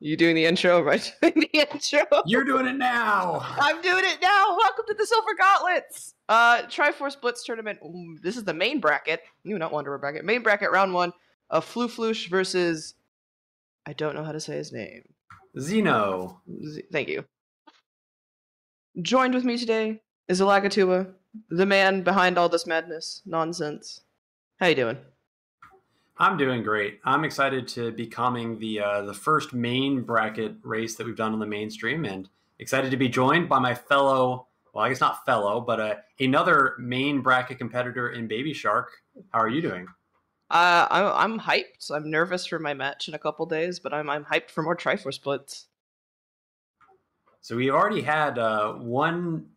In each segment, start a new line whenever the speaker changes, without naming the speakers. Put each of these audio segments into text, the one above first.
You doing the intro? Am I doing the intro?
You're doing it now!
I'm doing it now! Welcome to the Silver Gauntlets! Triforce Blitz Tournament. Ooh, this is the main bracket. Not Wanderer bracket. Main bracket, round one. Fluflush versus... I don't know how to say his name.
Xeno.
Thank you. Joined with me today is Alagatua, the man behind all this madness. Nonsense. How you doing?
I'm doing great. I'm excited to be coming the first main bracket race that we've done on the mainstream, and excited to be joined by my fellow, well, I guess not fellow, but another main bracket competitor in Baby Shark. How are you doing?
I'm hyped. I'm nervous for my match in a couple days, but I'm hyped for more Triforce Blitz.
So we already had one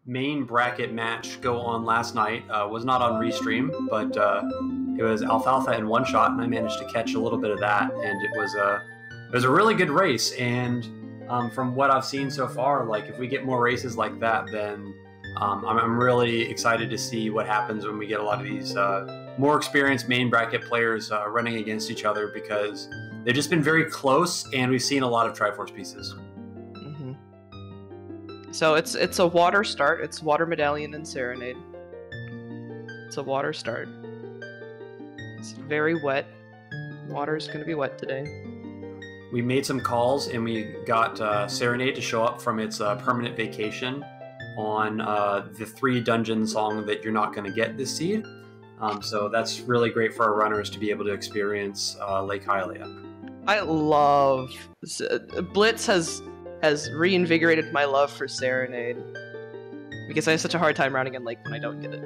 main bracket match go on last night. Was not on Restream, but it was Alfalfa in one shot, and I managed to catch a little bit of that, and it was a really good race. And from what I've seen so far, like if we get more races like that, then I'm really excited to see what happens when we get a lot of these more experienced main bracket players running against each other, because they've just been very close, and we've seen a lot of Triforce pieces.
So it's a water start. It's Water Medallion and Serenade. It's a water start. It's very wet. Water's gonna be wet today.
We made some calls, and we got Serenade to show up from its permanent vacation on the 3 dungeon song that you're not going to get this seed. So that's really great for our runners to be able to experience Lake Hylia. I love...
Blitz has reinvigorated my love for Serenade, because I have such a hard time rounding in Lake when I don't get it.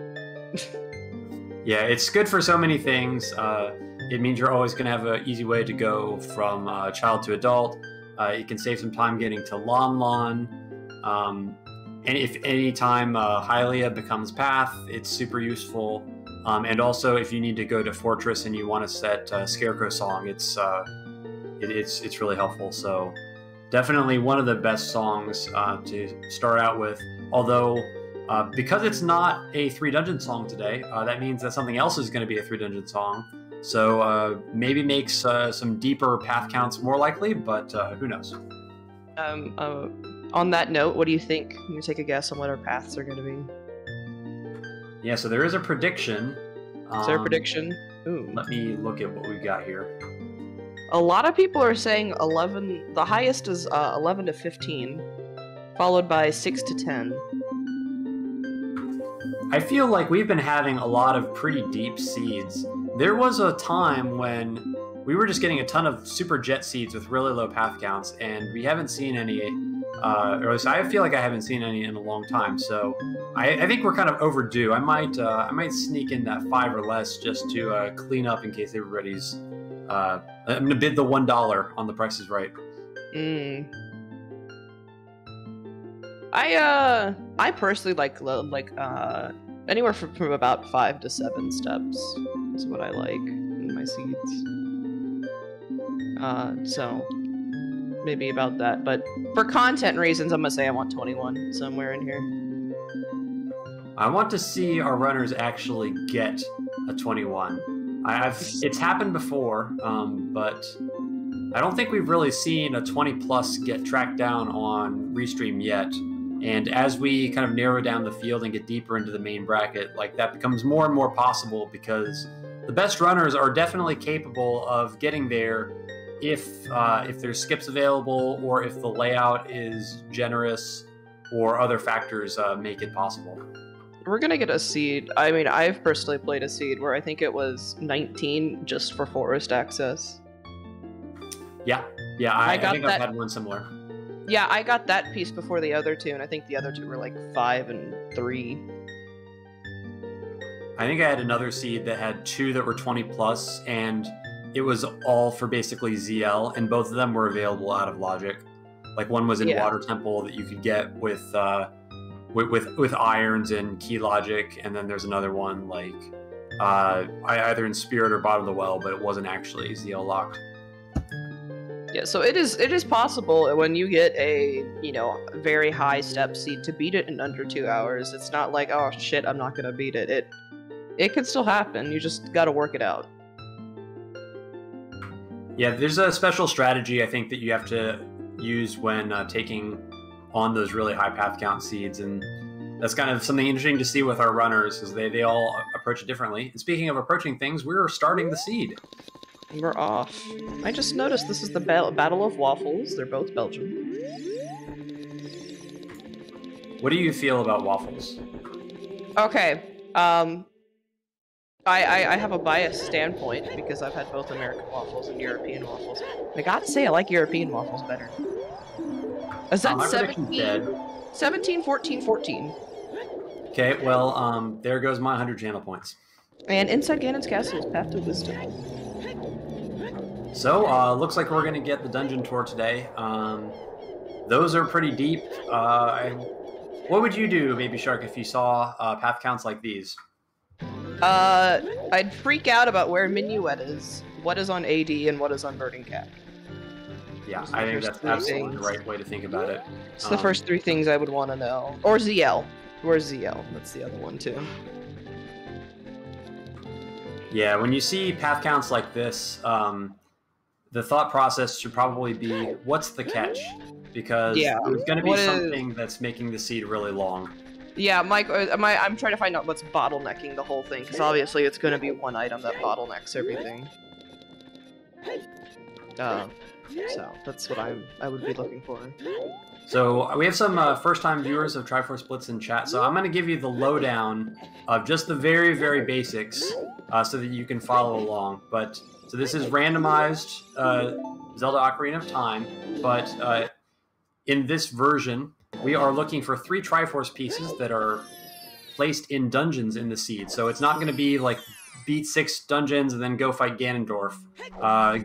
Yeah, it's good for so many things. It means you're always going to have an easy way to go from child to adult. You can save some time getting to Lon Lon. And if any time Hylia becomes Path, it's super useful. And also, if you need to go to Fortress and you want to set Scarecrow Song, it's really helpful. So definitely one of the best songs to start out with. Although, because it's not a 3-dungeon song today, that means that something else is going to be a 3-dungeon song. So maybe makes some deeper path counts more likely, but who knows?
On that note, what do you think? Can you take a guess on what our paths are going to be?
Yeah, so there is a prediction.
Is there a prediction? Ooh.
Let me look at what we've got here.
A lot of people are saying 11. The highest is 11 to 15, followed by 6 to 10.
I feel like we've been having a lot of pretty deep seeds. There was a time when we were just getting a ton of super jet seeds with really low path counts, and we haven't seen any, or at least I feel like I haven't seen any in a long time. So I think we're kind of overdue. I might sneak in that 5 or less just to clean up in case everybody's. I'm gonna bid the $1 on The Price is Right.
I personally like anywhere from about 5 to 7 steps is what I like in my seeds. So maybe about that. But for content reasons, I'm gonna say I want 21 somewhere in here.
I want to see our runners actually get a 21. It's happened before, but I don't think we've really seen a 20 plus get tracked down on Restream yet. And as we kind of narrow down the field and get deeper into the main bracket, like that becomes more and more possible, because the best runners are definitely capable of getting there if there's skips available, or if the layout is generous, or other factors make it possible.
We're gonna get a seed. I mean, I've personally played a seed where I think it was 19 just for forest access.
Yeah, I think I've had one similar.
Yeah, I got that piece before the other two, and I think the other two were like 5 and 3.
I think I had another seed that had 2 that were 20 plus, and it was all for basically ZL, and both of them were available out of Logic. Like one was in Water Temple that you could get with irons and Key Logic, and then there's another one like either in Spirit or Bottom of the Well, but it wasn't actually ZL locked.
Yeah, so it is possible when you get a very high step seed to beat it in under 2 hours. It's not like, oh shit, I'm not gonna beat it. It could still happen. You just gotta work it out.
Yeah, there's a special strategy I think that you have to use when taking on those really high path count seeds, and that's kind of something interesting to see with our runners, is they all approach it differently. And speaking of approaching things, we're starting the seed.
We're off. I just noticed this is the Battle of Waffles. They're both Belgian.
What do you feel about waffles?
Okay. I have a biased standpoint because I've had both American waffles and European waffles. I gotta say, I like European waffles better. Is that 17, 14, 14?
Okay, well, there goes my 100 channel points.
And inside Ganon's castle is Path to Wisdom.
So, looks like we're gonna get the dungeon tour today. Those are pretty deep. What would you do, Baby Shark, if you saw path counts like these?
I'd freak out about where Minuet is, what is on AD, and what is on Burning Cap.
Yeah, I think that's absolutely the right way to think about it.
It's the first three things I would want to know. Or ZL. Where's ZL? That's the other one, too.
Yeah, when you see path counts like this, the thought process should probably be, what's the catch? Because there's going to be something that's making the seed really long.
Yeah, Mike, I'm trying to find out what's bottlenecking the whole thing, because obviously it's going to be one item that bottlenecks everything. So that's what I would be looking for.
So we have some first-time viewers of Triforce Blitz in chat, so I'm going to give you the lowdown of just the very, very basics so that you can follow along. So this is randomized Zelda Ocarina of Time, but in this version, we are looking for 3 Triforce pieces that are placed in dungeons in the seed. So it's not going to be like beat 6 dungeons and then go fight Ganondorf.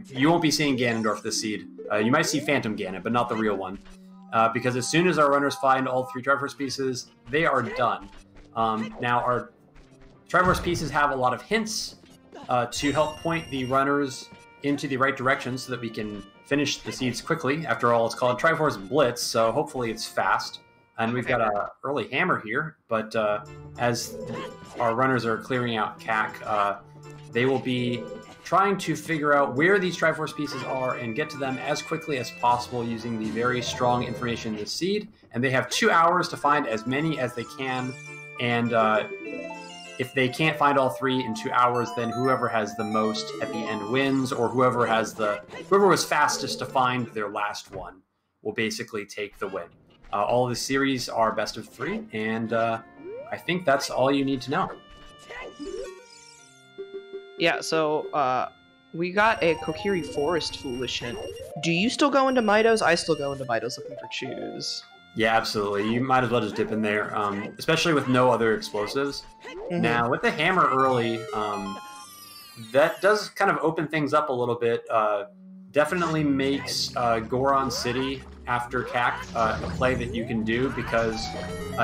You won't be seeing Ganondorf this seed. You might see Phantom Ganon, but not the real one. Because as soon as our runners find all 3 Triforce pieces, they are done. Now, our Triforce pieces have a lot of hints to help point the runners into the right direction so that we can finish the seeds quickly. After all, it's called Triforce Blitz, so hopefully it's fast. And we've got an early hammer here, but as our runners are clearing out CAC, they will be trying to figure out where these Triforce pieces are and get to them as quickly as possible using the very strong information in the seed. And they have 2 hours to find as many as they can. And if they can't find all 3 in 2 hours, then whoever has the most at the end wins, or whoever was fastest to find their last one will basically take the win. All of the series are best of 3, and I think that's all you need to know.
Yeah, so we got a Kokiri Forest Foolish Hint. Do you still go into Mitos? I still go into Mitos looking for Choose.
Yeah, absolutely. You might as well just dip in there, especially with no other explosives. Mm-hmm. Now, with the hammer early, that does kind of open things up a little bit. Definitely makes Goron City after CAC a play that you can do, because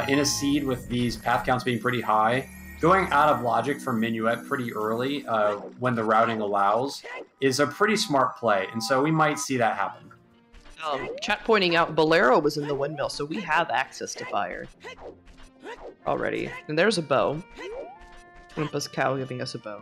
in a seed with these path counts being pretty high, going out of logic for Minuet pretty early when the routing allows is a pretty smart play, and so we might see that happen.
Chat pointing out Bolero was in the windmill, so we have access to fire already. And there's a bow. Olympus Cow giving us a bow.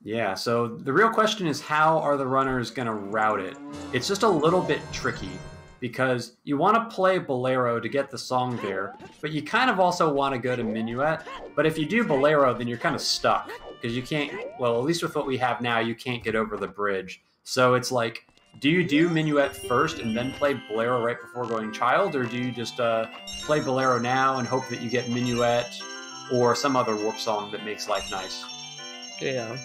Yeah, so the real question is, how are the runners going to route it? It's just a little bit tricky, because you want to play Bolero to get the song there, but you kind of also want to go to Minuet. But if you do Bolero, then you're kind of stuck, because you can't, well, at least with what we have now, you can't get over the bridge. So it's like, do you do Minuet first and then play Bolero right before going Child, or do you just play Bolero now and hope that you get Minuet or some other warp song that makes life nice?
Yeah.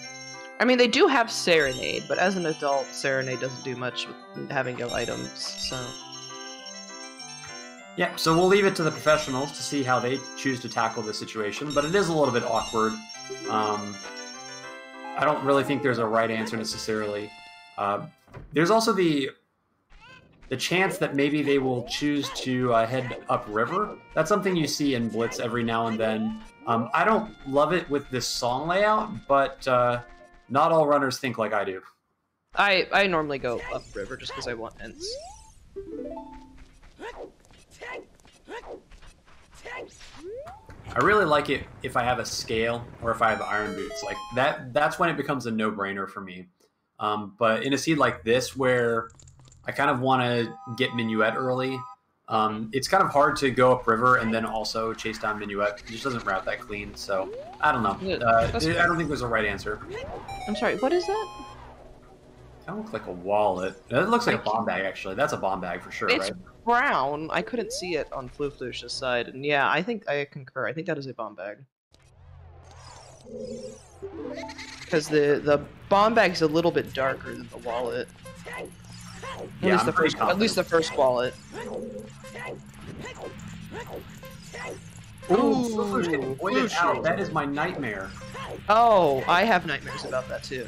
I mean, they do have Serenade, but as an adult, Serenade doesn't do much with having no items, so...
Yeah, so we'll leave it to the professionals to see how they choose to tackle the situation, but it is a little bit awkward. I don't really think there's a right answer necessarily. There's also the chance that maybe they will choose to head upriver. That's something you see in Blitz every now and then. I don't love it with this song layout, but not all runners think like I do.
I normally go upriver just because I want hints.
I really like it if I have a scale or if I have iron boots. Like that's when it becomes a no-brainer for me. But in a seed like this, where I kind of want to get Minuet early, it's kind of hard to go upriver and then also chase down Minuet. It just doesn't route that clean. So I don't know. I don't think there's a right answer.
I'm sorry, what is that?
That looks like a wallet. It looks like a bomb bag, actually. That's a bomb bag for sure,
It's
right?
brown. I couldn't see it on Fluflush's side, and yeah, I think I concur. I think that is a bomb bag. Because the bomb bag's a little bit darker than the wallet.
Yeah,
At least the first wallet.
Ooh, Fluflush getting voided out. That is my nightmare.
Oh, I have nightmares about that too.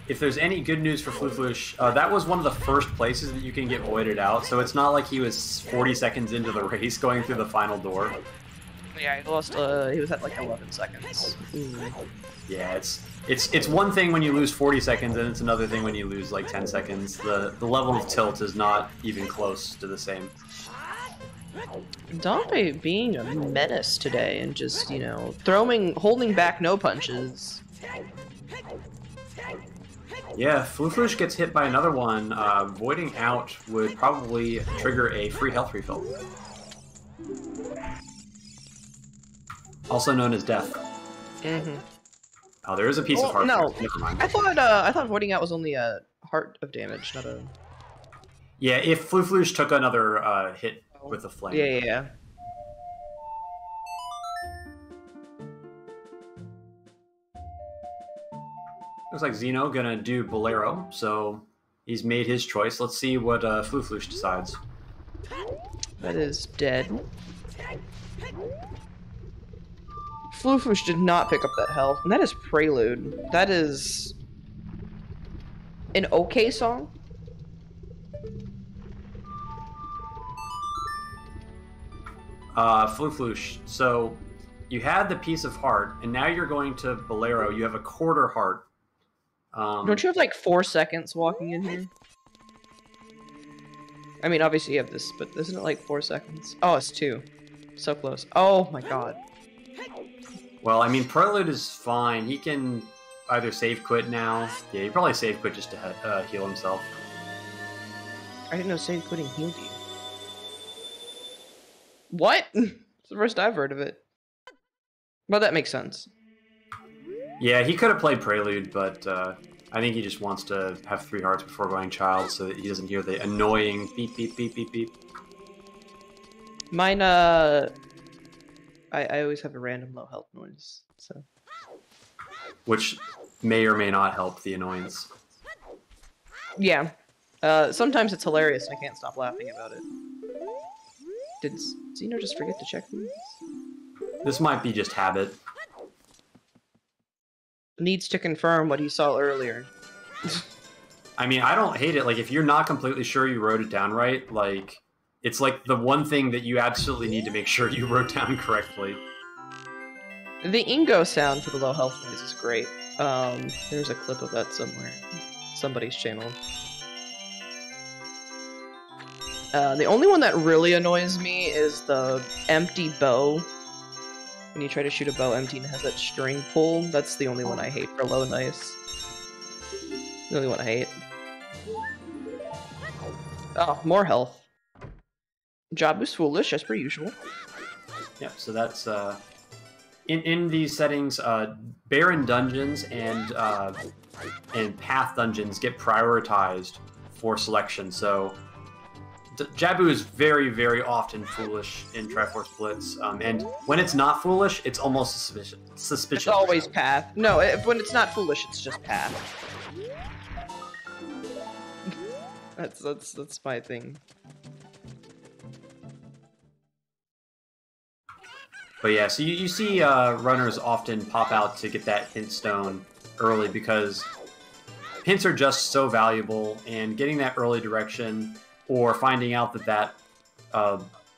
If there's any good news for Fluflush, that was one of the first places that you can get voided out, so it's not like he was 40 seconds into the race going through the final door.
Yeah, he lost. He was at like 11 seconds.
Yeah, it's one thing when you lose 40 seconds, and it's another thing when you lose like 10 seconds. The level of tilt is not even close to the same.
Dompe being a menace today and just, you know, holding back no punches.
Yeah, Fluflush gets hit by another one. Voiding out would probably trigger a free health refill. Also known as death.
Mm-hmm.
Oh, there is a piece of heart.
No,
never mind.
I thought voiding out was only a heart of damage, not a.
Yeah, if Fluflush took another hit with the flame.
Yeah.
Looks like Xeno gonna do Bolero, so he's made his choice. Let's see what Fluflush decides.
That is dead. Fluflush did not pick up that health, and that is Prelude. That is an okay song.
Fluflush, so you had the piece of heart, and now you're going to Bolero. You have a quarter heart.
Don't you have like 4 seconds walking in here? I mean, obviously you have this, but isn't it like 4 seconds? Oh, it's 2. So close. Oh my god.
Well, I mean, Prelude is fine. He can either save quit now. Yeah, he probably save quit just to heal himself.
I didn't know save quitting healed you. What? It's the first I've heard of it. Well, that makes sense.
Yeah, he could have played Prelude, but I think he just wants to have 3 hearts before going Child so that he doesn't hear the annoying beep, beep, beep, beep, beep.
Mine, I always have a random low health noise, so.
Which may or may not help the annoyance.
Yeah. Sometimes it's hilarious and I can't stop laughing about it. Did Xeno just forget to check these?
This might be just habit.
Needs to confirm what he saw earlier.
I mean, I don't hate it. Like, if you're not completely sure you wrote it down right, like, it's like the one thing that you absolutely need to make sure you wrote down correctly.
The Ingo sound for the low health noise is great. There's a clip of that somewhere. Somebody's channel. The only one that really annoys me is the empty bow. When you try to shoot a bow empty and it has that string pull, that's the only one I hate for low nice. The only one I hate. Oh, more health. Jabu's foolish, as per usual.
Yep, so that's, in these settings, Baron dungeons and Path dungeons get prioritized for selection, so Jabu is very, very often foolish in Triforce Blitz, and when it's not foolish, it's almost suspicious.
It's always Path. No, when it's not foolish, it's just Path. That's my thing.
But yeah, so you see runners often pop out to get that hint stone early because hints are just so valuable, and getting that early direction or finding out that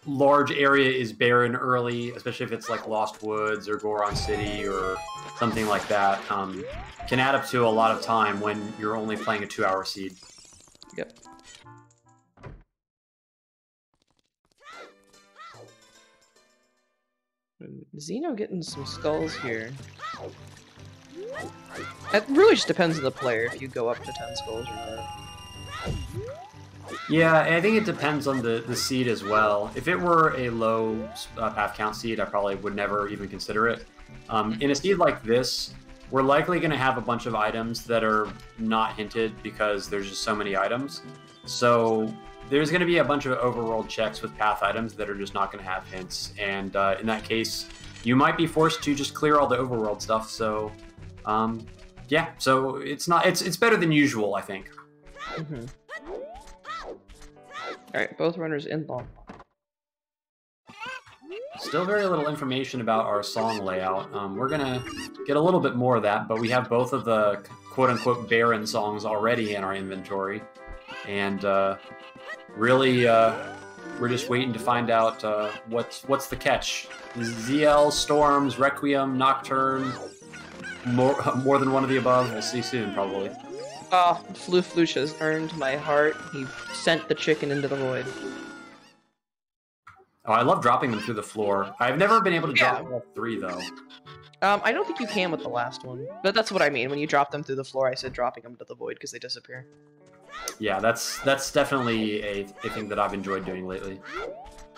large area is barren early, especially if it's like Lost Woods or Goron City or something like that, can add up to a lot of time when you're only playing a 2-hour seed.
Yep. Xeno getting some skulls here. It really just depends on the player if you go up to 10 skulls or not.
Yeah, I think it depends on the seed as well. If it were a low path count seed, I probably would never even consider it. In a seed like this, we're likely going to have a bunch of items that are not hinted because there's just so many items. So there's going to be a bunch of overworld checks with path items that are just not going to have hints. And in that case, you might be forced to just clear all the overworld stuff. So yeah, so it's better than usual, I think.
Mm-hmm. Alright, both runners in long.
Still very little information about our song layout. We're gonna get a little bit more of that, but we have both of the quote-unquote barren songs already in our inventory. And really, we're just waiting to find out what's the catch. ZL, Storms, Requiem, Nocturne, more than one of the above. We'll see soon, probably.
Ah, Fluflush has earned my heart. He sent the chicken into the void.
Oh, I love dropping them through the floor. I've never been able to drop all three, though.
I don't think you can with the last one. But that's what I mean. When you drop them through the floor, I said dropping them into the void because they disappear.
Yeah, that's definitely a thing that I've enjoyed doing lately.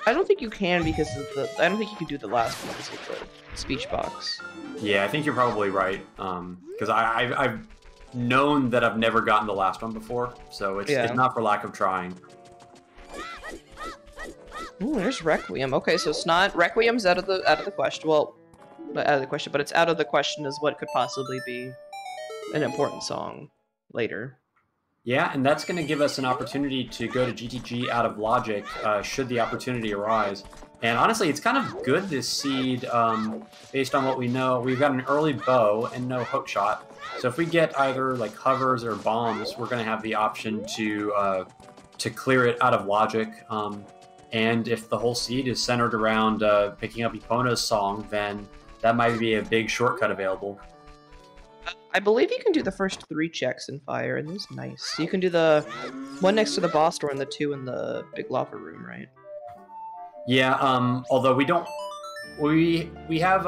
I don't think you can because of I don't think you can do the last one because of the speech box.
Yeah, I think you're probably right. Because I've known that I've never gotten the last one before, so it's not for lack of trying.
Ooh, there's Requiem. Okay, so it's not Requiem's out of the question. Well, not out of the question, but it's out of the question as what could possibly be an important song later.
Yeah, and that's going to give us an opportunity to go to GTG out of Logic, should the opportunity arise. And honestly, it's kind of good, this seed, based on what we know. We've got an early bow and no hookshot. So if we get either like hovers or bombs, we're going to have the option to clear it out of Logic. And if the whole seed is centered around picking up Epona's song, then that might be a big shortcut available.
I believe you can do the first 3 checks in fire, and it's nice. So you can do the one next to the boss door and the 2 in the big lava room, right?
Yeah, although we don't... We have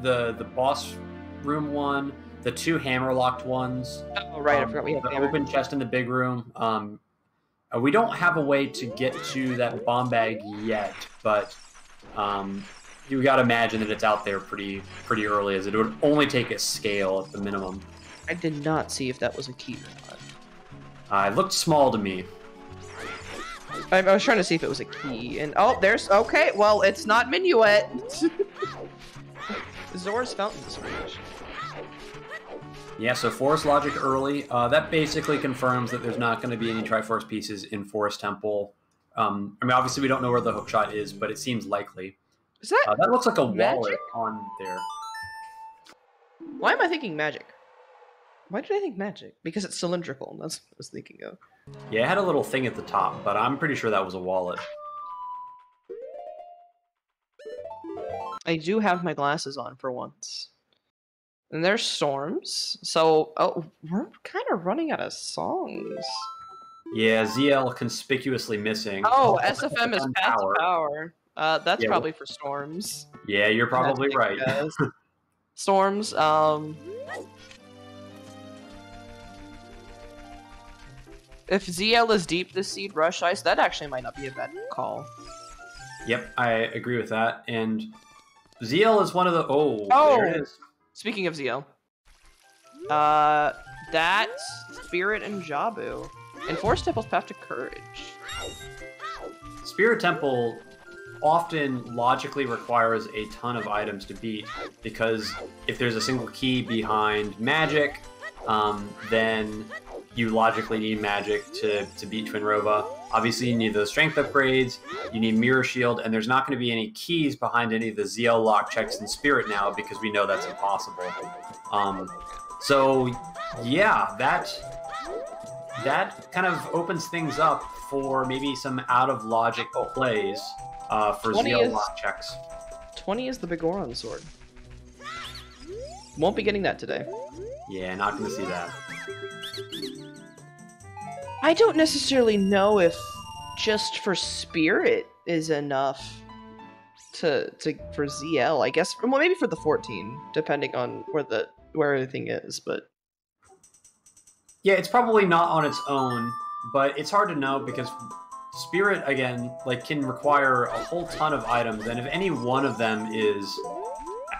the boss room one, the 2 hammer-locked ones.
Oh, right, I forgot we have
the open chest in the big room. We don't have a way to get to that bomb bag yet, but you gotta imagine that it's out there pretty early, as it would only take a scale at the minimum.
I did not see if that was a key or not.
It looked small to me.
I was trying to see if it was a key, and oh, there's okay. Well, it's not Minuet. Zora's Fountain Speech.
Yeah, so Forest Logic early. That basically confirms that there's not going to be any Triforce pieces in Forest Temple. I mean, obviously we don't know where the hookshot is, but it seems likely.
Is that
that looks like a
magic?
wallet on there.
Why am I thinking magic? Why did I think magic? Because it's cylindrical, and that's what I was thinking of.
Yeah, it had a little thing at the top, but I'm pretty sure that was a wallet.
I do have my glasses on for once. And there's Storms, so we're kind of running out of songs.
Yeah, ZL conspicuously missing.
Oh, SFM is Path to Power. That's probably for Storms.
Yeah, you're probably right.
Storms, if ZL is deep this seed, Rush Ice, that actually might not be a bad call.
Yep, I agree with that. And ZL is one of the... Oh, there it is.
Speaking of ZL. That's Spirit and Jabu. And Forest Temple's Path to Courage.
Spirit Temple often logically requires a ton of items to beat, because if there's a single key behind magic, then you logically need magic to beat Twinrova. Obviously, you need those strength upgrades, you need Mirror Shield, and there's not going to be any keys behind any of the ZL lock checks in Spirit now, because we know that's impossible. So, yeah, that kind of opens things up for maybe some out-of-logic plays for ZL lock checks.
20 is the Bigoron sword. Won't be getting that today.
Yeah, not going to see that.
I don't necessarily know if just for Spirit is enough for ZL, I guess. Well, maybe for the 14, depending on where everything is. But
yeah, it's probably not on its own, but it's hard to know because Spirit again like can require a whole ton of items, and if any one of them is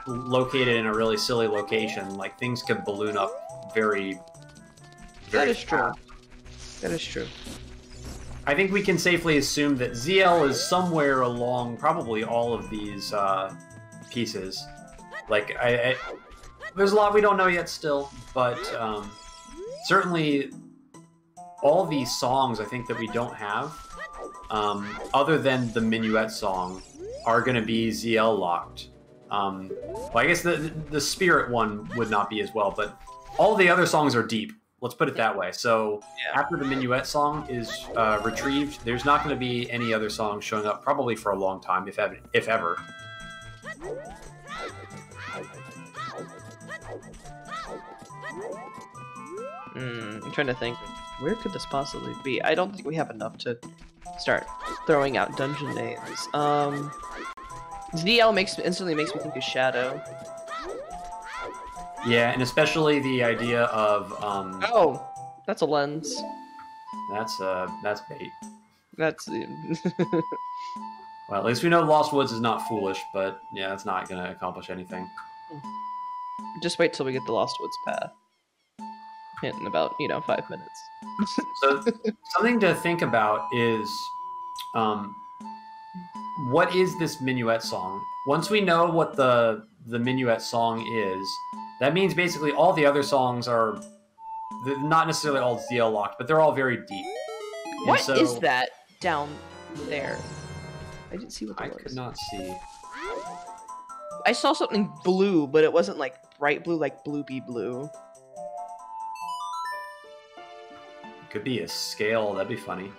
located in a really silly location, like things could balloon up very
that is
fast.
true. That is true.
I think we can safely assume that ZL is somewhere along probably all of these pieces. Like, there's a lot we don't know yet still, but certainly all these songs I think that we don't have, other than the Minuet song, are going to be ZL locked. Well, I guess the Spirit one would not be as well, but all the other songs are deep. Let's put it that way. So after the Minuet song is retrieved, there's not going to be any other songs showing up probably for a long time, if ever.
I'm trying to think. Where could this possibly be? I don't think we have enough to start throwing out dungeon names. ZL instantly makes me think of Shadow.
Yeah, and especially the idea of
Oh, that's a lens.
that's bait.
That's
Well, at least we know Lost Woods is not foolish, but yeah, it's not going to accomplish anything.
just wait till we get the Lost Woods path. In about 5 minutes.
So something to think about is what is this Minuet song? Once we know what the Minuet song is, that means basically all the other songs are not necessarily all ZL locked, but they're all very deep.
What is that down there? I didn't see what that was.
I could not see.
I saw something blue, but it wasn't like bright blue, like Bloopy blue.
Could be a scale. That'd be funny.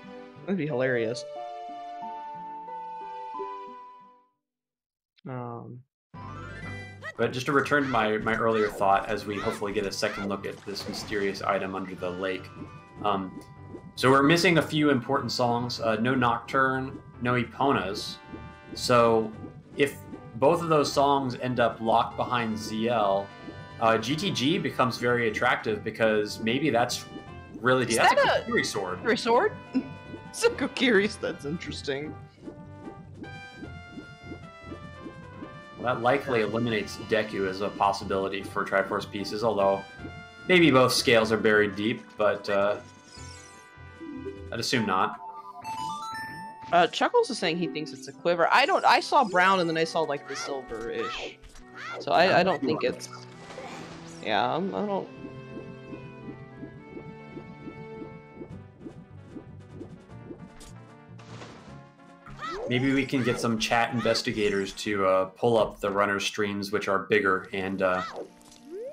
That'd be hilarious.
But just to return to my earlier thought, as we hopefully get a second look at this mysterious item under the lake. So we're missing a few important songs. No Nocturne, no Eponas. So if both of those songs end up locked behind ZL, GTG becomes very attractive because maybe that's really that's a Kokiri sword.
Kokiri sword? It's a Kokiri. That's interesting.
Well, that likely eliminates Deku as a possibility for Triforce pieces, although maybe both scales are buried deep, but I'd assume not.
Chuckles is saying he thinks it's a quiver. I saw brown and then I saw like the silver-ish. So I don't think it's... Yeah, I don't...
Maybe we can get some chat investigators to pull up the runner streams, which are bigger, and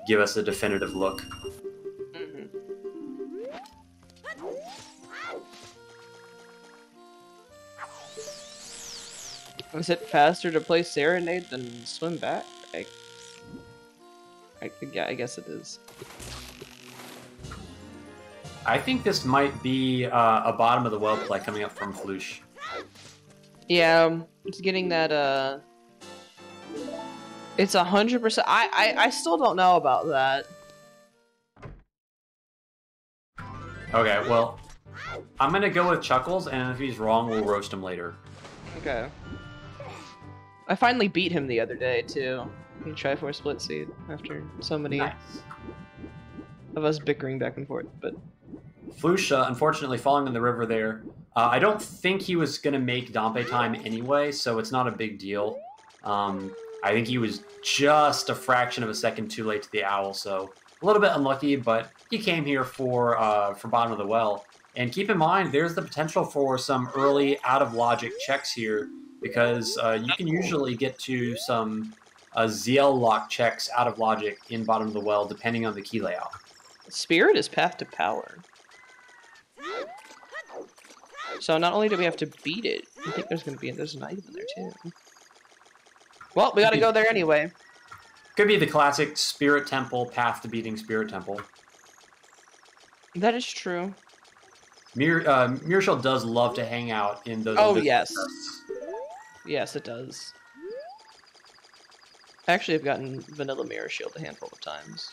give us a definitive look.
Is it faster to play Serenade than swim back? Yeah, I guess it is.
I think this might be a bottom of the well play coming up from Floosh.
Yeah, it's getting that, it's 100%. I still don't know about that.
Okay, well, I'm gonna go with Chuckles, and if he's wrong, we'll roast him later.
Okay. I finally beat him the other day, too. In Triforce Split Seed, after so many of us bickering back and forth, but...
Floosh, unfortunately, falling in the river there. I don't think he was going to make Dompe time anyway, so it's not a big deal. I think he was just a fraction of a second too late to the owl, so a little bit unlucky, but he came here for bottom of the well. And keep in mind, there's the potential for some early out-of-logic checks here, because you can usually get to some ZL lock checks out of logic in bottom of the well, depending on the key layout.
Spirit is path to power. So not only do we have to beat it, I think there's an item in there too. Well, we gotta go there anyway.
Could be the classic Spirit Temple path to beating Spirit Temple.
That is true.
Mirshell does love to hang out in those.
Oh yes, yes it does. Actually, I've gotten Vanilla Mirror Shield a handful of times.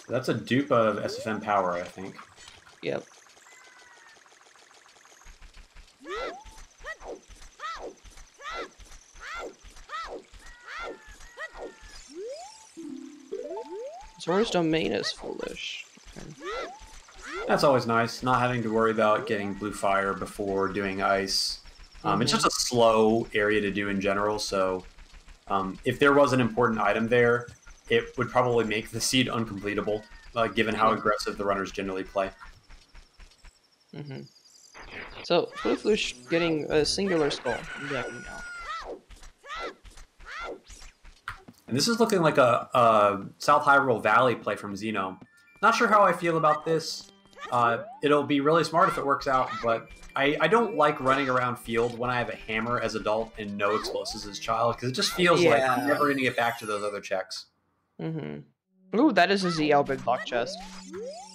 That's a dupe of SFM Power, I think.
Yep. Zora's Domain is foolish. Okay.
That's always nice, not having to worry about getting blue fire before doing ice. It's just a slow area to do in general, so if there was an important item there, it would probably make the seed uncompletable, given how aggressive the runners generally play.
So, Fluflush getting a singular skull. Exactly now.
And this is looking like a South Hyrule Valley play from Xeno. Not sure how I feel about this. It'll be really smart if it works out, but I don't like running around field when I have a hammer as adult and no explosives as child, because it just feels like I'm never going to get back to those other checks.
Ooh, that is a ZL big block chest.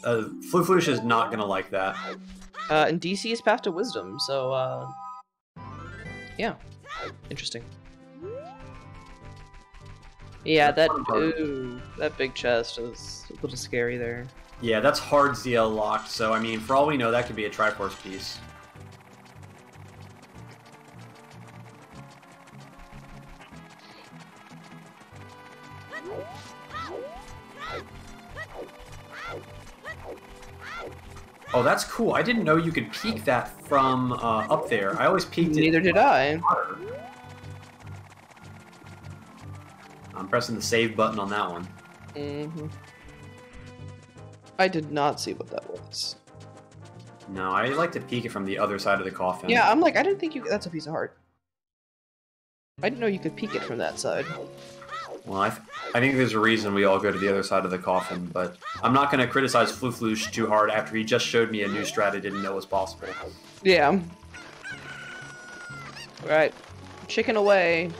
Fluflush is not going to like that.
And DC is Path to Wisdom, so, yeah. Interesting. Yeah, that big chest is a little scary there.
Yeah, that's hard ZL locked, so I mean, for all we know, that could be a Triforce piece. Oh, that's cool. I didn't know you could peek that from up there. I always peeked it.
Neither did I.
Water. I'm pressing the save button on that one.
I did not see what that was.
No, I like to peek it from the other side of the coffin.
Yeah, I'm like, I didn't think you. That's a piece of heart. I didn't know you could peek it from that side.
Well, I think there's a reason we all go to the other side of the coffin, but I'm not going to criticize Fluflush too hard after he just showed me a new strat I didn't know was possible.
Yeah. Alright. Chicken away.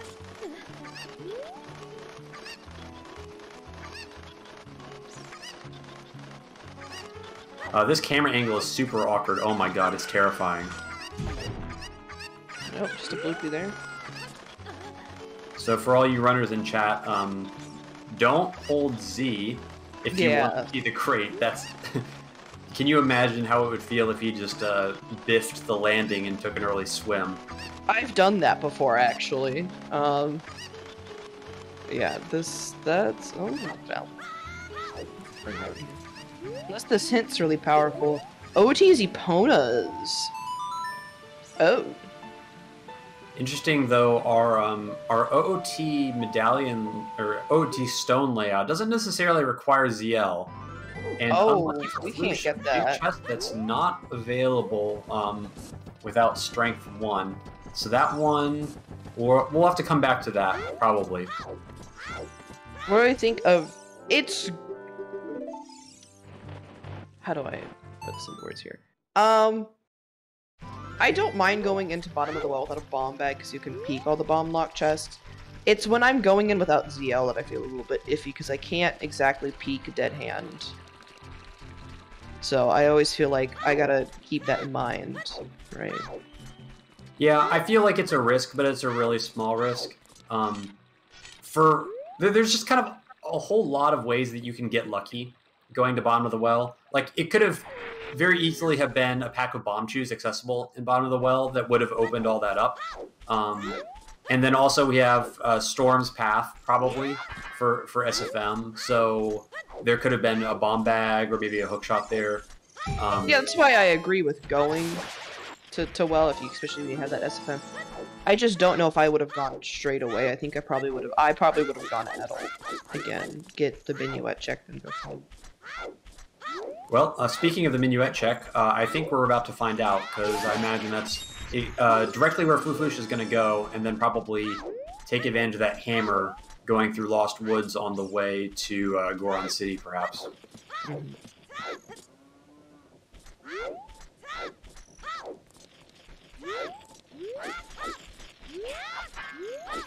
This camera angle is super awkward. Oh my god, it's terrifying.
Nope, just a bloopy there.
So for all you runners in chat, don't hold Z if you want to see the crate. That's. Can you imagine how it would feel if he just biffed the landing and took an early swim?
I've done that before, actually. Yeah, that's valid. Unless this hint's really powerful. OT's Eponas. Oh.
Interesting though, our OOT medallion or OOT stone layout doesn't necessarily require ZL. And
we can't get that.
Big chest that's not available without strength 1. So that one, we'll have to come back to that probably.
What do I think of it's? How do I put some words here? I don't mind going into bottom of the well without a bomb bag because you can peek all the bomb lock chests. It's when I'm going in without ZL that I feel a little bit iffy because I can't exactly peek dead hand. So I always feel like I gotta keep that in mind, right?
Yeah, I feel like it's a risk, but it's a really small risk. There's just kind of a whole lot of ways that you can get lucky going to bottom of the well. Like, it could have very easily have been a pack of bomb chews accessible in bottom of the well that would have opened all that up. And then also we have Storm's Path, probably, for SFM. So there could have been a bomb bag or maybe a hookshot there.
Yeah, that's why I agree with going to well, especially when you have that SFM. I just don't know if I would have gone straight away. I think I probably would have gone adult again, get the minuet checked and go home.
Well, speaking of the minuet check, I think we're about to find out, because I imagine that's directly where Fluflush is going to go, and then probably take advantage of that hammer going through Lost Woods on the way to Goron City, perhaps.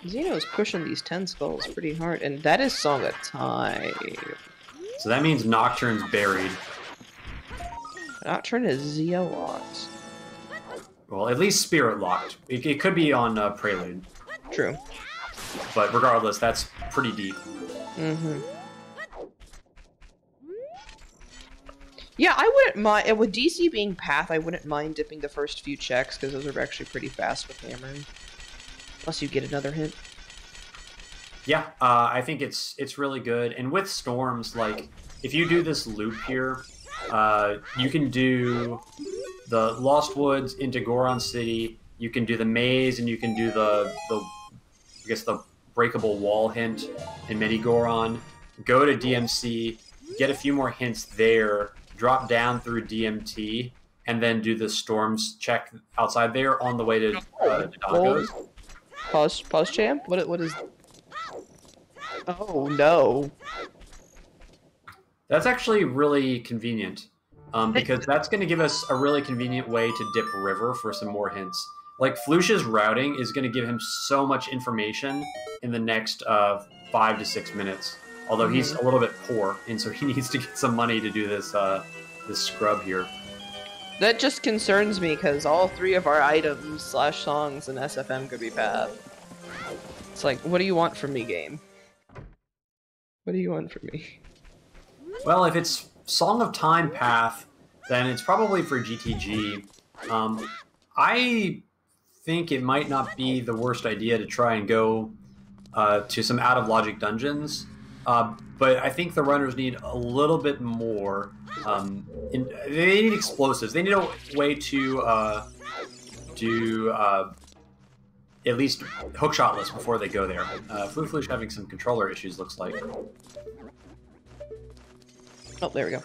Xeno is pushing these 10 skulls pretty hard, and that is Song of Time.
So that means Nocturne's buried.
Nocturne is Zealot.
Well, at least Spirit Locked. It could be on Prelude.
True.
But regardless, that's pretty deep.
Mm-hmm. Yeah, I wouldn't mind, with DC being Path, I wouldn't mind dipping the first few checks, because those are actually pretty fast with hammering. Unless you get another hint.
Yeah, I think it's really good. And with storms, like, if you do this loop here, you can do the Lost Woods into Goron City, you can do the maze, and you can do the I guess the breakable wall hint in Mini Goron, go to DMC, get a few more hints there, drop down through DMT, and then do the storms check outside there on the way to Dodongo's.
Pause champ? What is... Oh, no.
That's actually really convenient, because that's going to give us a really convenient way to dip River for some more hints. Like, Flush's routing is going to give him so much information in the next 5 to 6 minutes. Although he's a little bit poor, and so he needs to get some money to do this this scrub here.
That just concerns me, because all 3 of our items / songs in SFM could be Path. It's like, what do you want from me, game? What do you want from me?
Well, if it's Song of Time Path, then it's probably for GTG. I think it might not be the worst idea to try and go to some out-of-logic dungeons, but I think the runners need a little bit more. They need explosives. They need a way to do at least hookshotless before they go there. Flush having some controller issues, looks like.
Oh, there we go.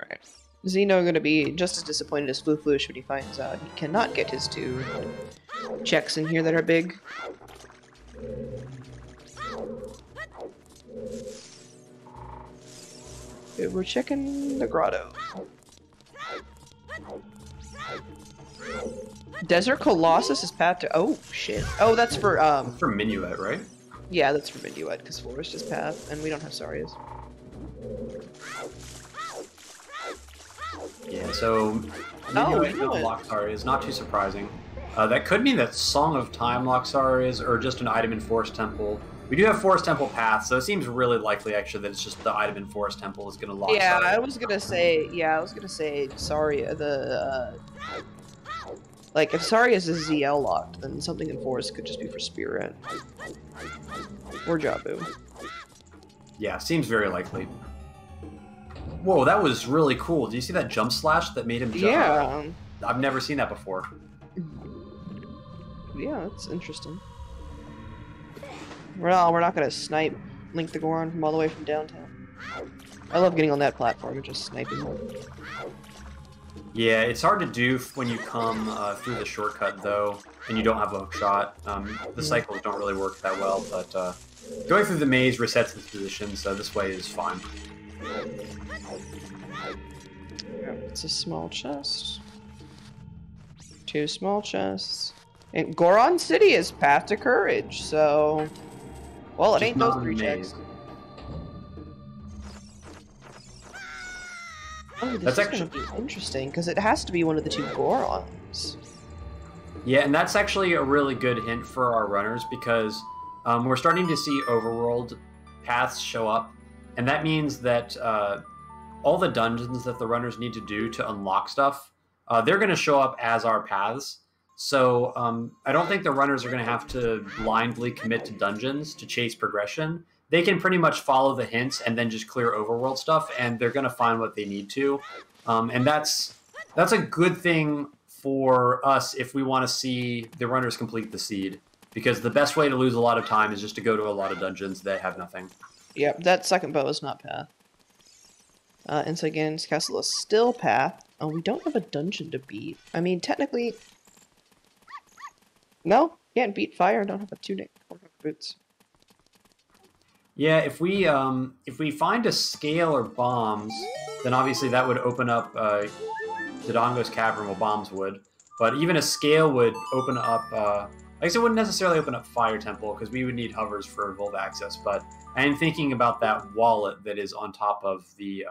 Alright. Xeno gonna be just as disappointed as Flush when he finds out he cannot get his 2 checks in here that are big. Okay, we're checking the grotto. Desert Colossus is path to... Oh, shit. Oh, that's for,
For Minuet, right?
Yeah, that's for Minuet, because Forest is path, and we don't have Sarias.
Yeah, so Minuet with Loxar is not too surprising. That could mean that Song of Time Loxar is, or just an item in Forest Temple. We do have Forest Temple Path, so it seems really likely, actually, that it's just the item in Forest Temple is going to lock.
Yeah, I was gonna say, sorry, like, if Sarias is ZL locked, then something in Forest could just be for Spirit. Or Jabu.
Yeah, seems very likely. Whoa, that was really cool. Do you see that jump slash that made him jump?
Yeah.
I've never seen that before.
Yeah, that's interesting. Well, we're not gonna snipe Link the Goron from all the way from downtown. I love getting on that platform and just sniping them.
Yeah, it's hard to do when you come through the shortcut, though, and you don't have a hook shot. The cycles don't really work that well, but going through the maze resets the position, so this way is fine.
It's a small chest. 2 small chests. And Goron City is path to courage, so... Well, it ain't those 3 checks. Oh, this is gonna be interesting, because it has to be one of the 2 Gorons.
Yeah, and that's actually a really good hint for our runners, because we're starting to see overworld paths show up, and that means that all the dungeons that the runners need to do to unlock stuff, they're going to show up as our paths. So I don't think the runners are going to have to blindly commit to dungeons to chase progression. They can pretty much follow the hints and then just clear overworld stuff, and they're going to find what they need to. And that's a good thing for us if we want to see the runners complete the seed, because the best way to lose a lot of time is just to go to a lot of dungeons that have nothing.
Yep, that second bow is not path. Insight Gains Castle is still path. Oh, we don't have a dungeon to beat. I mean, technically... No, can't beat fire, don't have a tunic or boots.
Yeah, if we find a scale or bombs, then obviously that would open up Dodongo's Cavern, well, bombs would. But even a scale would open up I guess it wouldn't necessarily open up Fire Temple because we would need hovers for Volv access, but I am thinking about that wallet that is on top of the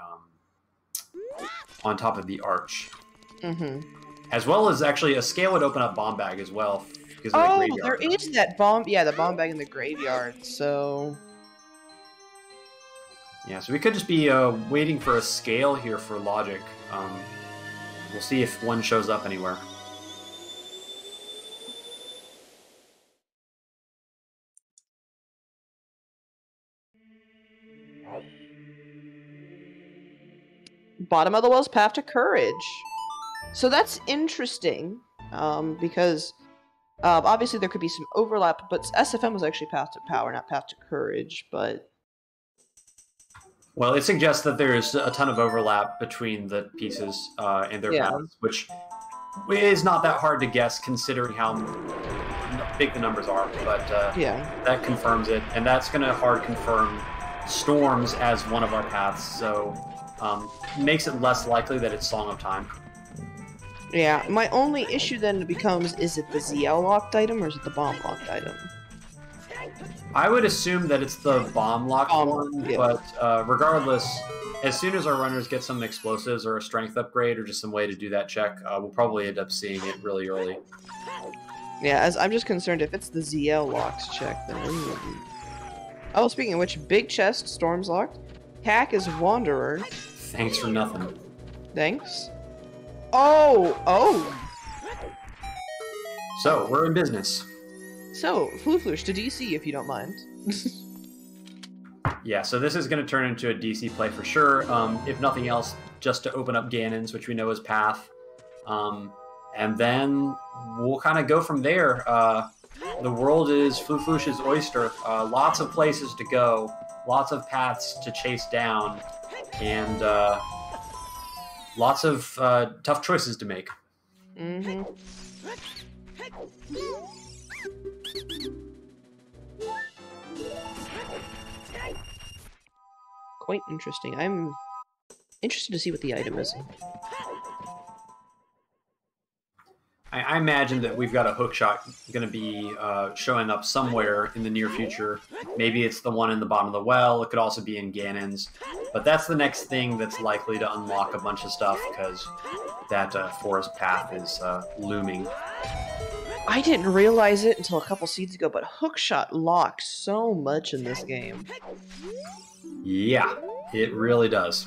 arch.
Mm-hmm.
As well as actually a scale would open up Bomb Bag as well because of the graveyard.
There is that bomb. Yeah, the bomb bag in the graveyard. So
yeah, so we could just be waiting for a scale here for Logic. We'll see if one shows up anywhere.
bottom of the well's Path to Courage. So that's interesting, because obviously there could be some overlap, but SFM was actually Path to Power, not Path to Courage, but...
Well, it suggests that there is a ton of overlap between the pieces and their paths, which is not that hard to guess considering how big the numbers are, but that confirms it, and that's going to hard confirm Storms as one of our paths, so makes it less likely that it's Song of Time.
Yeah, my only issue then becomes, is it the ZL locked item or is it the bomb locked item?
I would assume that it's the bomb locked one, but regardless, as soon as our runners get some explosives or a strength upgrade or just some way to do that check, we'll probably end up seeing it really early.
Yeah, as I'm just concerned if it's the ZL locks check, then oh, speaking of which, big chest, Storm's locked. Hack is Wanderer.
Thanks for nothing.
Thanks. Oh!
So, we're in business.
So, Fluflush to DC, if you don't mind.
Yeah, so this is going to turn into a DC play for sure. If nothing else, just to open up Ganon's, which we know is Path. And then we'll kind of go from there. The world is Fluflush's oyster. Lots of places to go, lots of paths to chase down, and lots of tough choices to make.
Mm-hmm. Quite interesting. I'm interested to see what the item is.
I imagine that we've got a hookshot going to be showing up somewhere in the near future. Maybe it's the one in the bottom of the well. It could also be in Ganon's. But that's the next thing that's likely to unlock a bunch of stuff because that forest path is looming.
I didn't realize it until a couple seeds ago, but hookshot locks so much in this game.
Yeah, it really does.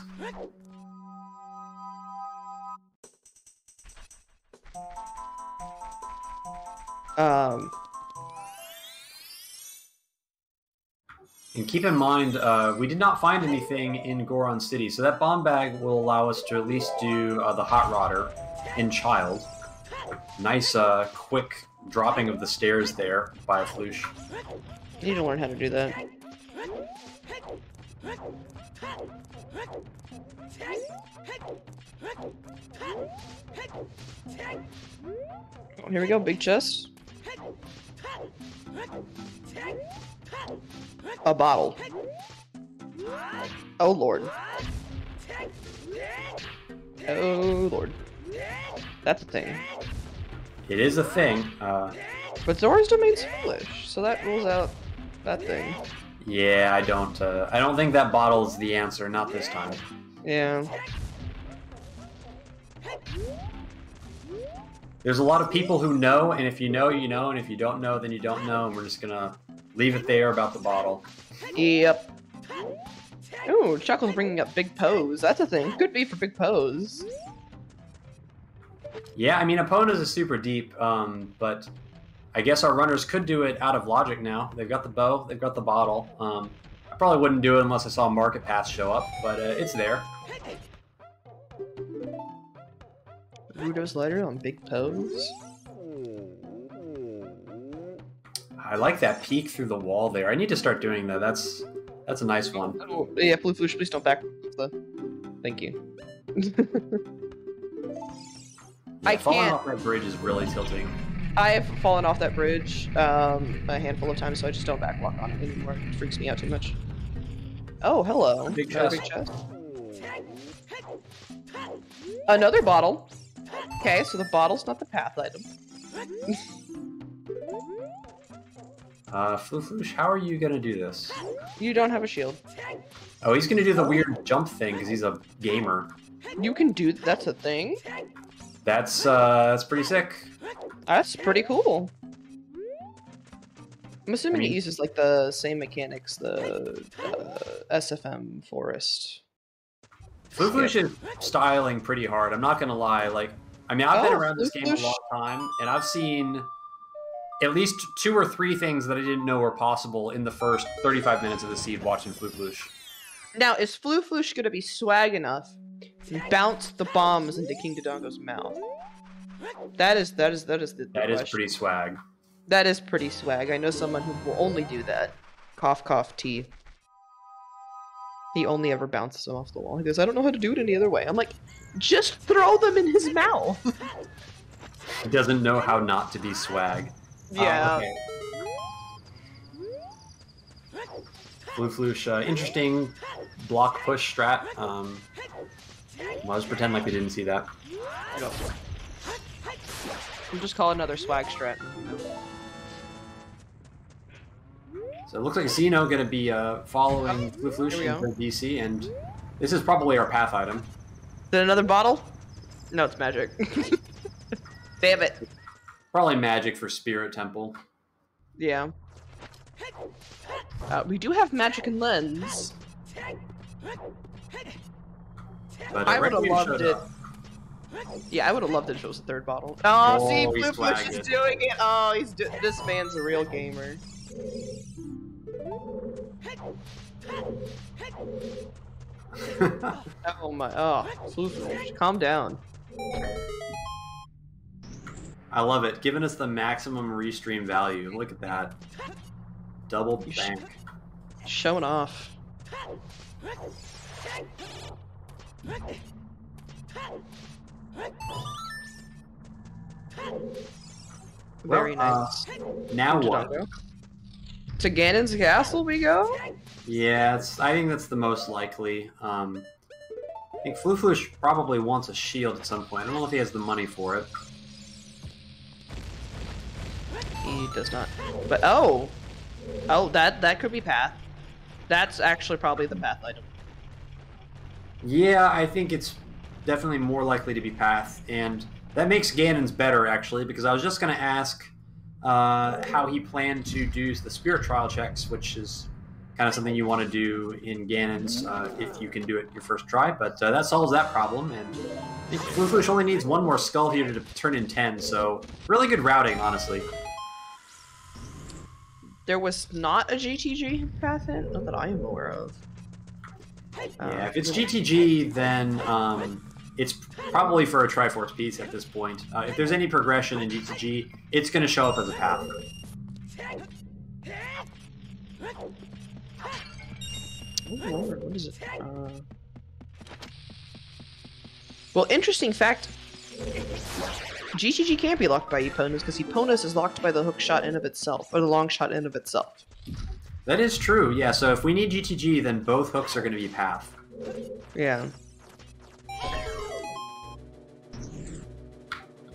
And keep in mind, we did not find anything in Goron City, so that bomb bag will allow us to at least do the Hot Rodder in Child. Nice, quick dropping of the stairs there by a Floosh.
You need to learn how to do that. Oh, here we go, big chest. A bottle. Oh lord. Oh lord. That's a thing.
It is a thing.
But Zora's Domain's foolish, so that rules out that thing.
Yeah, I don't think that bottle is the answer, not this time.
Yeah.
There's a lot of people who know, and if you know, you know, and if you don't know, then you don't know, and we're just gonna leave it there about the bottle.
Yep. Ooh, Chuckle's bringing up Big Pose. That's a thing. Could be for Big Pose.
Yeah, I mean, Epona is super deep, but I guess our runners could do it out of logic now. They've got the bow, they've got the bottle. I probably wouldn't do it unless I saw Market Pass show up, but it's there.
Rudo's lighter on Big Pose.
I like that peek through the wall there. I need to start doing that. That's a nice one.
Oh, yeah, Fluflush, please don't back the... Thank you.
Yeah, falling off that bridge is really tilting.
I have fallen off that bridge a handful of times, so I just don't backwalk on it anymore. It freaks me out too much. Oh, hello.
Big chest.
Big chest. Another bottle. Okay, so the bottle's not the path item.
Fluflush, how are you gonna do this?
You don't have a shield.
Oh, he's gonna do the weird jump thing because he's a gamer.
You can do that's a thing.
That's pretty sick.
That's pretty cool. I'm assuming
I mean-
it uses like the same mechanics the SFM Forest.
Fluflush is styling pretty hard. I'm not gonna lie. Like, I mean, I've been
Oh,
around this game a
Fluflush.
long time, and I've seen at least 2 or 3 things that I didn't know were possible in the first 35 minutes of the seed watching Fluflush.
Now, is Fluflush gonna be swag enough to bounce the bombs into King Dodongo's mouth? That is the
That is
question.
pretty swag.
That is pretty swag. I know someone who will only do that. Cough, cough, tea. He only ever bounces them off the wall. He goes, I don't know how to do it any other way. I'm like, just throw them in his mouth.
He doesn't know how not to be swag.
Yeah.
Okay. Fluflush, interesting block push strat. Well, let's pretend like we didn't see that.
Go. We'll just call it another swag strat.
So it looks like Xeno going to be following Fluflush
Here we go.
into DC, and this is probably our path item.
Is it another bottle? No, it's magic. Damn it.
Probably magic for Spirit Temple.
Yeah. We do have magic and lens.
But
I would have
Requiem
loved
showed
it.
up.
Yeah, I would have loved it if it was a third bottle. Oh, see,
Oh, he's
Fluflush
swagging
is
it.
doing it. Oh, this man's a real gamer. Oh my, oh, Fluflush, calm down.
I love it. Giving us the maximum restream value. Look at that. Double
You
bank.
Showing off. Very
Well,
nice.
Now what?
To Ganon's castle we go?
Yeah, I think that's the most likely. I think Fluflush probably wants a shield at some point. I don't know if he has the money for it.
He does not. But oh! Oh, that could be path. That's actually probably the path item.
Yeah, I think it's definitely more likely to be path, and that makes Ganon's better, actually, because I was just going to ask how he planned to do the spirit trial checks, which is kind of something you want to do in Ganon's if you can do it your first try, but that solves that problem, and I think Fluflush only needs 1 more skull here to turn in 10, so really good routing, honestly.
There was not a GTG path hint? Not that I am aware of.
Yeah, if it's GTG, then it's probably for a Triforce piece at this point. If there's any progression in GTG, it's going to show up as a path.
What is it? Well, interesting fact. GTG can't be locked by Eponas because Eponas is locked by the hook shot in of itself, or the long shot in of itself.
That is true, yeah, so if we need GTG, then both hooks are going to be path.
Yeah.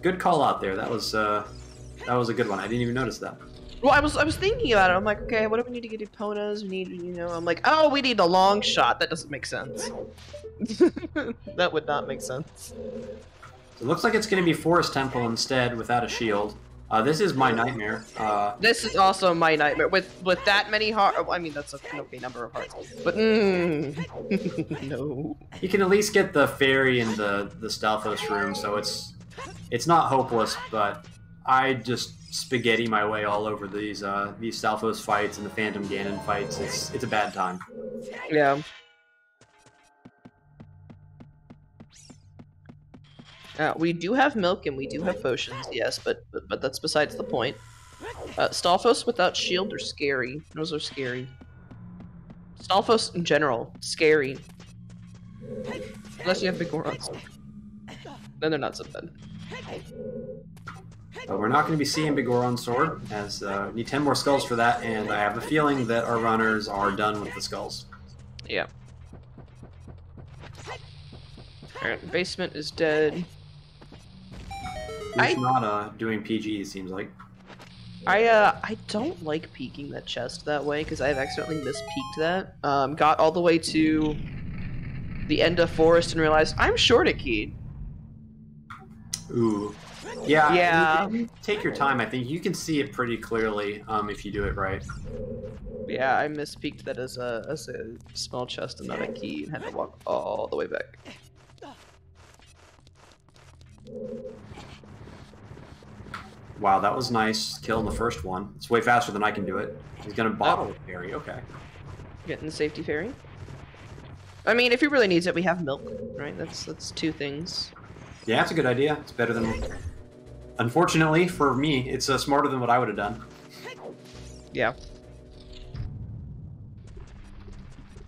Good call out there. That was a good one. I didn't even notice that.
Well, I was thinking about it. I'm like, okay, what do we need to get Eponas? We need, I'm like, oh, we need the long shot. That doesn't make sense. That would not make sense.
So it looks like it's going to be Forest Temple instead, without a shield. This is my nightmare.
This is also my nightmare. With that many hearts, I mean, that's an okay number of hearts. But, no.
You can at least get the fairy in the Stalfos room, so it's not hopeless, but I just spaghetti my way all over these Stalfos fights and the Phantom Ganon fights. It's a bad time.
Yeah. We do have milk and we do have potions, yes, but that's besides the point. Stalfos without shield are scary. Those are scary. Stalfos in general, scary. Unless you have big Gorons. Then they're not so bad.
But we're not going to be seeing Bigoron's sword, as we need 10 more skulls for that, and I have a feeling that our runners are done with the skulls.
Yeah. Alright, basement is dead.
He's not doing PG, it seems like.
I don't like peeking that chest that way because I've accidentally mispeeked that. Got all the way to the end of forest and realized I'm short at keyed.
Ooh. Yeah,
Yeah.
if you take your time, I think you can see it pretty clearly if you do it right.
Yeah, I mispeeked that as a small chest and not a key and had to walk all the way back.
Wow, that was nice. Killing the first one. It's way faster than I can do it. He's gonna bottle it, Barry. Okay.
Getting the safety fairy. I mean, if he really needs it, we have milk, right? That's two things.
Yeah, that's a good idea. It's better than... Unfortunately, for me, it's smarter than what I would have done.
Yeah.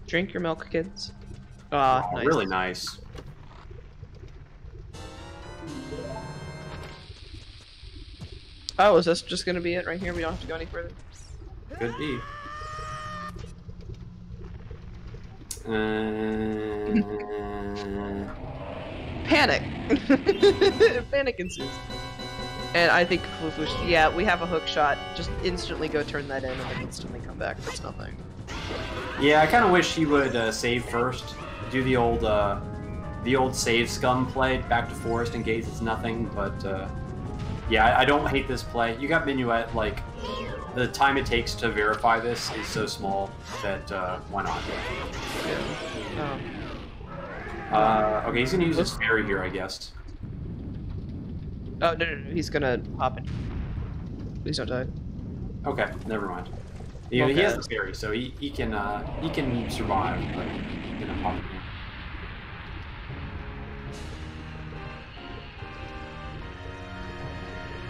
Drink your milk, kids.
Oh,
Nice.
Really nice.
Oh, is this just gonna be it right here? We don't have to go any further?
Could be.
Panic! Panic ensues. And I think, yeah, we have a hook shot. Just instantly go turn that in and then instantly come back. That's nothing.
Yeah, I kind of wish he would save first. Do the old save scum play, back to forest in case it's nothing, but yeah, I don't hate this play. You got Minuet, like, the time it takes to verify this is so small that, why not?
Yeah.
Okay, he's gonna use his fairy here, I guess.
Oh, no, he's gonna hop in. Please don't die.
Okay, never mind. He has the fairy, so he can survive, but he's gonna hop in here.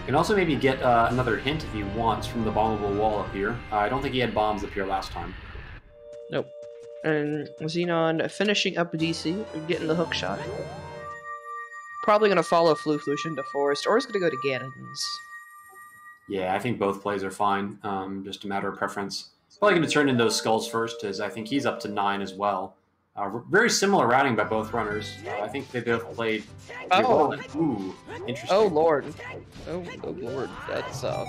You can also maybe get another hint if he wants from the bombable wall up here. I don't think he had bombs up here last time.
Nope. And Xenon finishing up DC, getting the hook shot. Probably gonna follow Fluflush into forest, or he's gonna go to Ganon's.
Yeah, I think both plays are fine. Just a matter of preference. Probably going to turn in those skulls first, as I think he's up to 9 as well. Very similar routing by both runners. I think they both played.
Oh.
Ooh, interesting.
Oh lord. Oh lord. That's
well,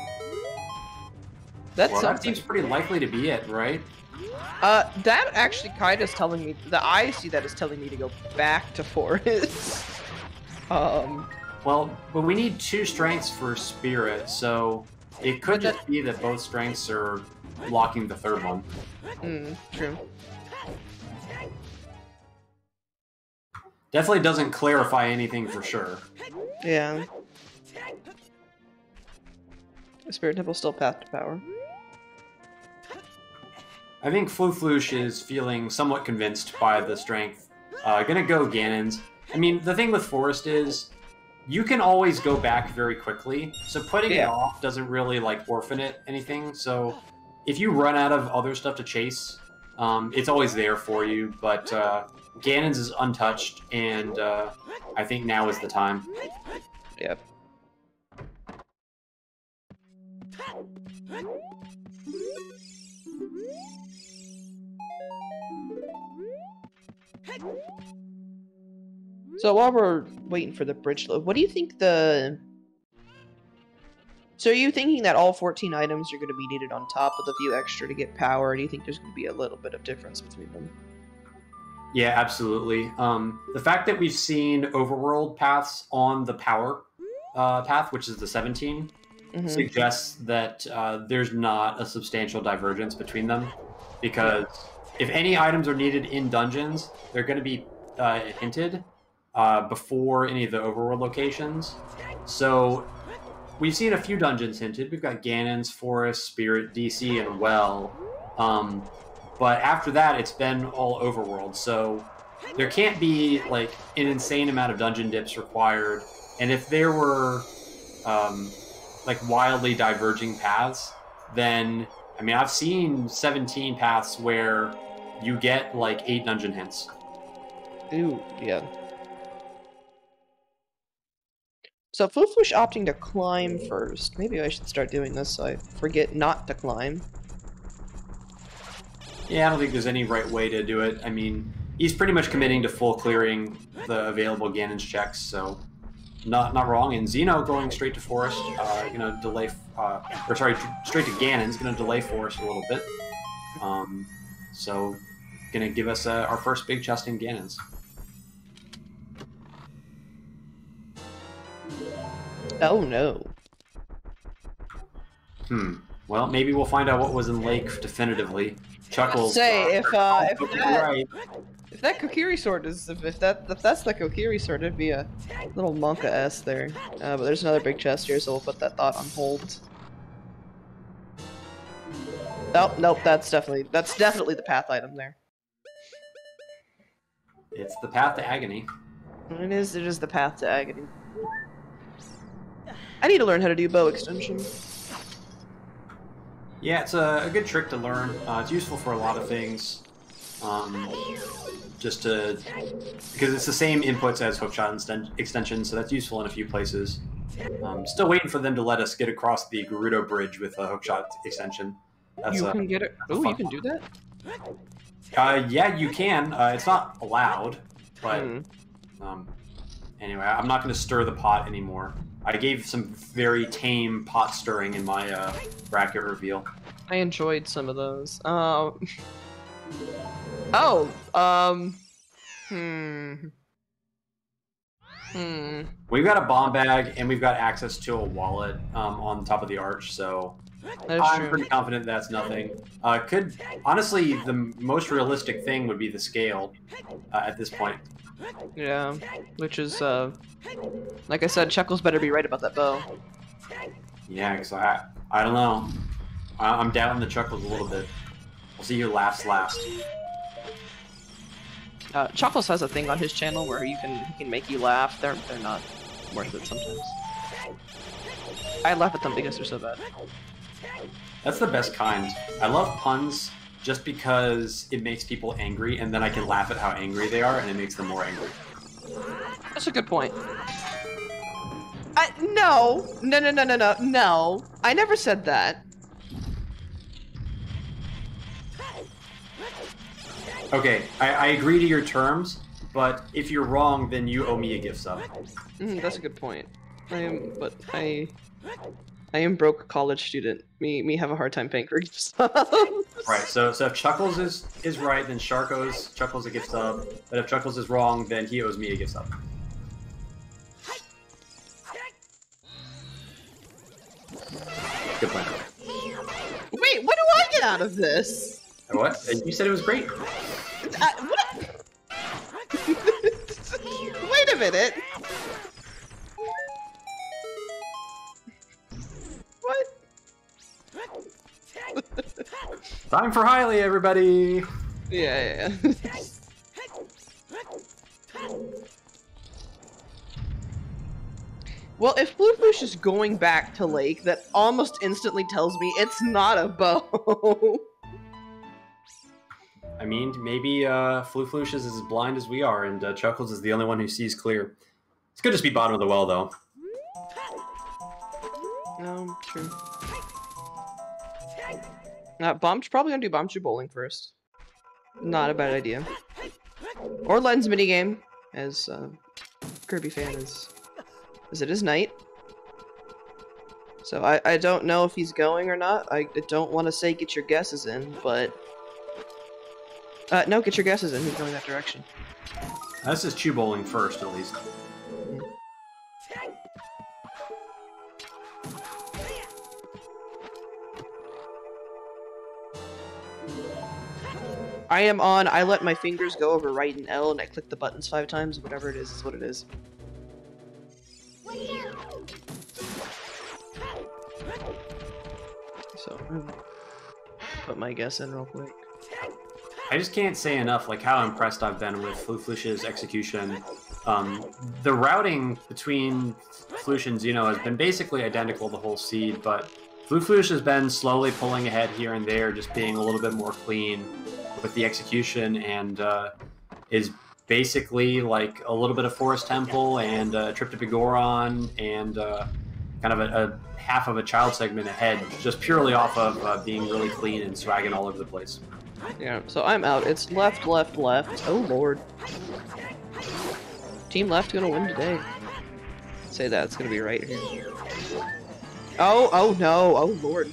something.
that seems pretty likely to be it, right?
That actually kind of is telling me. The I see that is telling me to go back to forest.
Well, but we need 2 strengths for spirit, so it could just be that both strengths are blocking the third one.
True.
Definitely doesn't clarify anything for sure.
Yeah. The Spirit Temple still path to power.
I think Fluflush is feeling somewhat convinced by the strength. Gonna go Ganon's. I mean, the thing with Forest is, you can always go back very quickly, so putting it off doesn't really, like, orphan it anything, so if you run out of other stuff to chase, it's always there for you, but Ganon's is untouched, and I think now is the time.
Yep. So while we're waiting for the bridge load, what do you think the... So are you thinking that all 14 items are going to be needed on top of the few extra to get power, or do you think there's going to be a little bit of difference between them?
Yeah, absolutely. The fact that we've seen overworld paths on the power path, which is the 17, suggests that there's not a substantial divergence between them, because if any items are needed in dungeons, they're going to be hinted before any of the overworld locations. So we've seen a few dungeons hinted. We've got Ganon's, Forest, Spirit, DC, and Well. But after that, it's been all overworld. So there can't be like an insane amount of dungeon dips required. And if there were like wildly diverging paths, then I mean, I've seen 17 paths where you get like 8 dungeon hints.
Ooh, yeah. So Fluflush opting to climb first. Maybe I should start doing this so I forget not to climb.
Yeah, I don't think there's any right way to do it. I mean, he's pretty much committing to full clearing the available Ganon's checks, so... not wrong. And Xeno going straight to Forest, gonna delay, or sorry, straight to Ganon's gonna delay Forest a little bit. So gonna give us our first big chest in Ganon's.
Oh no.
Well, maybe we'll find out what was in Lake definitively. Chuckles.
Say if that Kokiri sword is if that's the Kokiri sword, it'd be a little Monka S there. But there's another big chest here, so we'll put that thought on hold. Oh nope, that's definitely the path item there.
It's the path to agony.
It is the path to agony. I need to learn how to do bow extension.
Yeah, it's a good trick to learn. It's useful for a lot of things. Because it's the same inputs as hookshot extension, so that's useful in a few places. Still waiting for them to let us get across the Gerudo Bridge with a hookshot extension.
You can get it. Oh, you can do that?
Yeah, you can. It's not allowed, but anyway, I'm not going to stir the pot anymore. I gave some very tame pot stirring in my bracket reveal.
I enjoyed some of those.
We've got a bomb bag and we've got access to a wallet on top of the arch, so I'm pretty confident that's nothing. Honestly, the most realistic thing would be the scale at this point.
Yeah, which is, like I said, Chuckles better be right about that bow.
Yeah, because I don't know. I'm doubting the Chuckles a little bit. We'll see who laughs last.
Chuckles has a thing on his channel where he can make you laugh. They're not worth it sometimes. I laugh at them because they're so bad.
That's the best kind. I love puns just because it makes people angry, and then I can laugh at how angry they are, and it makes them more angry.
That's a good point. No. I never said that.
Okay, I agree to your terms, but if you're wrong, then you owe me a gift sub.
That's a good point. I am broke college student. Me have a hard time paying for gift subs.
Right, so if Chuckles is right, then Shark owes Chuckles a gift sub. But if Chuckles is wrong, then he owes me a gift sub. Good plan.
Wait, what do I get out of this?
What? You said it was great.
What? Wait a minute. What?
Time for Hylia, everybody!
Yeah. Well, if Fluflush is going back to Lake, that almost instantly tells me it's not a bow.
I mean, maybe Fluflush is as blind as we are, and Chuckles is the only one who sees clear. It's good to be bottom of the well, though.
No, true. Probably gonna do Bombchu Bowling first. Not a bad idea. Or Lens minigame, as Kirby fan as it is night. So I don't know if he's going or not. I don't want to say get your guesses in, but no, get your guesses in. He's going that direction.
This is Chew Bowling first, at least.
I am on. I let my fingers go over right and L, and I click the buttons 5 times. Whatever it is what it is. So, put my guess in real quick.
I just can't say enough like how impressed I've been with Fluflush's execution. The routing between Flush and Xeno has been basically identical the whole seed, but Fluflush has been slowly pulling ahead here and there, just being a little bit more clean with the execution, and is basically like a little bit of Forest Temple and a trip to Bigoron and kind of a half of a child segment ahead, just purely off of being really clean and swagging all over the place.
Yeah, so I'm out. It's left, left, left. Oh lord. Team left gonna win today. Say that, it's gonna be right here. Oh, oh no, oh lord.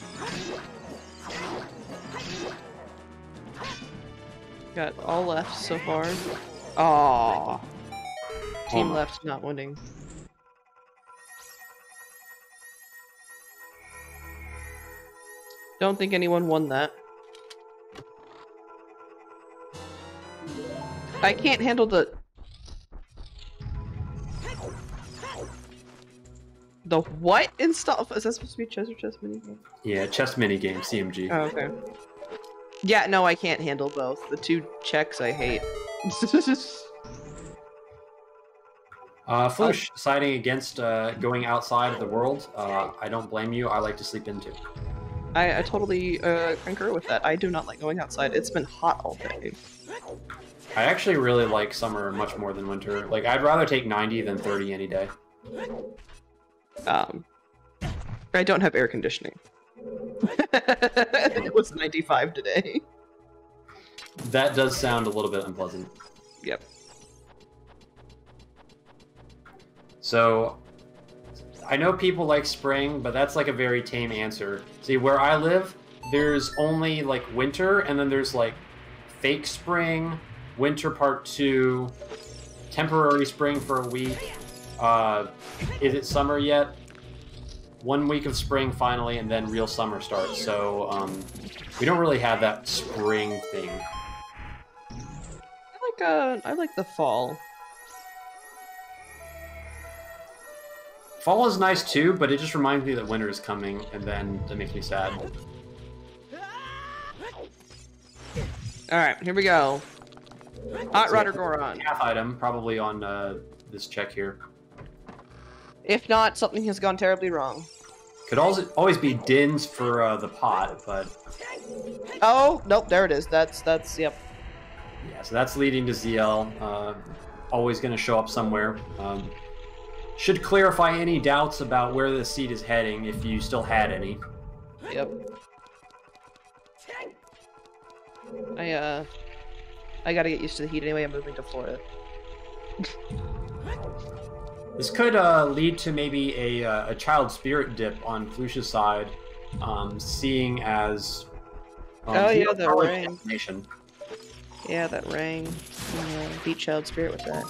Got all left so far. Aww. Team left not winning. Don't think anyone won that. I can't handle the what install? Is that supposed to be chess or chess minigame?
Yeah, chess minigame, CMG.
Oh, okay. Yeah, no, I can't handle both. The two checks I hate.
Floosh, deciding against going outside of the world. I don't blame you. I like to sleep in too.
I totally concur with that. I do not like going outside. It's been hot all day.
I actually really like summer much more than winter. Like, I'd rather take 90 than 30 any day.
I don't have air conditioning. It was 95 today.
That does sound a little bit unpleasant.
Yep.
So, I know people like spring, but that's like a very tame answer. See, where I live, there's only like winter, and then there's like fake spring, winter part 2, temporary spring for a week. Is it summer yet? 1 week of spring finally, and then real summer starts. So we don't really have that spring thing.
I like the fall.
Fall is nice too, but it just reminds me that winter is coming, and then that makes me sad.
Alright, here we go. Hot Rod or Goron?
Half item, probably on this check here.
If not, something has gone terribly wrong.
Could always be Dins for the pot, but...
Oh, nope, there it is. That's, yep.
Yeah, so that's leading to ZL. Always going to show up somewhere. Should clarify any doubts about where the seed is heading, if you still had any.
Yep. I gotta get used to the heat anyway. I'm moving to Florida.
This could lead to maybe a child spirit dip on Floosh's side, seeing as...
oh yeah, that ring.
Nation.
Yeah, that ring. Beat child spirit with that.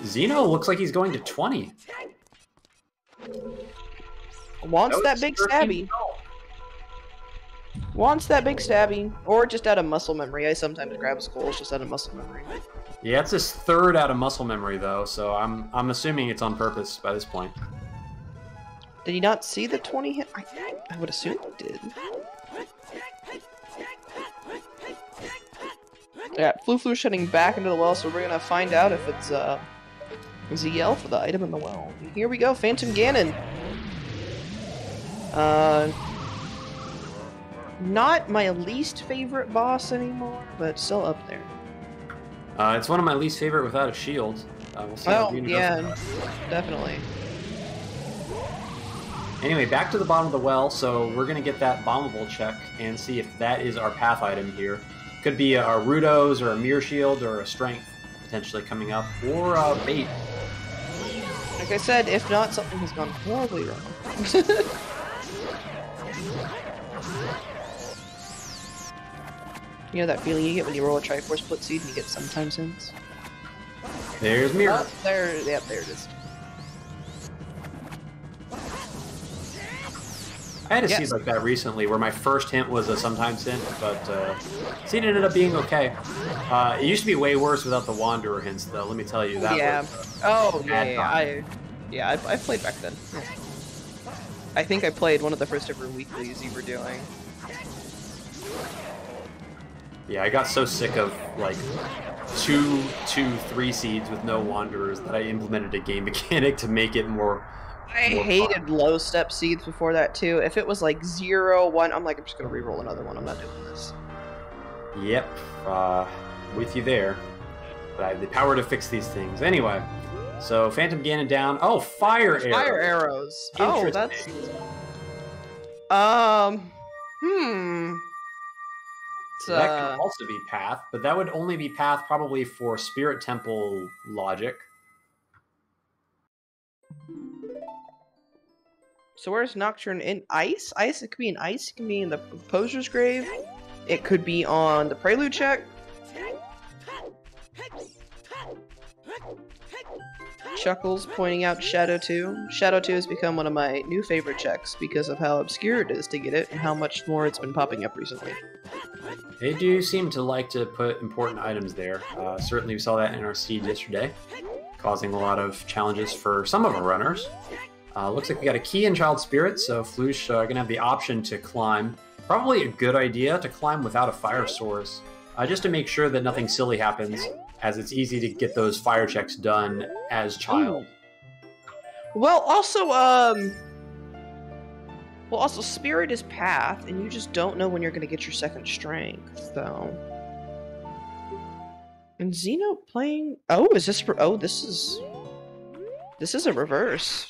Xeno looks like he's going to 20.
Wants that big stabby. Wants that big stabby. Or just out of muscle memory. I sometimes grab skulls just out of muscle memory.
Yeah, it's his third out of muscle memory though, so I'm assuming it's on purpose by this point.
Did he not see the 20 hit? I would assume he did. Yeah, Floosh heading back into the well, so we're gonna find out if it's ZL for the item in the well. And here we go, Phantom Ganon. Not my least favorite boss anymore, but still up there.
It's one of my least favorite without a shield. We'll see
oh, yeah, definitely.
Anyway, back to the bottom of the well, so we're going to get that bombable check and see if that is our path item here. Could be a Rudos, or a Mirror Shield, or a Strength potentially coming up, or a Bait.
Like I said, if not, something has gone horribly wrong. You know that feeling you get when you roll a Triforce Split Seed and you get sometimes hints?
There's Mirror.
Oh, there it is.
I had a seed like that recently, where my first hint was a sometimes hint, but seed ended up being okay. It used to be way worse without the Wanderer hints, though. Let me tell you that.
Yeah.
Was,
I played back then. Yeah. I think I played one of the first ever weeklies you were doing.
Yeah, I got so sick of like 2, 3 seeds with no Wanderers that I implemented a game mechanic to make it more.
I hated low step seeds before that too. If it was like 0, 1, I'm like, I'm just gonna re-roll another one. I'm not doing this.
Yep, with you there. But I have the power to fix these things. Anyway, so Phantom Ganon down. Oh, fire arrows.
Fire arrows. Oh, that's.
So that could also be path, but that would only be path probably for Spirit Temple logic.
So where's Nocturne? In ice? Ice? It could be in ice. It can be in the Poser's Grave. It could be on the Prelude check. Chuckles pointing out Shadow 2. Shadow 2 has become one of my new favorite checks because of how obscure it is to get it and how much more it's been popping up recently.
They do seem to like to put important items there. Certainly we saw that in our seed yesterday, causing a lot of challenges for some of our runners. Looks like we got a key in Child Spirit, so Floosh gonna have the option to climb. Probably a good idea to climb without a fire source, just to make sure that nothing silly happens, as it's easy to get those fire checks done as Child.
Well, also Spirit is Path, and you just don't know when you're gonna get your second strength, so. And Xeno playing. Oh, is this? Oh, this is a reverse.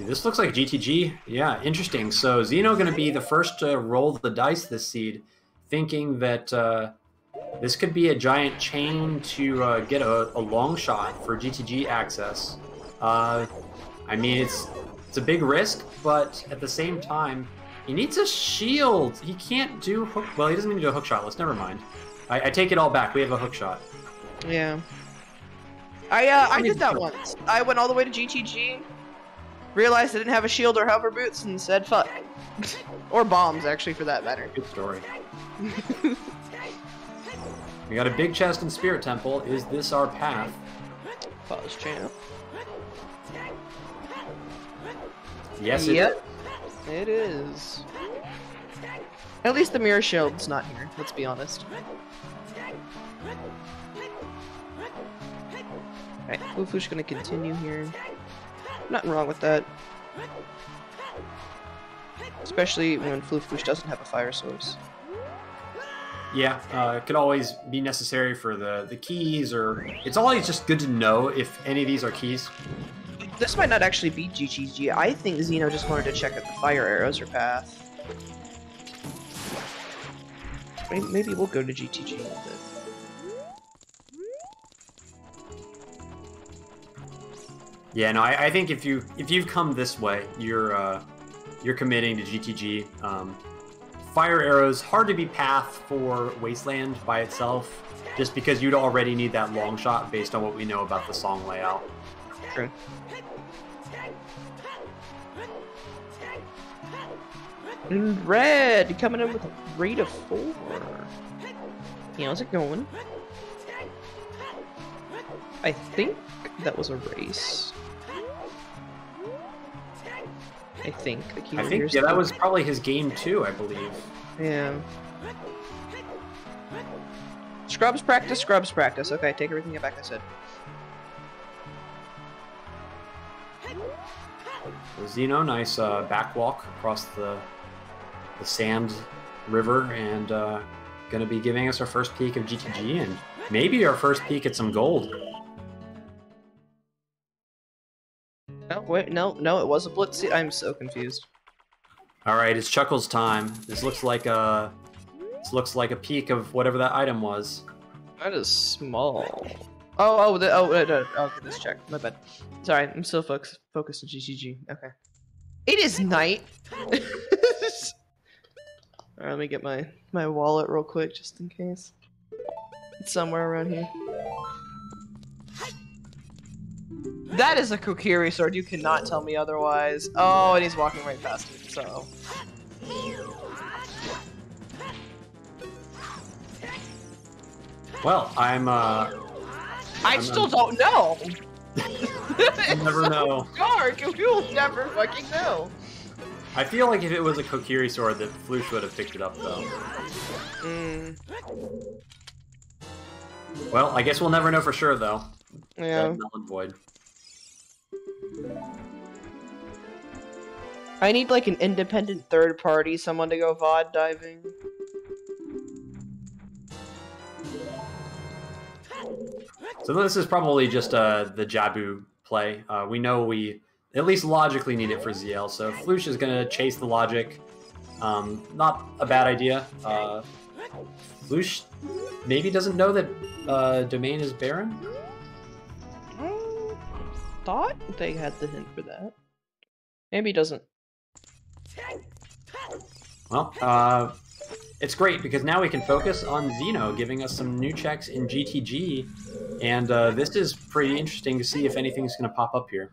This looks like GTG. Yeah, interesting. So Xeno going to be the first to roll the dice this seed, thinking that this could be a giant chain to get a long shot for GTG access. I mean, it's a big risk, but at the same time, he needs a shield. He can't do hook. Well, he doesn't need to do a hook shot. Let's never mind. I take it all back. We have a hook shot.
Yeah. I did that once. I went all the way to GTG. Realized I didn't have a shield or hover boots and said fuck. Or bombs, actually, for that matter.
Good story. We got a big chest in Spirit Temple. Is this our path?
Pause champ.
Yes, it is.
It is. At least the mirror shield's not here, let's be honest. Alright, Floosh gonna continue here. Nothing wrong with that. Especially when Floosh doesn't have a fire source.
Yeah, it could always be necessary for the keys, or it's always just good to know if any of these are keys.
This might not actually be GTG. I think Xeno just wanted to check if the fire arrows are path. Maybe we'll go to GTG with it.
Yeah, no, I think if you've come this way, you're committing to GTG. Fire arrows hard to be path for Wasteland by itself, just because you'd already need that long shot based on what we know about the song layout.
True. And Red coming in with a rate of 4. How's it going? I think that was a race. I think
yeah, that was probably his game too, I believe.
Yeah. Scrubs practice, scrubs practice. Okay, take everything back I said.
Xeno, nice back walk across the sand river, and gonna be giving us our first peek of GTG and maybe our first peek at some gold.
No, wait, no, it was a blitz. I'm so confused.
All right, it's Chuckles time. This looks like a peek of whatever that item was.
That is small. Okay, this check. My bad. Sorry, I'm still focused on GGG. Okay. It is night. Alright, let me get my wallet real quick, just in case. It's somewhere around here. That is a Kokiri sword, you cannot tell me otherwise. Oh, and he's walking right past it, so...
Well,
I still don't know!
You never know.
Dark, you'll never fucking know!
I feel like if it was a Kokiri sword, that Floosh would have picked it up, though. Well, I guess we'll never know for sure, though.
Yeah.
Null and void.
I need like an independent third party, someone to go VOD diving.
So this is probably just the Jabu play. We know we at least logically need it for ZL, so Floosh is gonna chase the logic. Not a bad idea. Floosh maybe doesn't know that Domain is barren?
Thought they had the hint for that. Maybe he doesn't.
Well, it's great because now we can focus on Xeno, giving us some new checks in GTG, and this is pretty interesting to see if anything's going to pop up here.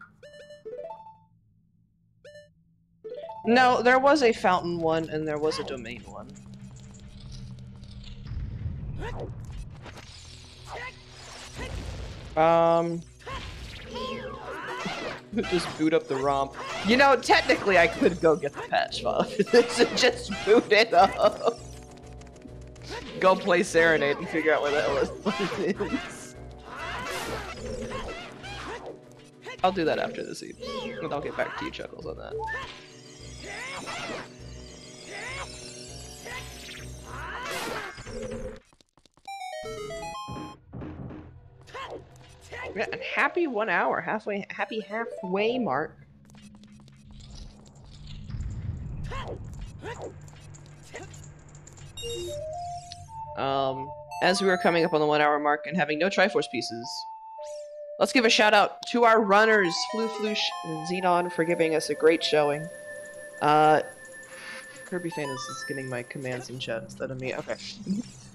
No, there was a fountain one and there was a domain one. Just boot up the ROM. You know, technically I could go get the patch file. Just boot it up. Go play Serenade and figure out where the hell it is. I'll do that after this evening, and I'll get back to you, Chuckles, on that. Yeah, and happy 1 hour, happy halfway mark. As we were coming up on the 1 hour mark and having no Triforce pieces, let's give a shout out to our runners, Fluflush and Xenon, for giving us a great showing. Kirby Fan is getting my commands in chat instead of me. Okay.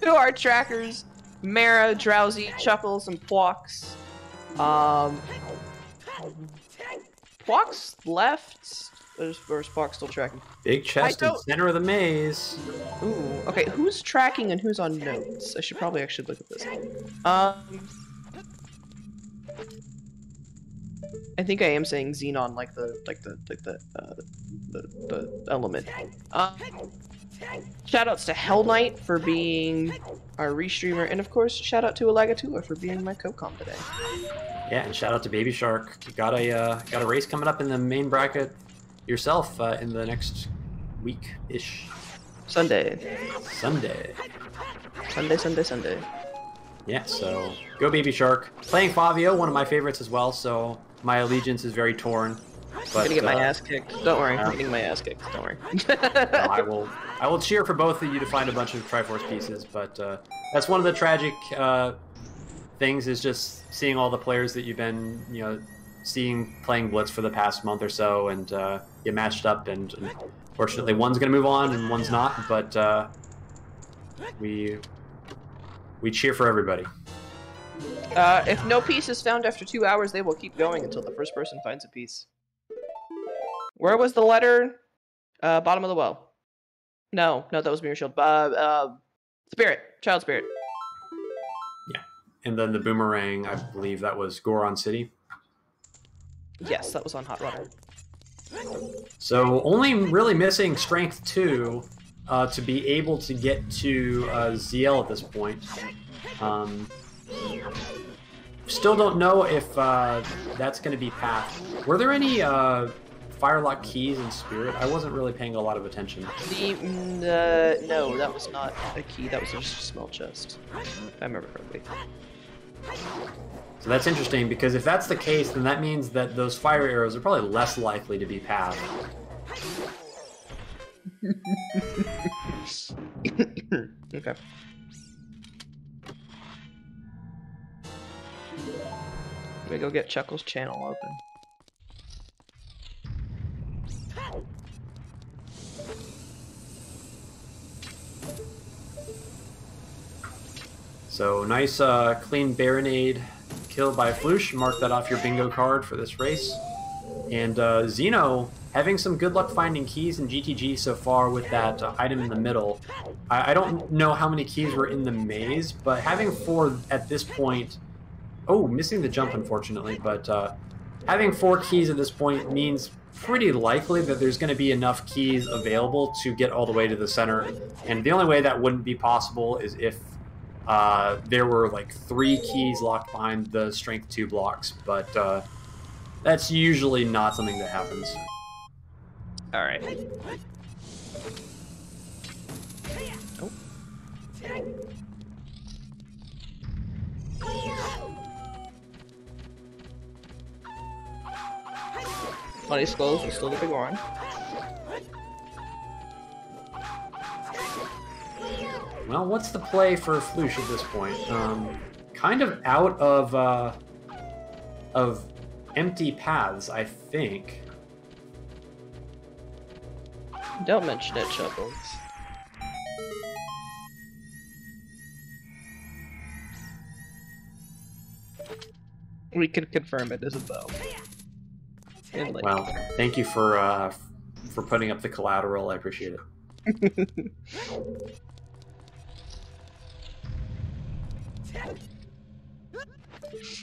To our trackers, Mara, Drowsy, Chuckles, and Pwox. Pwox left? Or is Pwox still tracking?
Big chest in the center of the maze.
Ooh, okay, who's tracking and who's on notes? I should probably actually look at this. I think I am saying Xenon like the element. Shoutouts to Hell Knight for being our restreamer, and of course, shout out to Alagatula for being my co-com today.
Yeah, and shout out to Baby Shark. You got a race coming up in the main bracket yourself in the next week-ish.
Sunday. Yeah,
so go Baby Shark. Playing Favio, one of my favorites as well, so my allegiance is very torn. But,
I'm gonna get my ass kicked. Don't worry, I'm getting my ass kicked. Don't worry.
No, I will cheer for both of you to find a bunch of Triforce pieces, but that's one of the tragic things is just seeing all the players that you've been, seeing playing Blitz for the past month or so, and get matched up, and unfortunately one's gonna move on and one's not, but we cheer for everybody.
If no piece is found after 2 hours, they will keep going until the first person finds a piece. Where was the letter? Bottom of the well. No, that was Mirror Shield. Spirit. Child Spirit.
Yeah. And then the boomerang, I believe that was Goron City.
Yes, that was on Hot Water.
So only really missing Strength 2 to be able to get to ZL at this point. Still don't know if that's going to be Path. Were there any Firelock keys in Spirit? I wasn't really paying a lot of attention.
No, that was not a key. That was just a small chest. I remember correctly.
So that's interesting, because if that's the case, then that means that those fire arrows are probably less likely to be Path.
Okay. We go get Chuckles' channel open.
So nice clean Baronade kill by Floosh. Mark that off your bingo card for this race. And Xeno having some good luck finding keys in GTG so far with that item in the middle. I don't know how many keys were in the maze, but having 4 at this point... Oh, missing the jump, unfortunately, but having 4 keys at this point means pretty likely that there's going to be enough keys available to get all the way to the center. And the only way that wouldn't be possible is if there were like 3 keys locked behind the Strength 2 blocks, but that's usually not something that happens.
All right. Oh. Funny Skulls is still the big one.
Well, what's the play for Floosh at this point? Kind of out of empty paths, I think.
Don't mention it, Chuckles. We can confirm it is a bow.
Well, thank you for putting up the collateral. I appreciate it.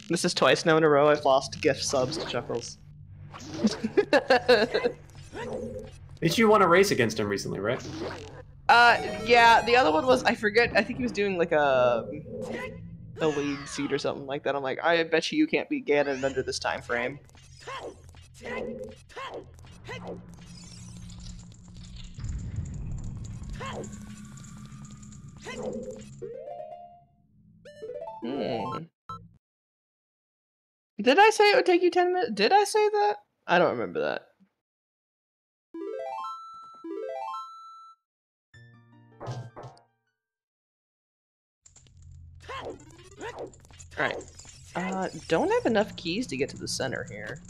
This is twice now in a row I've lost gift subs to Chuckles.
Did you want to race against him recently, right?
Yeah, the other one was, I forget, I think he was doing like a league seed or something like that. I'm like, I bet you can't beat Ganon under this time frame. Did I say it would take you 10 minutes? Did I say that? I don't remember that. Alright. Don't have enough keys to get to the center here.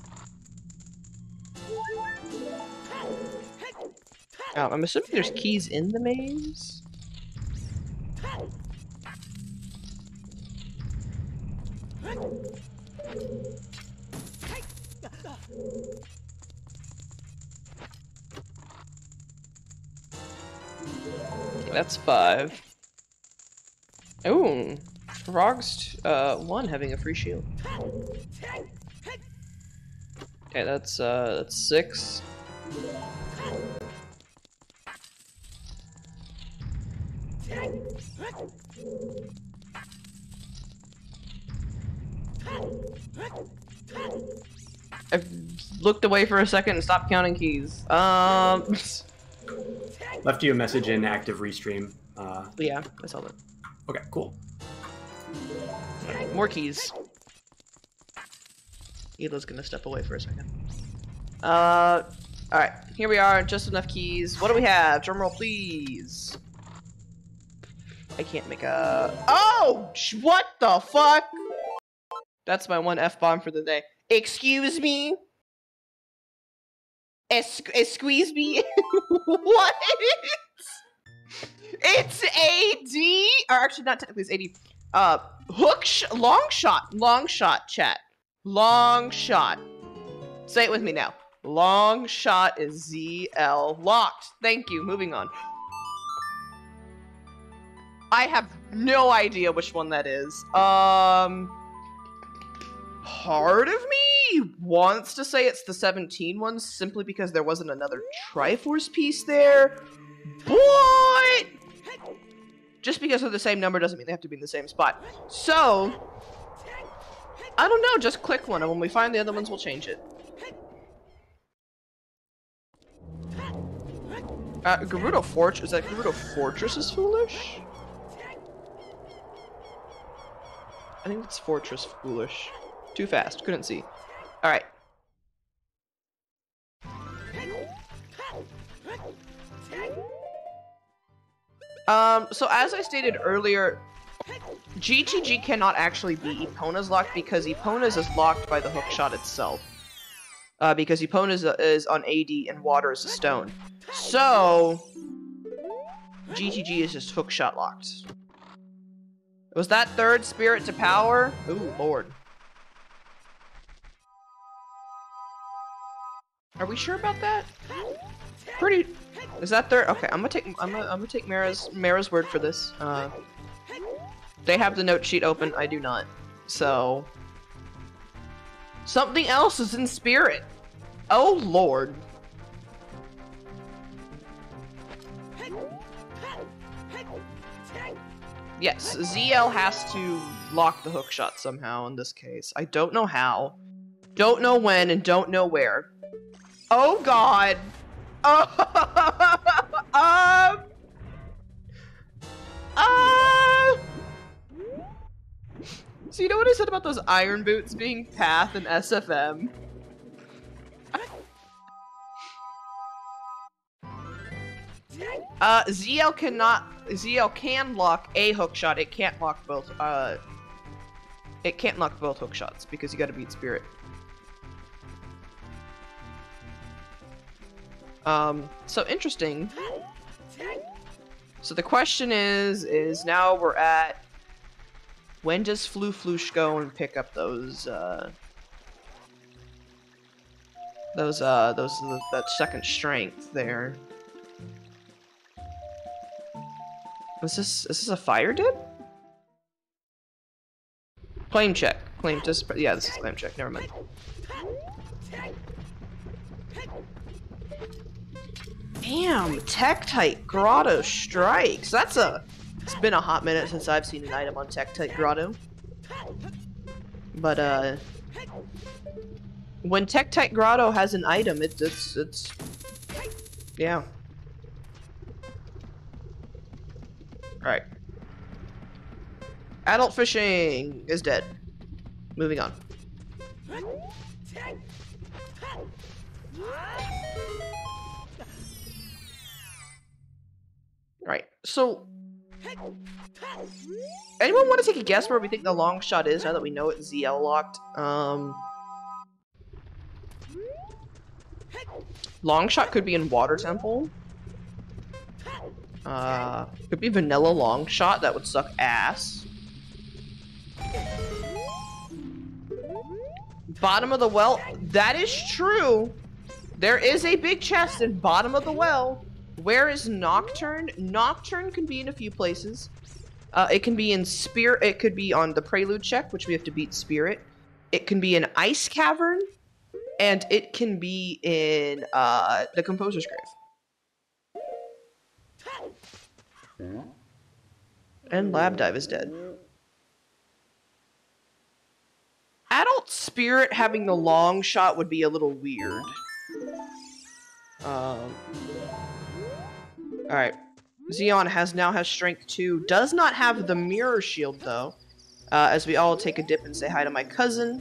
I'm assuming there's keys in the maze? That's 5. Ooh, Frog's 1 having a free shield. Okay, that's 6. I looked away for a second and stopped counting keys.
Left you a message in active restream.
Yeah, I saw that.
Okay, cool.
More keys. Hila's gonna step away for a second. Alright, here we are, just enough keys. What do we have? Drumroll, please. I can't make a... Oh! What the fuck? That's my one F-bomb for the day. Excuse me? Squeeze me? What? It's AD? Or actually, not technically, it's AD. Long shot, chat. Long shot. Say it with me now. Long shot is ZL locked. Thank you. Moving on. I have no idea which one that is. Part of me wants to say it's the 17 one simply because there wasn't another Triforce piece there. But just because they're the same number doesn't mean they have to be in the same spot. So, I don't know, just click one, and when we find the other ones, we'll change it. Gerudo Fortress, is that Gerudo Fortress is foolish? I think it's Fortress foolish. Too fast, couldn't see. Alright. So as I stated earlier, GTG cannot actually be Epona's locked because Epona's is locked by the hookshot itself. Because Epona's is on AD and water is a stone. So, GTG is just hookshot locked. Was that third spirit to power? Ooh, lord. Are we sure about that? Pretty. Is that third? Okay, I'm gonna take Mara's word for this. They have the note sheet open. I do not. So something else is in spirit. Oh lord. Yes, ZL has to lock the hookshot somehow in this case. I don't know how, don't know when, and don't know where. Oh god. So you know what I said about those iron boots being Path and SFM? ZL can lock a hookshot, it can't lock both, it can't lock both hookshots because you gotta beat Spirit. So interesting. So the question is now we're at, when does Fluflush go and pick up that second strength there? Is this a fire dip? Claim check. Claim to yeah, this is claim check. Never mind. Damn, Tektite Grotto strikes. It's been a hot minute since I've seen an item on Tektite Grotto. But when Tektite Grotto has an item, it's yeah. Alright. Adult fishing is dead. Moving on. Right, so anyone want to take a guess where we think the long shot is now that we know it's ZL locked? Long shot could be in Water Temple. Could be vanilla long shot, that would suck ass. Bottom of the well, that is true. There is a big chest in bottom of the well. Where is Nocturne? Nocturne can be in a few places. It can be in Spirit. It could be on the Prelude check, which we have to beat Spirit. It can be in Ice Cavern, and it can be in the Composer's Grave. And Lab Dive is dead. Adult Spirit having the long shot would be a little weird. Alright. Xeon now has strength 2. Does not have the mirror shield though. As we all take a dip and say hi to my cousin.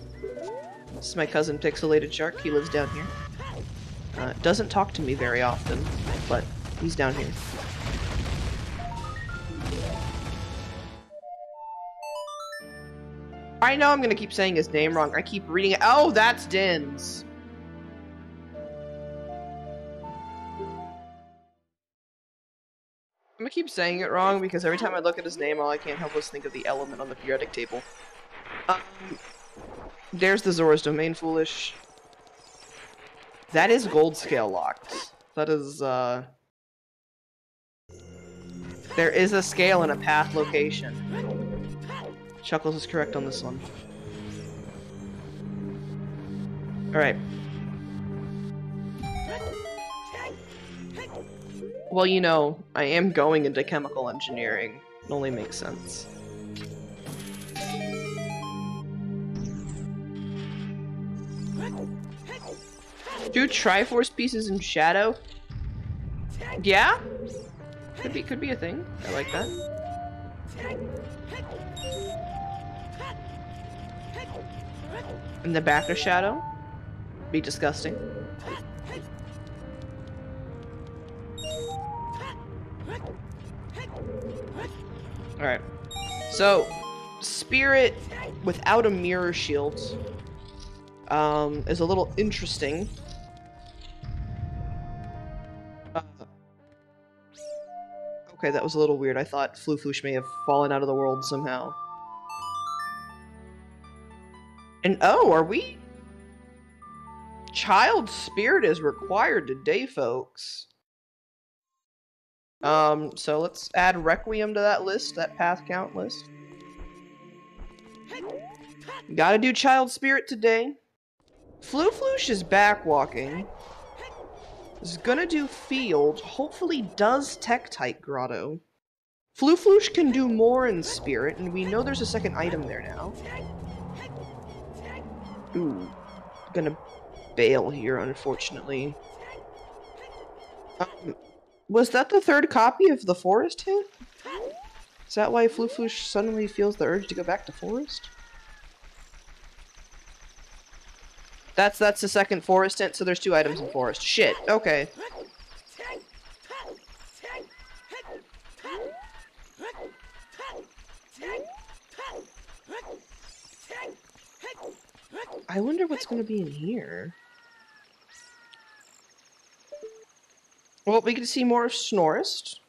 This is my cousin Pixelated Shark. He lives down here. Doesn't talk to me very often, but he's down here. I know I'm gonna keep saying his name wrong. I keep reading it. Oh, that's Dins. I'm gonna keep saying it wrong because every time I look at his name, all I can't help is think of the element on the periodic table. There's the Zora's Domain, foolish. That is gold scale locked. That is, there is a scale and a path location. Chuckles is correct on this one. Alright. Well, you know, I am going into chemical engineering. It only makes sense. Two Triforce pieces in Shadow? Yeah? Could be a thing. I like that. In the back of Shadow? Be disgusting. Alright. So, Spirit without a mirror shield is a little interesting. Okay, that was a little weird. I thought Fluflush may have fallen out of the world somehow. And oh, are we? Child Spirit is required today, folks. So let's add Requiem to that list, that path count list. Gotta do Child Spirit today. Fluflush is back walking. Is gonna do Field. Hopefully does Tektite Grotto. Fluflush can do more in Spirit, and we know there's a second item there now. Ooh. Gonna bail here, unfortunately. Was that the third copy of the Forest hit? Is that why Fluflush suddenly feels the urge to go back to Forest? That's the second Forest hint, so there's 2 items in Forest. Shit, okay. I wonder what's gonna be in here. Well, we can see more of Snorrist.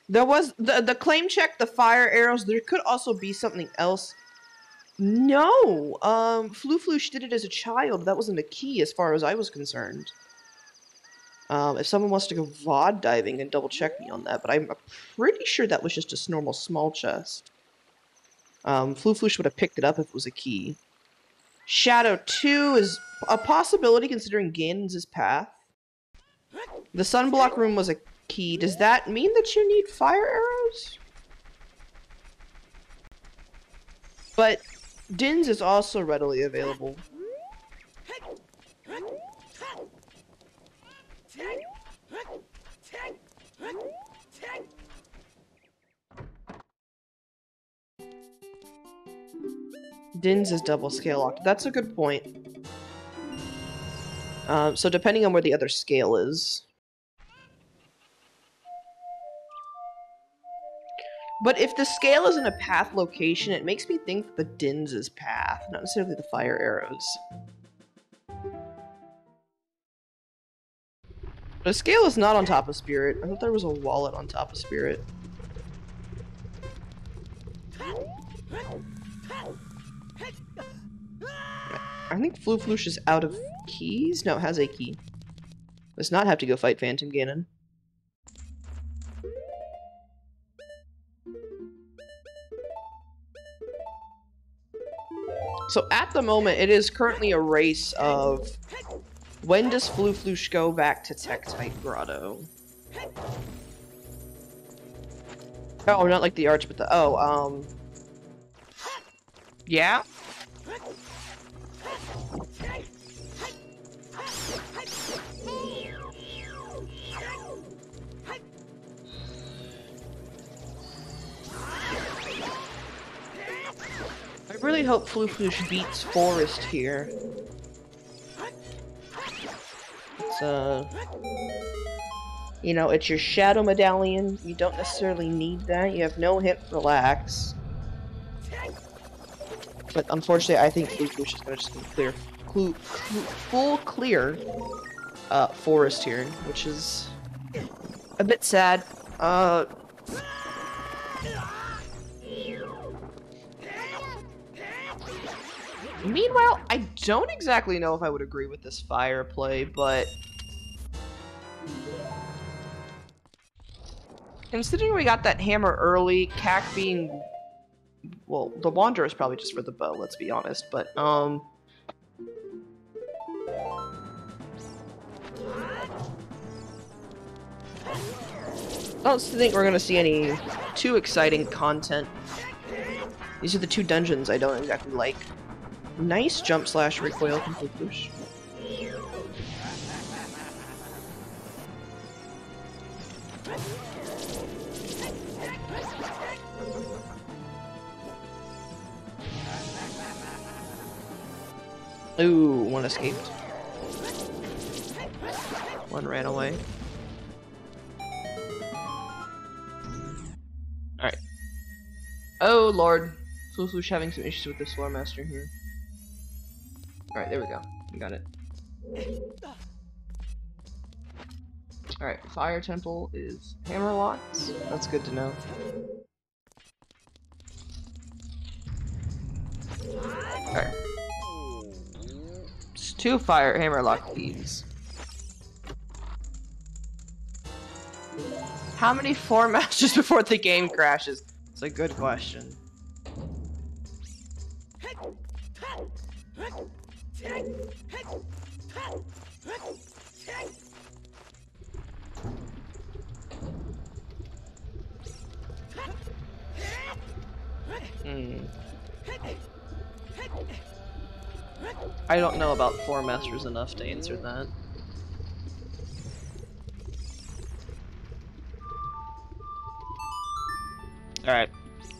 There was the claim check, the fire arrows. There could also be something else. No, Fluflush did it as a child. That wasn't a key as far as I was concerned. If someone wants to go VOD diving and double check me on that, but I'm pretty sure that was just a normal small chest. Fluflush would have picked it up if it was a key. Shadow 2 is a possibility considering Ganon's path. The sunblock room was a key. Does that mean that you need fire arrows? But Din's is also readily available. Din's is double scale locked. That's a good point. So depending on where the other scale is. But if the scale is in a path location, it makes me think that the Din's is path, not necessarily the fire arrows. The scale is not on top of Spirit. I thought there was a wallet on top of Spirit. I think Fluflush is out of keys? No, it has a key. Does not have to go fight Phantom Ganon. So at the moment, it is currently a race of when does Fluflush go back to Tektite Grotto? Oh, not like the arch, but the yeah. I really hope Fluflush beats Forest here. It's, you know, it's your Shadow Medallion. You don't necessarily need that. You have no hit relax. But unfortunately, I think Fluflush is going to just clear, full clear Forest here, which is a bit sad. Meanwhile, I don't exactly know if I would agree with this fire play, but considering we got that hammer early, Cack being, well, the Wanderer is probably just for the bow, let's be honest, but I don't think we're gonna see any too exciting content. These are the two dungeons I don't exactly like. Nice jump slash recoil from Fluflush. Ooh, one escaped. One ran away. Alright. Oh lord. Fluflush having some issues with this Lore Master here. Alright, there we go. We got it. Alright, Fire Temple is hammerlocked. That's good to know. Alright. It's 2 fire hammerlock thieves. How many 4 masters before the game crashes? It's a good question. I don't know about 4 masters enough to answer that. Alright.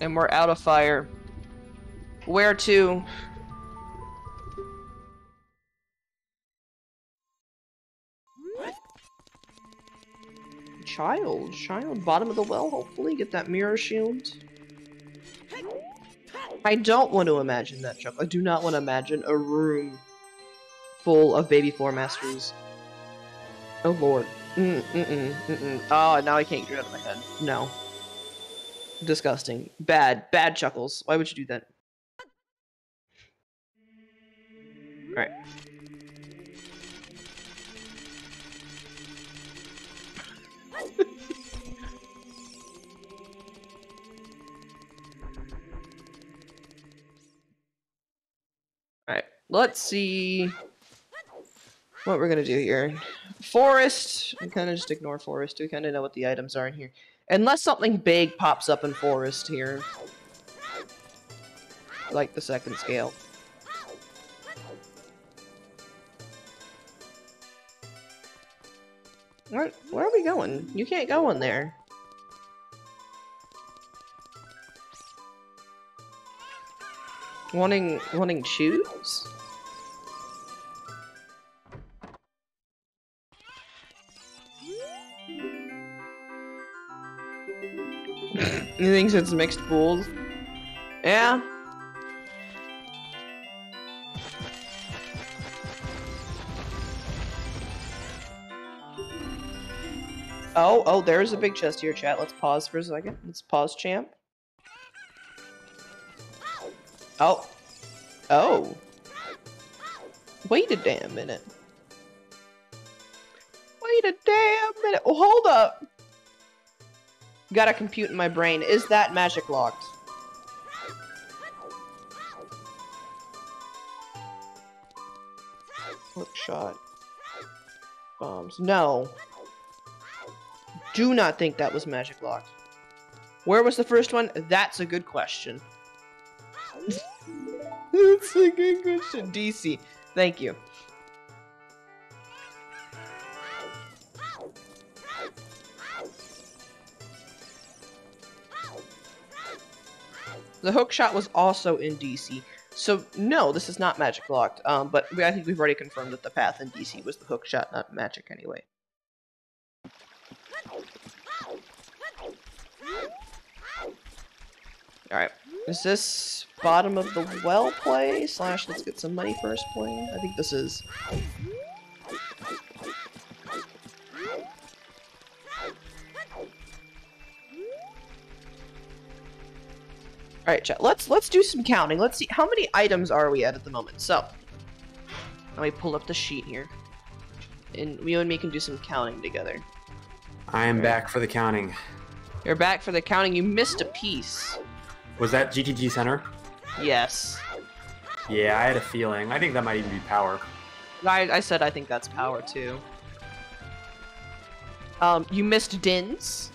And we're out of fire. Where to? Child, bottom of the well, hopefully, get that mirror shield. I don't want to imagine that, Chuck. I do not want to imagine a room full of baby 4 masters. Oh lord. Oh, now I can't get it out of my head. No. Disgusting. Bad. Bad Chuckles. Why would you do that? Alright. Alright. Let's see what we're gonna do here. Forest. I kind of just ignore forest. We kind of know what the items are in here. Unless something big pops up in forest here. Like the second scale. Where are we going? You can't go in there. Wanting shoes? You think it's mixed pools? Yeah. Oh, there's a big chest here, chat. Let's pause for a second. Let's pause, champ. Oh. Wait a damn minute. Wait a damn minute. Oh, hold up. Gotta compute in my brain. Is that magic locked? Hook shot. Bombs. No. Do not think that was magic locked. Where was the first one? That's a good question. That's a good question. DC. Thank you. The hook shot was also in DC. So, no, this is not magic locked. But I think we've already confirmed that the path in DC was the hook shot, not magic anyway. Alright. Is this bottom of the well play? / let's get some money first play? I think this is. Alright, chat. Let's do some counting. Let's see how many items are we at the moment. So, let me pull up the sheet here. And you and me can do some counting together.
I am back for the counting.
You're back for the counting. You missed a piece.
Was that GTG Center?
Yes.
Yeah, I had a feeling. I think that might even be power.
I said I think that's power too. You missed Dins.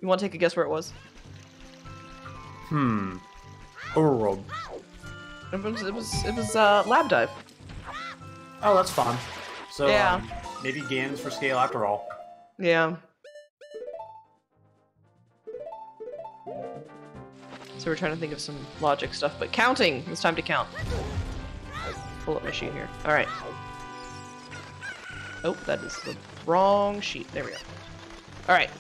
You want to take a guess where it was?
Overworld.
It was Lab Dive.
Oh, that's fun. So
yeah.
Maybe games for scale after all.
Yeah. So we're trying to think of some logic stuff, but counting! It's time to count. Pull up my sheet here. Alright. Oh, that is the wrong sheet. There we go. Alright.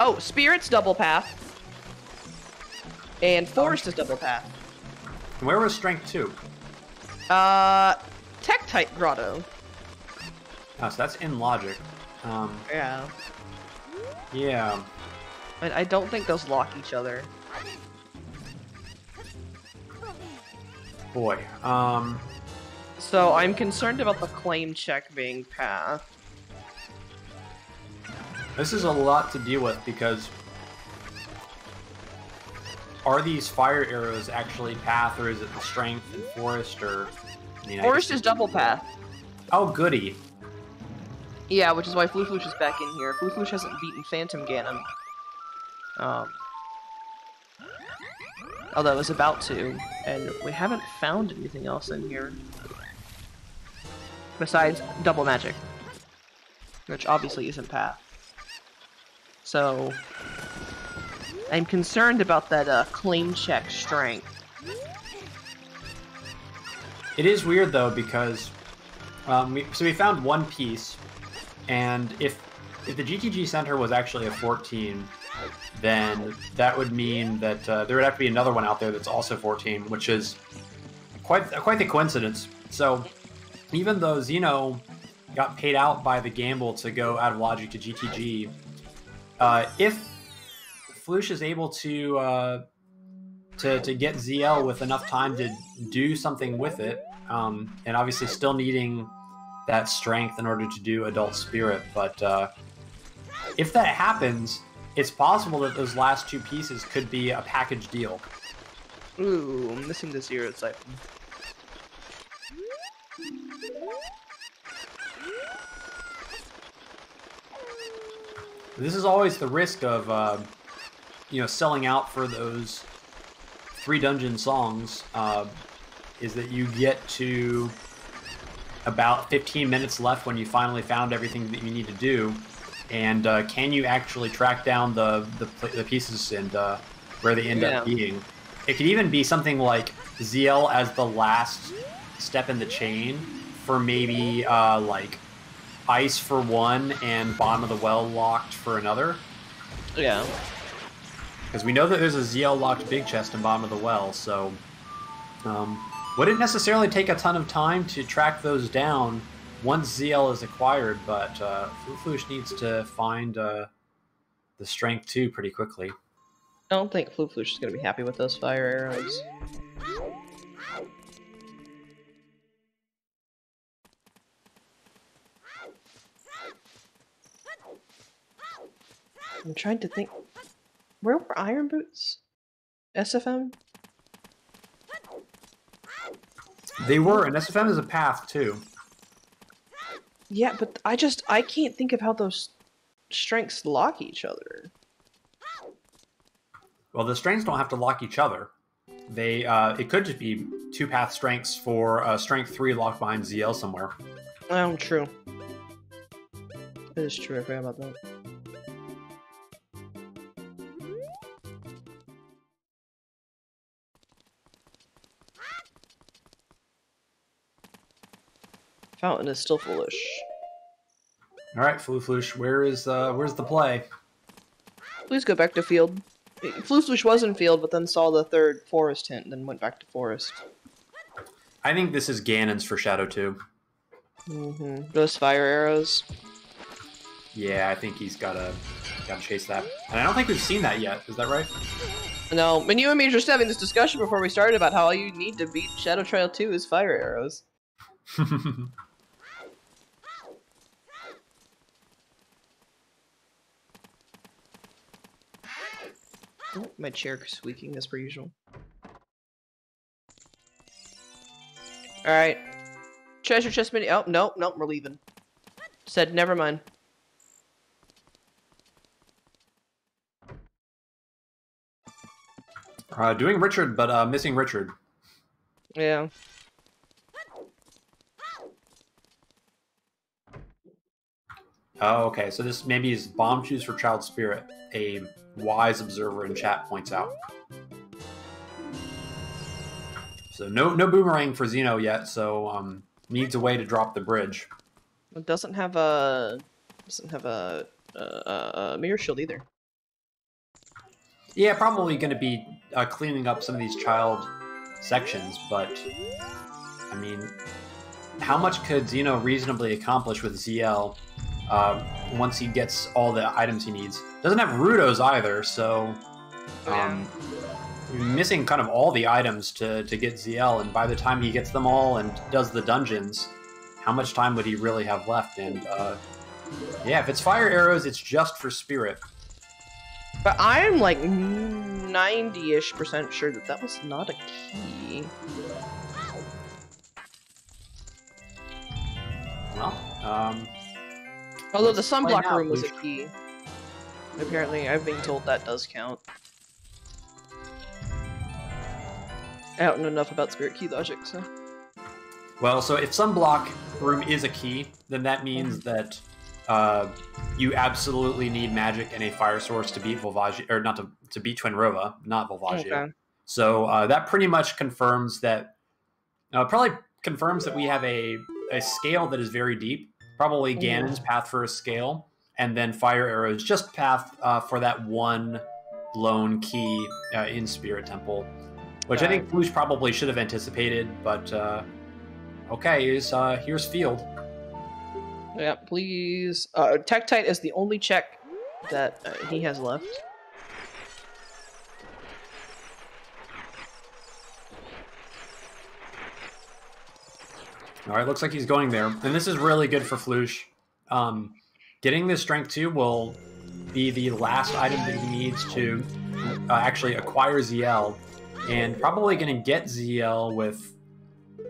Oh, Spirit's double path. And Forest is double path.
Where was Strength 2?
Tektite Grotto.
Oh, so that's in logic.
Yeah.
Yeah.
I don't think those lock each other.
Boy.
So I'm concerned about the claim check being path.
This is a lot to deal with because are these fire arrows actually path, or is it the strength and forest, or? I mean,
Forest is double path.
Oh, goody.
Yeah, which is why Fluflush is back in here. Fluflush hasn't beaten Phantom Ganon. Although I was about to, and we haven't found anything else in here. Besides double magic. Which obviously isn't path. So I'm concerned about that claim check strength.
It is weird though because we found one piece, and if the GTG Center was actually a 14, then that would mean that there would have to be another one out there that's also 14, which is quite the coincidence. So even though Xeno got paid out by the gamble to go out of Logic to GTG. If Floosh is able to get ZL with enough time to do something with it, and obviously still needing that strength in order to do Adult Spirit, but if that happens, it's possible that those last two pieces could be a package deal.
Ooh, I'm missing the Zero Siphon.
This is always the risk of, selling out for those 3 dungeon songs, is that you get to about 15 minutes left when you finally found everything that you need to do, and can you actually track down the pieces and where they end up being? It could even be something like ZL as the last step in the chain for maybe like Ice for one and Bottom of the Well locked for another.
Yeah.
Because we know that there's a ZL locked big chest in Bottom of the Well, so wouldn't necessarily take a ton of time to track those down once ZL is acquired, but Floosh needs to find the strength too pretty quickly.
I don't think Floosh is going to be happy with those fire arrows. I'm trying to think. Where were Iron Boots? SFM?
They were, and SFM is a path too.
Yeah, but I can't think of how those strengths lock each other.
Well, the strengths don't have to lock each other. They it could just be 2 path strengths for strength 3 locked behind ZL somewhere.
Oh, true. That is true, I forgot about that. Fountain is still foolish.
All right, Floosh, where's the play?
Please go back to field. Floosh was in field, but then saw the 3rd forest hint, and then went back to forest.
I think this is Ganon's for Shadow 2.
Those fire arrows.
Yeah, I think he's gotta chase that. And I don't think we've seen that yet. Is that right?
No, and you and me were just having this discussion before we started about how all you need to beat Shadow Trail 2 is fire arrows. Oh, my chair squeaking as per usual. Alright. Treasure chest mini. Oh, no, we're leaving. Said, never mind.
Doing Richard, but missing Richard.
Yeah.
Oh, okay. So this maybe is Bomb Shoes for Child Spirit, a wise observer in chat points out. So no boomerang for Xeno yet, so needs a way to drop the bridge.
It doesn't have a mirror shield either.
Yeah, probably going to be cleaning up some of these child sections, but I mean, how much could Xeno reasonably accomplish with ZL once he gets all the items he needs? Doesn't have Rudos either, so missing kind of all the items to get ZL, and by the time he gets them all and does the dungeons, how much time would he really have left? And yeah, if it's fire arrows, it's just for spirit.
But I'm like 90-ish% sure that that was not a key.
Well,
although the sunblock room was a key. Apparently, I've been told that does count. I don't know enough about spirit key logic, so.
Well, so if sunblock room is a key, then that means that you absolutely need magic and a fire source to beat Volvagia, or not to beat Twinrova, not Volvagia. Okay. So that pretty much confirms that. Probably confirms that we have a scale that is very deep. Probably Ganon's path for a scale, and then Fire Arrow's just path for that one lone key in Spirit Temple, which I think Floosh probably should have anticipated. But okay, here's Field.
Yeah, please. Tektite is the only check that he has left.
All right, looks like he's going there. And this is really good for Floosh. Getting this Strength 2 will be the last item that he needs to actually acquire ZL. And probably going to get ZL with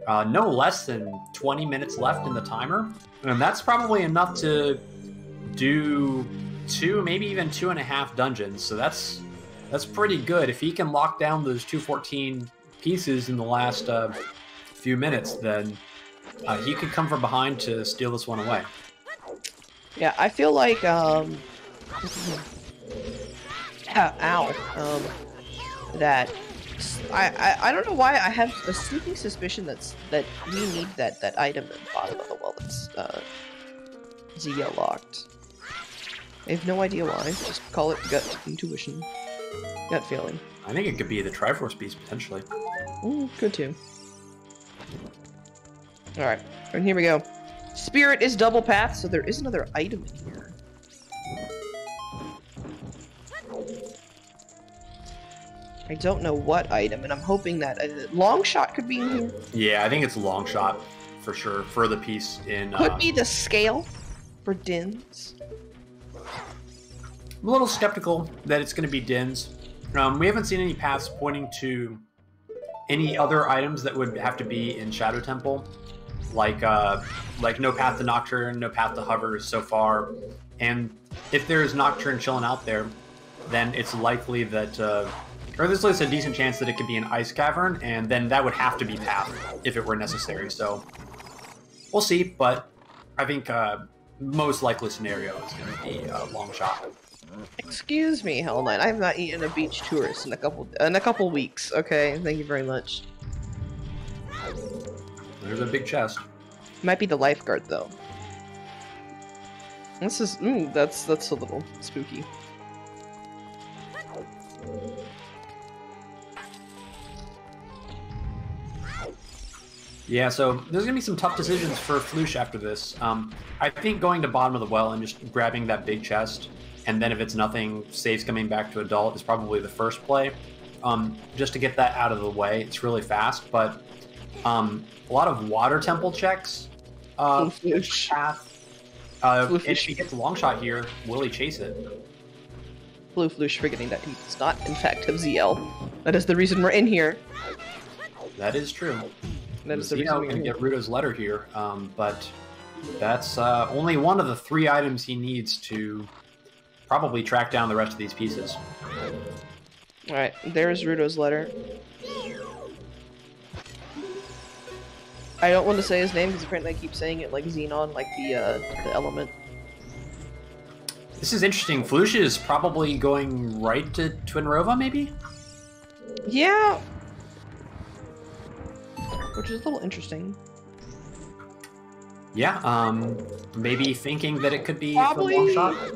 no less than 20 minutes left in the timer. And that's probably enough to do 2, maybe even 2.5 dungeons. So that's pretty good. If he can lock down those 214 pieces in the last few minutes, then he could come from behind to steal this one away.
Yeah, I feel like that I don't know why I have a sneaking suspicion that we need that item at the bottom of the well that's ZL locked. I have no idea why. Just call it gut intuition, gut feeling.
I think it could be the Triforce piece potentially.
Could too. All right, and here we go. Spirit is double path, so there is another item in here. I don't know what item, and I'm hoping that long shot could be in here.
Yeah, I think it's long shot for sure for the piece in.
Could be the scale for Dins.
I'm a little skeptical that it's going to be Dins. We haven't seen any paths pointing to any other items that would have to be in Shadow Temple, like no path to Nocturne, no path to Hover so far. And if there's Nocturne chilling out there, then it's likely that, or there's at least a decent chance that it could be an Ice Cavern, and then that would have to be path if it were necessary. So we'll see, but I think most likely scenario is going to be a long shot.
Excuse me, Hell Knight. I have not eaten a beach tourist in a couple weeks. Okay, thank you very much.
There's a big chest.
Might be the lifeguard though. This is that's a little spooky.
Yeah, so there's going to be some tough decisions for Floosh after this. I think going to bottom of the well and just grabbing that big chest, and then if it's nothing, saves coming back to Adult is probably the first play. Just to get that out of the way. It's really fast, but a lot of Water Temple checks. Path. If he gets a long shot here, will he chase it?
Blue Floosh forgetting that he does not, in fact, have ZL. That is the reason we're in here.
That is true.
That is the reason we're
going to get Ruto's letter here, but that's only one of the 3 items he needs to probably track down the rest of these pieces.
Alright, there's Ruto's letter. I don't want to say his name because apparently I keep saying it like Xenon, like the element.
This is interesting. Floosh is probably going right to Twinrova, maybe?
Yeah. Which is a little interesting.
Yeah, maybe thinking that it could be
probably,
a long shot.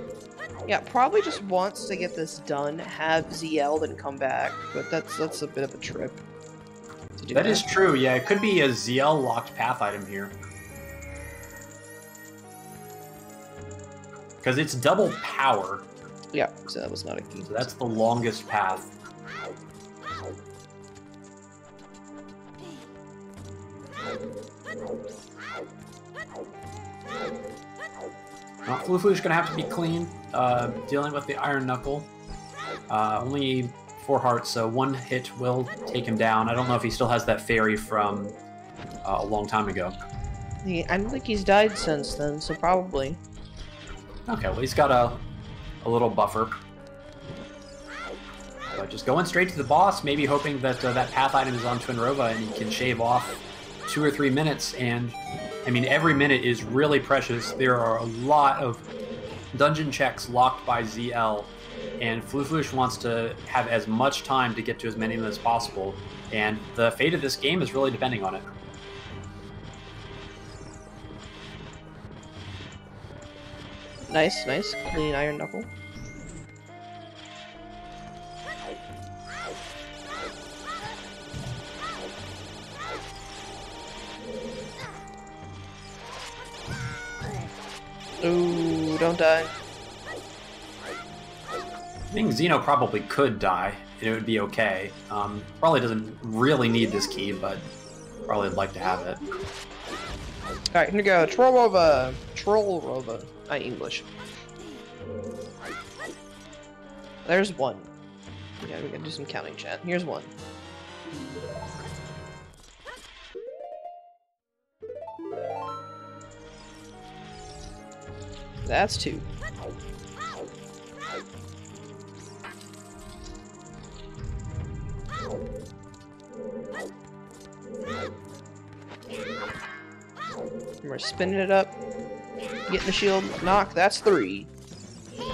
Yeah, probably just wants to get this done, have ZL, then come back. But that's a bit of a trip.
That is true, yeah. It could be a ZL locked path item here. Because it's double power.
Yeah, so that was not a key.
So that's the longest path. Floosh gonna have to be clean, dealing with the Iron Knuckle. Only 4 hearts, so 1 hit will take him down. I don't know if he still has that fairy from a long time ago.
I don't think he's died since then, so probably.
Okay, well he's got a little buffer. But just going straight to the boss, maybe hoping that that path item is on Twinrova and he can shave off 2 or 3 minutes. And I mean, every minute is really precious. There are a lot of dungeon checks locked by ZL, and Floosh wants to have as much time to get to as many of them as possible. And the fate of this game is really depending on it.
Nice, nice. Clean Iron Knuckle. Ooh, don't die.
I think Xeno probably could die, and it would be okay. Probably doesn't really need this key, but probably would like to have it.
Alright, here we go. Trollrova. Trollrova. English. There's one. Yeah, we gotta do some counting, chat. Here's one. That's two. And we're spinning it up. Getting the shield. Knock. That's three.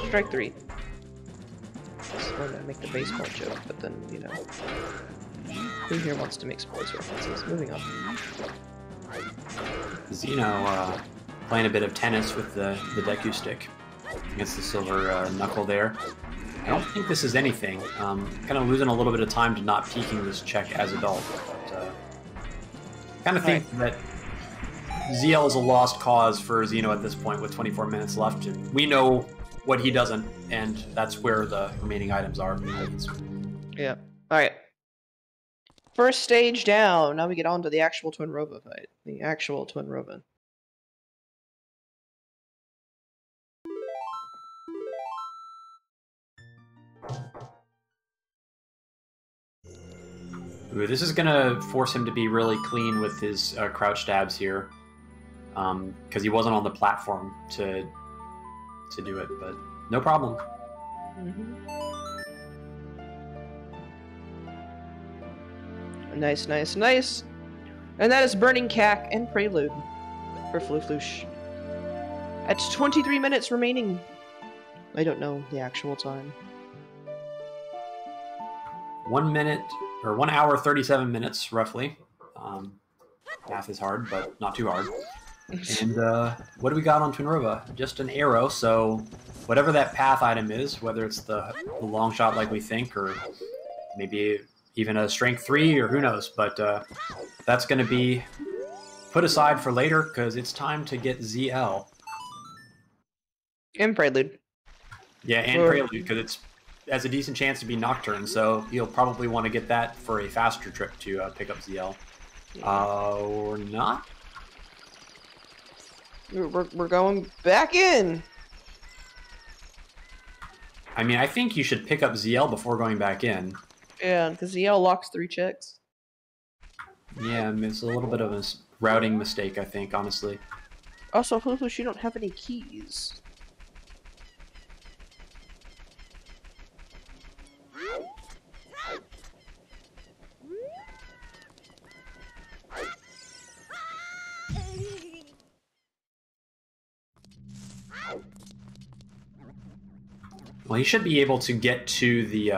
Strike three. I was going to make the baseball joke, but then, you know. Who here wants to make sports references? Moving on.
Xeno playing a bit of tennis with the Deku stick against the silver knuckle there. I don't think this is anything. Kind of losing a little bit of time to not peeking this check as adult. But kind of think that ZL is a lost cause for Xeno at this point with 24 minutes left. We know what he doesn't, and that's where the remaining items are.
Yeah. Alright. First stage down. Now we get on to the actual Twinrova fight. The actual Twinrova.
Ooh, this is gonna force him to be really clean with his crouch stabs here, because he wasn't on the platform to do it, but no problem.
Nice, nice, nice. And that is Burning Cack and Prelude for Fluflush. At 23 minutes remaining. I don't know the actual time.
1 minute, or 1 hour, 37 minutes, roughly. Math is hard, but not too hard. And what do we got on Twinrova? Just an arrow, so whatever that path item is, whether it's the long shot like we think, or maybe even a strength 3, or who knows, but that's going to be put aside for later, because it's time to get ZL.
And Prelude.
Yeah, and Prelude, because it has a decent chance to be Nocturne, so you'll probably want to get that for a faster trip to pick up ZL. Or not?
We're going back in.
I mean, I think you should pick up ZL before going back in.
Yeah, because ZL locks 3 checks.
Yeah, it's a little bit of a routing mistake, I think, honestly.
Also, Fluflush, you don't have any keys.
Well, he should be able to get to the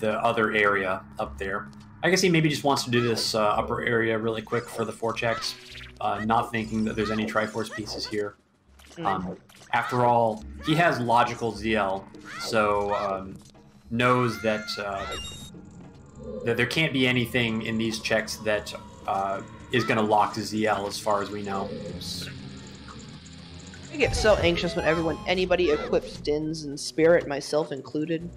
other area up there. I guess he maybe just wants to do this upper area really quick for the 4 checks, not thinking that there's any Triforce pieces here. After all, he has logical ZL, so knows that that there can't be anything in these checks that is going to lock ZL as far as we know.
I get so anxious whenever anybody equips Dins and Spirit, myself included.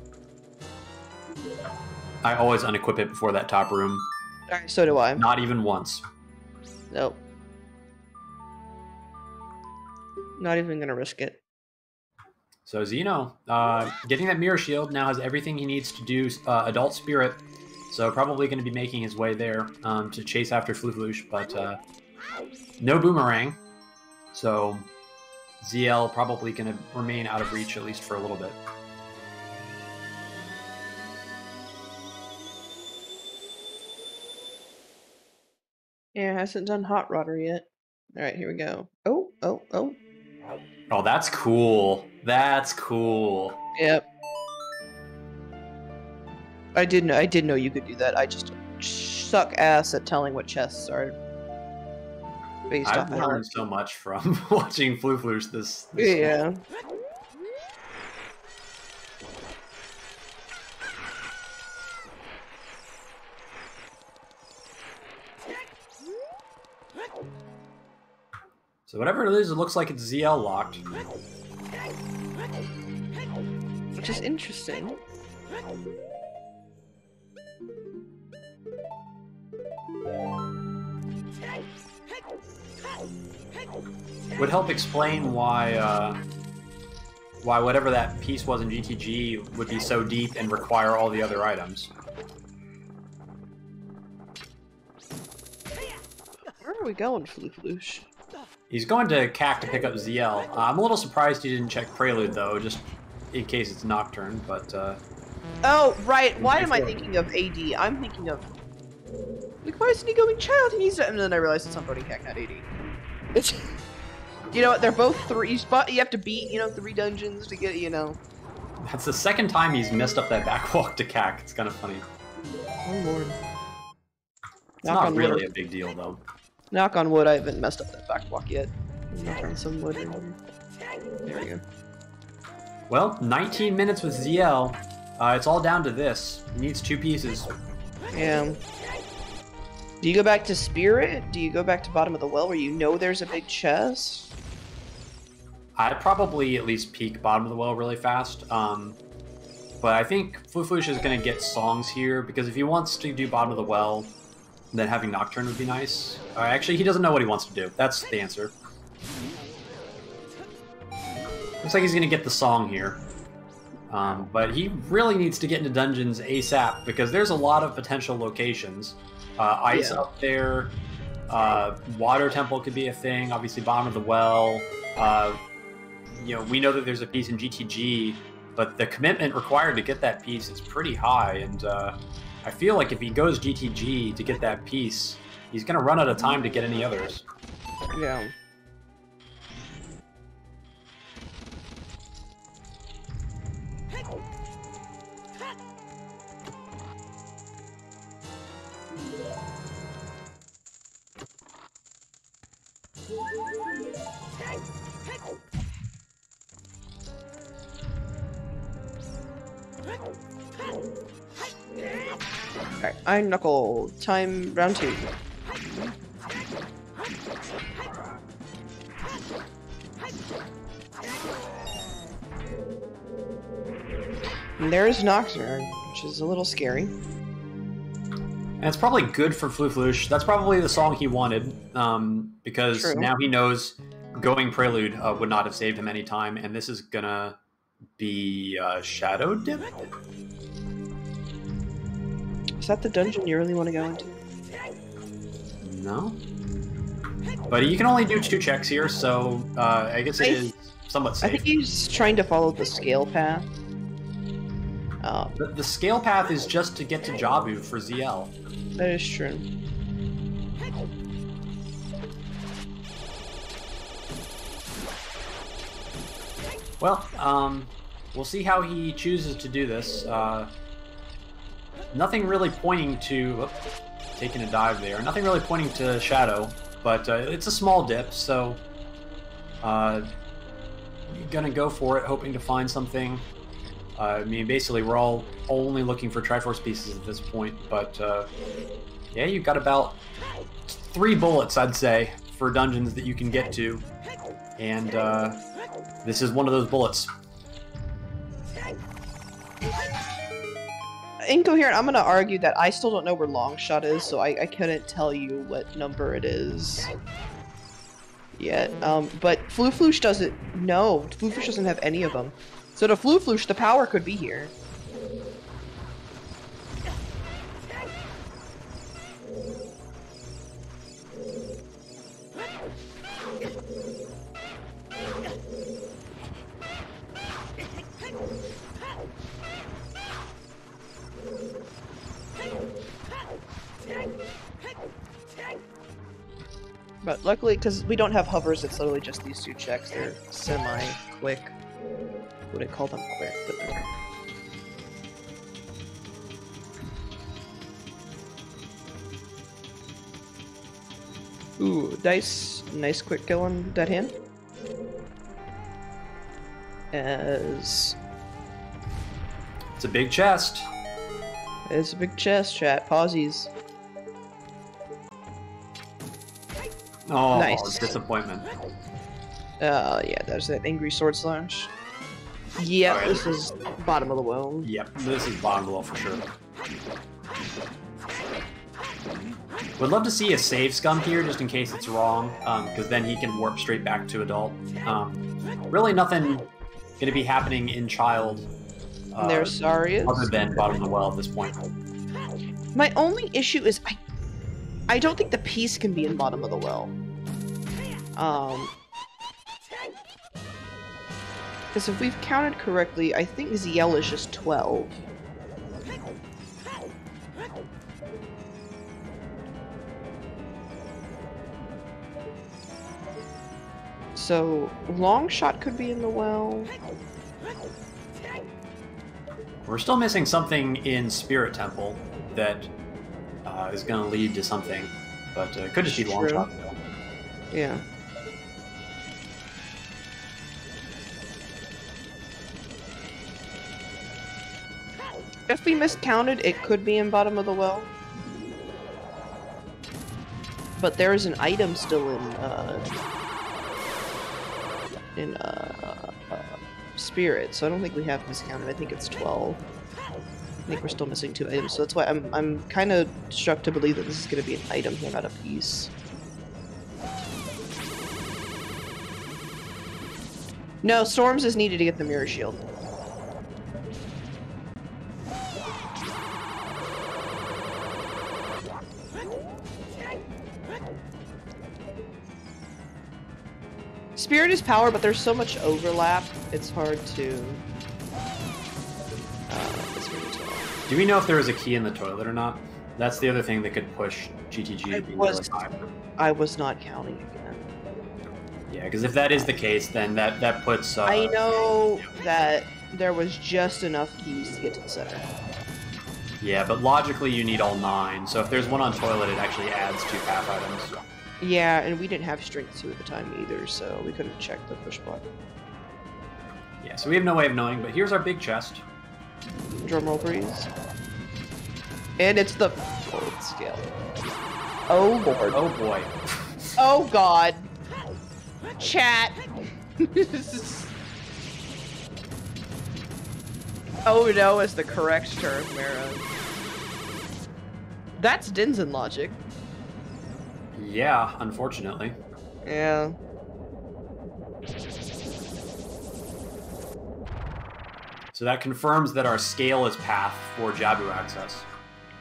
I always unequip it before that top room.
Alright, so do I.
Not even once.
Nope. Not even gonna risk it.
So Xeno, getting that Mirror Shield now has everything he needs to do Adult Spirit, so probably going to be making his way there to chase after Fluflush, but no Boomerang, so ZL probably going to remain out of reach at least for a little bit.
Yeah, hasn't done Hot Rodder yet. Alright, here we go. Oh.
Oh, that's cool. That's cool.
Yep. I did know you could do that. I just suck ass at telling what chests are based
I've
off of
learned so much from watching Fluflush this
yeah.
So whatever it is, it looks like it's ZL locked.
Which is interesting.
Would help explain why whatever that piece was in GTG would be so deep and require all the other items.
Where are we going, Flufloosh?
He's going to CAC to pick up ZL. I'm a little surprised he didn't check Prelude, though, just in case it's Nocturne, but...
Oh, right. Why am I thinking of AD? I'm thinking of... Like, why isn't he going Child? He needs to... And then I realized it's on voting CAC, not AD. It's... You know what? They're both 3... You have to beat, 3 dungeons to get,
That's the second time he's messed up that backwalk to CAC. It's kind of funny.
Oh, Lord.
It's not really a big deal, though.
Knock on wood, I haven't messed up that backwalk yet. Knock on some wood. There we go.
Well, 19 minutes with ZL. It's all down to this. He needs 2 pieces.
Yeah. Do you go back to Spirit? Do you go back to Bottom of the Well where you know there's a big chest?
I'd probably at least peek Bottom of the Well really fast. But I think Flufloosh is going to get songs here, because if he wants to do Bottom of the Well, then having Nocturne would be nice. Actually, he doesn't know what he wants to do. That's the answer. Looks like he's going to get the song here. But he really needs to get into dungeons ASAP, because there's a lot of potential locations. Ice up there, Water Temple could be a thing, obviously Bottom of the Well. We know that there's a piece in GTG, but the commitment required to get that piece is pretty high, and I feel like if he goes GTG to get that piece, he's going to run out of time to get any others.
Yeah. Alright, Iron Knuckle. Time round 2. And there's Nocturne, which is a little scary.
And it's probably good for Flufloosh. That's probably the song he wanted, because
True.
Now he knows going Prelude would not have saved him any time, and this is gonna be Shadow Dip?
Is that the dungeon you really want to go into?
No. But you can only do 2 checks here, so I guess it is somewhat safe.
I think he's trying to follow the scale path.
The scale path is just to get to Jabu for ZL.
That is true.
Well, we'll see how he chooses to do this. Nothing really pointing to... taking a dive there. Nothing really pointing to Shadow, but it's a small dip, so... you're gonna go for it, hoping to find something. I mean, basically, we're all only looking for Triforce pieces at this point, but yeah, you've got about 3 bullets, I'd say, for dungeons that you can get to, and this is one of those bullets.
Incoherent, I'm gonna argue that I still don't know where Longshot is, so I couldn't tell you what number it is yet. But Flufloosh doesn't know. Flufloosh doesn't have any of them. So to Flufloosh, the power could be here. But luckily, because we don't have hovers, it's literally just these 2 checks. They're semi-quick. Wouldn't call them quick, but they're... Ooh, dice. Nice quick kill on that hand. As...
It's a big chest.
It's a big chest, chat. Pausies.
Oh,
Nice.
disappointment.
Yeah, there's that angry sword slash. Yeah,
Alright.
this is bottom of the well.
Yep, this is bottom below for sure. Would love to see a save scum here, just in case it's wrong, because then he can warp straight back to adult. Really nothing going to be happening in child.
There's Sarius.
Other than bottom of the well at this point.
My only issue is I don't think the piece can be in bottom of the well. Because if we've counted correctly, I think ZL is just 12. So, long shot could be in the well.
We're still missing something in Spirit Temple that is going to lead to something, but it could just be long
True.
shot.
Yeah. If we miscounted, it could be in bottom of the well. But there is an item still in Spirit, so I don't think we have miscounted. I think it's 12. I think we're still missing 2 items, so that's why I'm kind of struck to believe that this is going to be an item here, not a piece. No, Storms is needed to get the Mirror Shield. Spirit is power, but there's so much overlap, it's hard to tell.
Do we know if there is a key in the toilet or not? That's the other thing that could push GTG to be really high.
I was not counting again.
Yeah, because if that is the case, then that puts...
I know that there was just enough keys to get to the center.
Yeah, but logically you need all 9, so if there's one on toilet, it actually adds 2 path items.
Yeah, and we didn't have strength 2 at the time either, so we couldn't check the push block.
Yeah, so we have no way of knowing, but here's our big chest.
Drumroll, please. And it's the gold scale. Oh lord.
Oh boy.
Oh god. Chat. Oh no is the correct term, Mara. That's Dinsen logic.
Yeah, unfortunately.
Yeah.
So that confirms that our scale is path for Jabu access.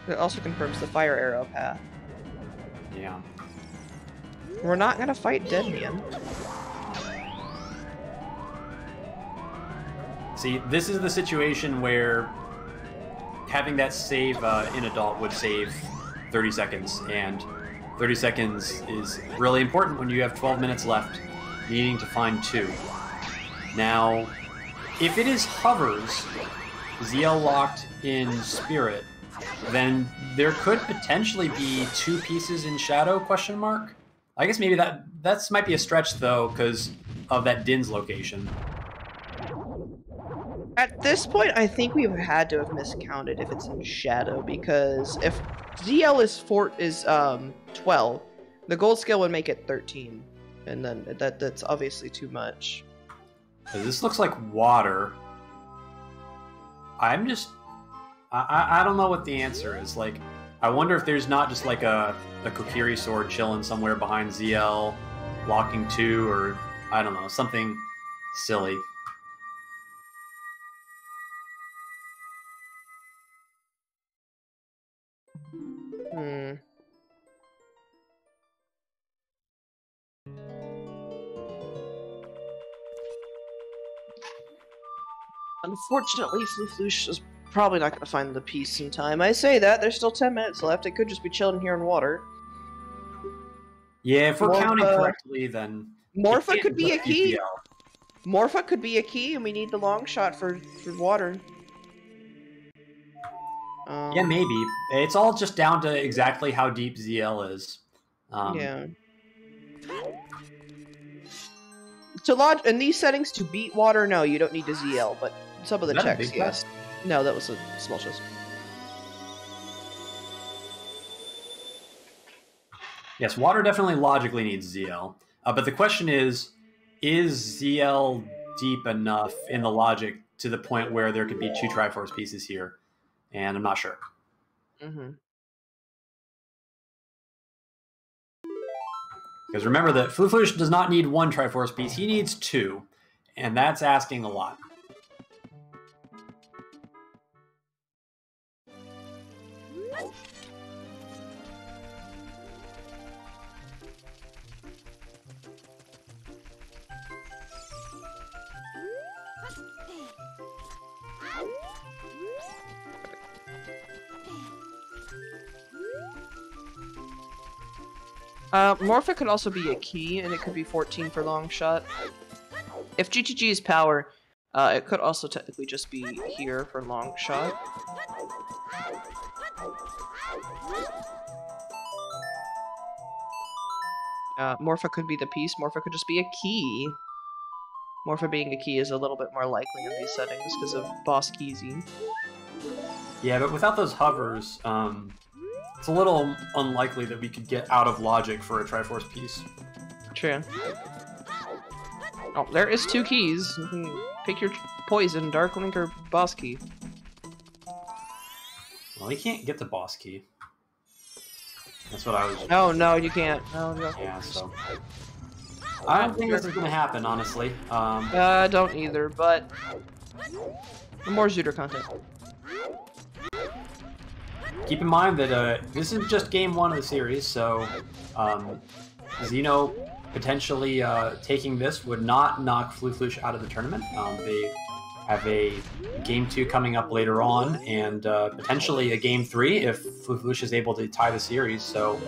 It also confirms the fire arrow path.
Yeah.
We're not gonna fight Deadman.
See, this is the situation where having that save in adult would save 30 seconds, and 30 seconds is really important when you have 12 minutes left, needing to find 2. Now, if it is hovers, ZL locked in Spirit, then there could potentially be 2 pieces in Shadow, question mark? I guess maybe that might be a stretch, though, because of that Din's location.
At this point, I think we've had to have miscounted if it's in Shadow, because if ZL is 12, the gold scale would make it 13, and then that's obviously too much.
This looks like water. I don't know what the answer is. Like, I wonder if there's not just like a Kokiri sword chilling somewhere behind ZL, locking 2, or I don't know, something silly.
Unfortunately, Fluflush is probably not going to find the piece in time. I say that, there's still 10 minutes left. It could just be chilling here in water.
Yeah, if we're counting correctly, then...
Morpha could be a key.
EPL.
Morpha could be a key, and we need the long shot for water.
Yeah, maybe. It's all just down to exactly how deep ZL is.
Yeah. To lodge in these settings, to beat water, no, you don't need to ZL, but some of the checks, yes. No, that was a small chest.
Yes, water definitely logically needs ZL. But the question is ZL deep enough in the logic to the point where there could be 2 Triforce pieces here? And I'm not sure.
Mm-hmm.
Because remember that Fluflush does not need 1 Triforce piece, he needs 2. And that's asking a lot.
Morpha could also be a key, and it could be 14 for long shot. If GTG is power, it could also technically just be here for long shot. Morpha could be the piece, Morpha could just be a key. Morpha being a key is a little bit more likely in these settings because of Boss Keezy.
Yeah, but without those hovers, it's a little unlikely that we could get out of logic for a Triforce piece.
True. Oh, there is 2 keys. You can pick your poison, Dark Link or Boss Key.
Well, he can't get the Boss Key. That's what I was...
No, you can't. No.
Yeah, so... I don't think this is going to happen, honestly.
I don't either, but... more Zooter content.
Keep in mind that this is just game 1 of the series, so Xeno potentially taking this would not knock Fluflush out of the tournament. They have a game 2 coming up later on, and potentially a game 3 if Fluflush is able to tie the series. So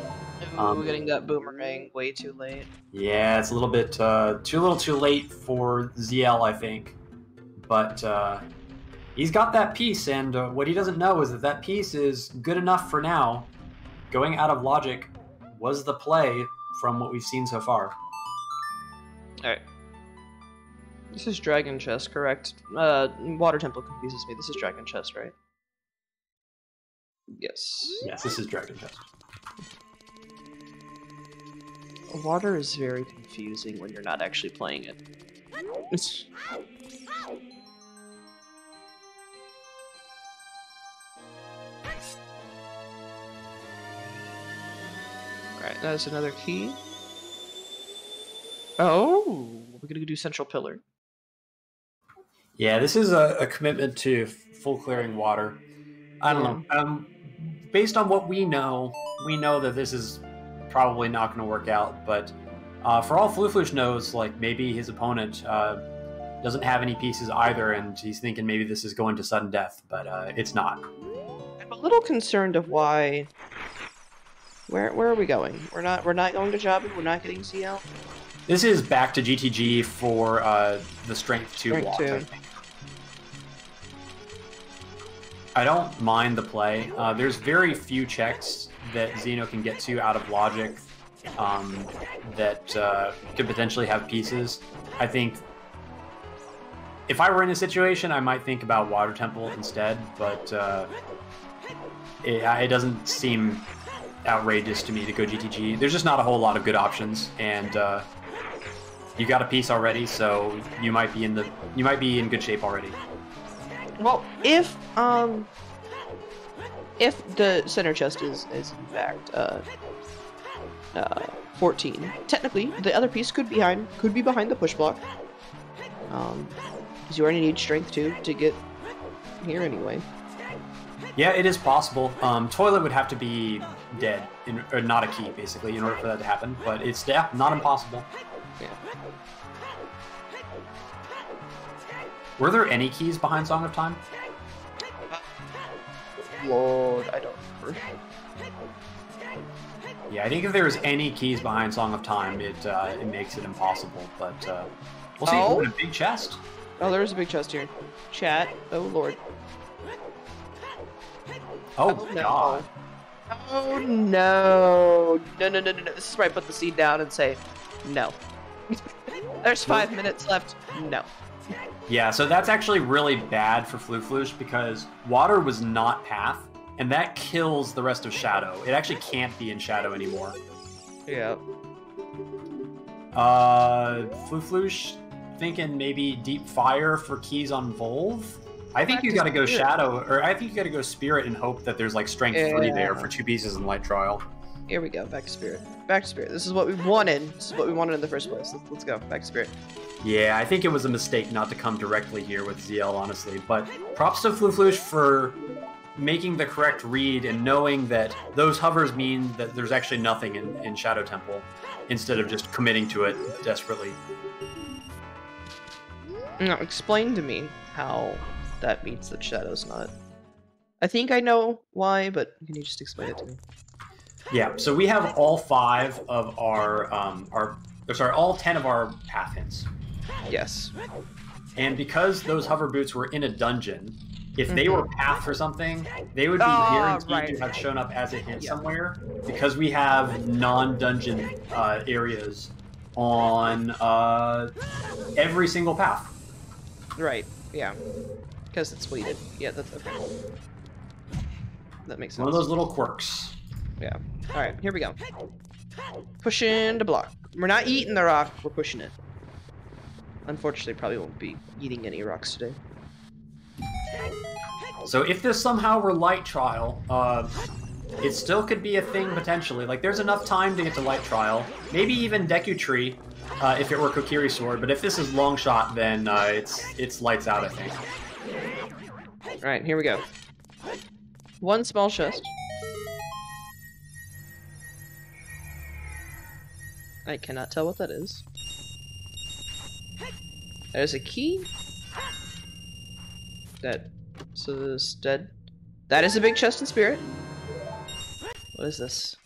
we're getting that boomerang way too late.
Yeah, it's a little bit too late for ZL, I think, but. He's got that piece, and what he doesn't know is that that piece is good enough for now. Going out of logic was the play from what we've seen so far.
Alright. This is Dragon Chest, correct? Water Temple confuses me. This is Dragon Chest, right? Yes.
Yes, this is Dragon Chest.
Water is very confusing when you're not actually playing it. It's... Alright, that's another key. Oh, we're gonna do Central Pillar.
Yeah, this is a commitment to full clearing water. I don't know. Based on what we know that this is probably not going to work out. But for all Fluflush knows, like maybe his opponent doesn't have any pieces either, and he's thinking maybe this is going to sudden death, but it's not.
I'm a little concerned of why. Where are we going? We're not going to Jabu. We're not getting CL.
This is back to GTG for the Strength 2 walk, I think. I don't mind the play. There's very few checks that Xeno can get to out of logic that could potentially have pieces. I think if I were in a situation, I might think about Water Temple instead, but it doesn't seem outrageous to me to go GTG. There's just not a whole lot of good options, and you got a piece already, so you might be in good shape already.
Well, if the center chest is in fact 14, technically the other piece could be behind the push block. Because you already need strength 2 to get here anyway.
Yeah, it is possible. Toilet would have to be dead, or not a key, basically, in order for that to happen. But it's not impossible.
Yeah.
Were there any keys behind Song of Time?
Lord, I don't remember.
Yeah, I think if there's any keys behind Song of Time, it makes it impossible. But we'll see.
Oh?
Ooh, a big chest.
Oh, there's a big chest here. Chat. Oh Lord.
Oh
no.
God.
Oh no. No. This is where I put the seed down and say, no. There's 5 minutes left. No.
Yeah, so that's actually really bad for Fluflush because water was not path, and that kills the rest of Shadow. It actually can't be in Shadow anymore.
Yeah.
Floosh, thinking maybe Deep Fire for keys on Volv. I think you gotta go
Spirit.
Shadow, or I think you gotta go Spirit and hope that there's like Strength 3 there for 2 pieces in Light Trial.
Here we go. Back to Spirit. Back to Spirit. This is what we wanted. This is what we wanted in the first place. Let's go. Back to Spirit.
Yeah, I think it was a mistake not to come directly here with ZL, honestly. But props to Floosh for making the correct read and knowing that those hovers mean that there's actually nothing in Shadow Temple, instead of just committing to it desperately.
Now, explain to me how that means that Shadow's not. I think I know why, but can you just explain it to me?
Yeah, so we have all 5 of all 10 of our path hints.
Yes.
And because those hover boots were in a dungeon, if they were path for something, they would be guaranteed to have shown up as a hint somewhere, because we have non-dungeon areas on every single path.
Right, yeah. Because it's weighted. Yeah, that's okay. That makes sense.
One of those little quirks.
Yeah. Alright, here we go. Pushing the block. We're not eating the rock, we're pushing it. Unfortunately, probably won't be eating any rocks today.
So if this somehow were Light Trial, it still could be a thing potentially. Like, there's enough time to get to Light Trial. Maybe even Deku Tree, if it were Kokiri Sword. But if this is Long Shot, then it's lights out, I think.
Alright, here we go. One small chest. I cannot tell what that is. There's a key. That is a big chest in Spirit. What is this?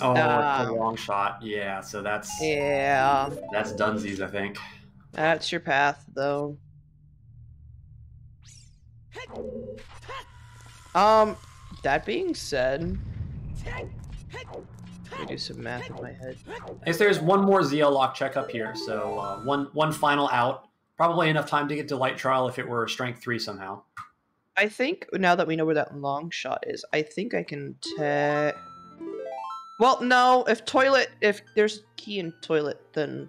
Oh, it's a Long Shot. Yeah, so that's Dunsies, I think.
That's your path, though. That being said, let me do some math in my head.
I guess there's one more ZL lock check up here, so one final out. Probably enough time to get to Light Trial if it were Strength 3 somehow.
I think, now that we know where that Long Shot is, I think I can well, no, if there's key in Toilet, then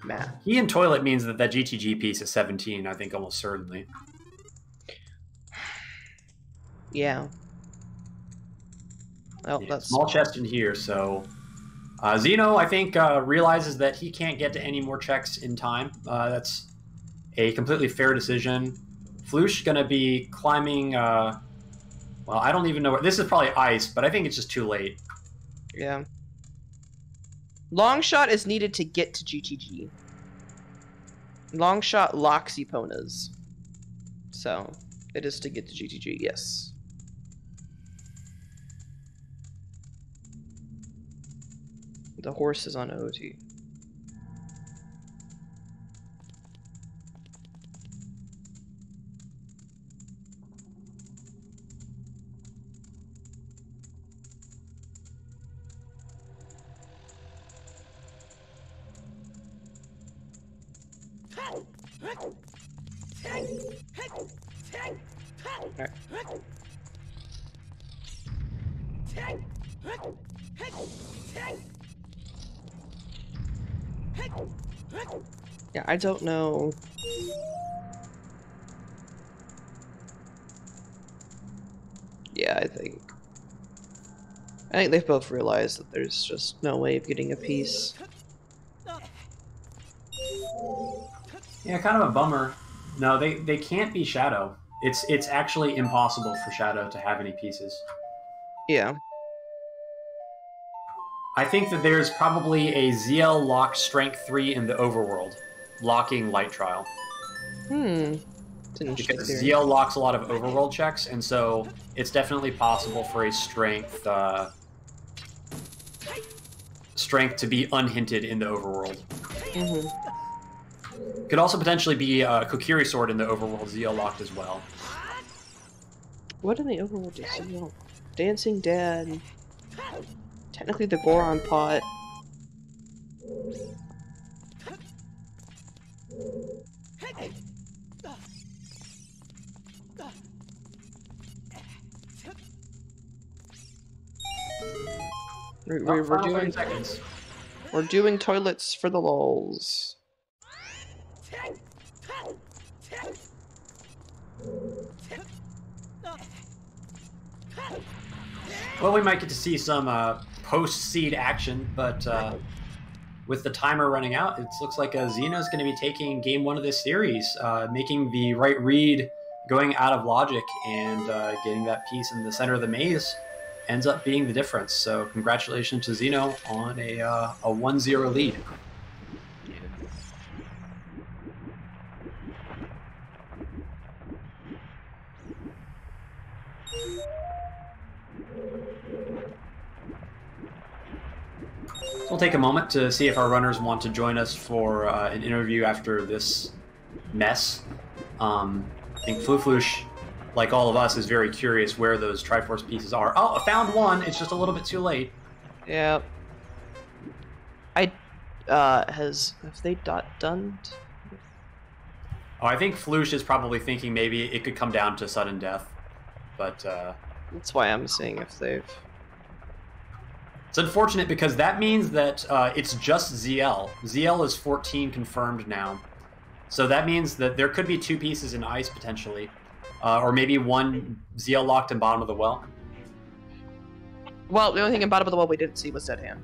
math.
Key in Toilet means that GTG piece is 17, I think, almost certainly.
Yeah. Well,
Yeah,
that's
small chest in here, so... Xeno, I think, realizes that he can't get to any more checks in time. That's a completely fair decision. Floosh gonna be climbing, well, I don't even know where... This is probably ice, but I think it's just too late.
Yeah. Long Shot is needed to get to GTG. Long Shot locks Eponas. So, it is to get to GTG, yes. The horse is on OT. Yeah, I don't know. Yeah, I think they've both realized that there's just no way of getting a piece.
Yeah, kind of a bummer. No, they can't be Shadow. It's actually impossible for Shadow to have any pieces.
Yeah.
I think that there's probably a ZL lock Strength 3 in the overworld, locking Light Trial. Because ZL locks a lot of overworld checks, and so it's definitely possible for a Strength to be unhinted in the overworld. Could also potentially be a Kokiri Sword in the overworld ZL locked as well.
What in the overworld is ZL? Dancing Dad. Technically the Goron pot. We're
Final 30
doing
seconds.
we're doing toilets for the lulz.
Well, we might get to see some post-seed action, but with the timer running out, it looks like Xeno's going to be taking game 1 of this series, making the right read, going out of logic, and getting that piece in the center of the maze ends up being the difference. So congratulations to Xeno on a 1-0 lead. We'll take a moment to see if our runners want to join us for an interview after this mess. I think Fluflush, like all of us, is very curious where those Triforce pieces are. Oh, I found one. It's just a little bit too late.
Yeah. Have they done?
Oh, I think Flush is probably thinking maybe it could come down to sudden death, but
That's why I'm seeing if they've.
It's unfortunate because that means that it's just ZL. ZL is 14 confirmed now. So that means that there could be 2 pieces in ice potentially. Or maybe 1 ZL locked in bottom of the well.
Well, the only thing in bottom of the well we didn't see was Dead Hand.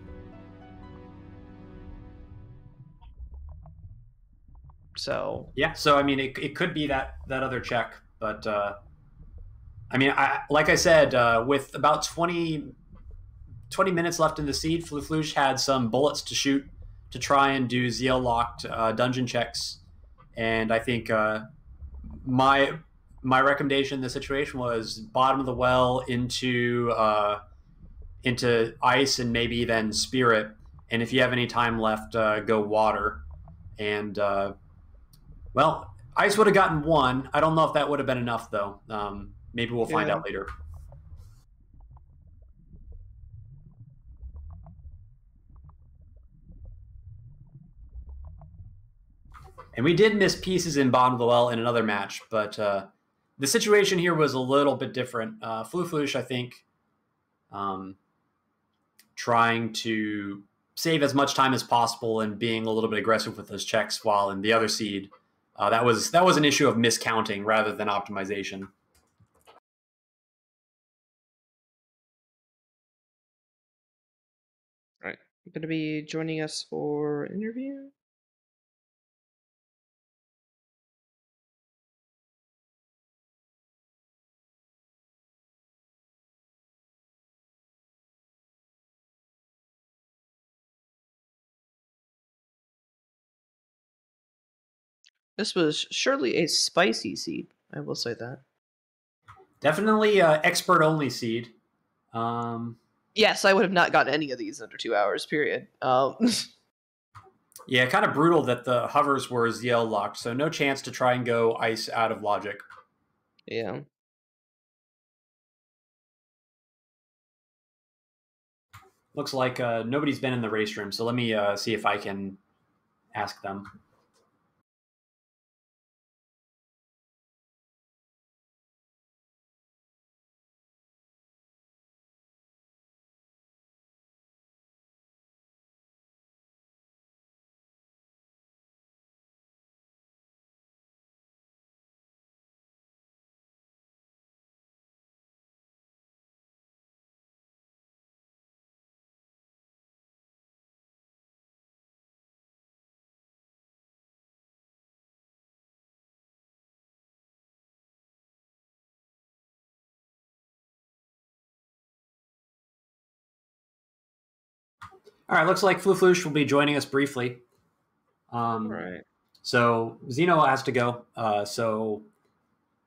So...
Yeah, so I mean, it could be that other check. But, I mean, like I said, with about 20 minutes left in the seed, Fluflush had some bullets to shoot to try and do ZL locked dungeon checks, and I think my recommendation in this situation was bottom of the well into ice and maybe then spirit, and if you have any time left, go water. And well, ice would have gotten 1. I don't know if that would have been enough though. Maybe we'll find out later. And we did miss pieces in bottom of the well in another match, but the situation here was a little bit different. Fluflush, I think, trying to save as much time as possible and being a little bit aggressive with those checks, while in the other seed, that was an issue of miscounting rather than optimization.
All right, you're going to be joining us for an interview? This was surely a spicy seed, I will say that.
Definitely expert-only seed.
Yes, I would have not gotten any of these under 2 hours, period.
Yeah, kind of brutal that the hovers were ZL locked, so no chance to try and go ice out of logic.
Yeah.
Looks like nobody's been in the race room, so let me see if I can ask them. All right, looks like Fluflush will be joining us briefly.
All right.
So Xeno has to go. So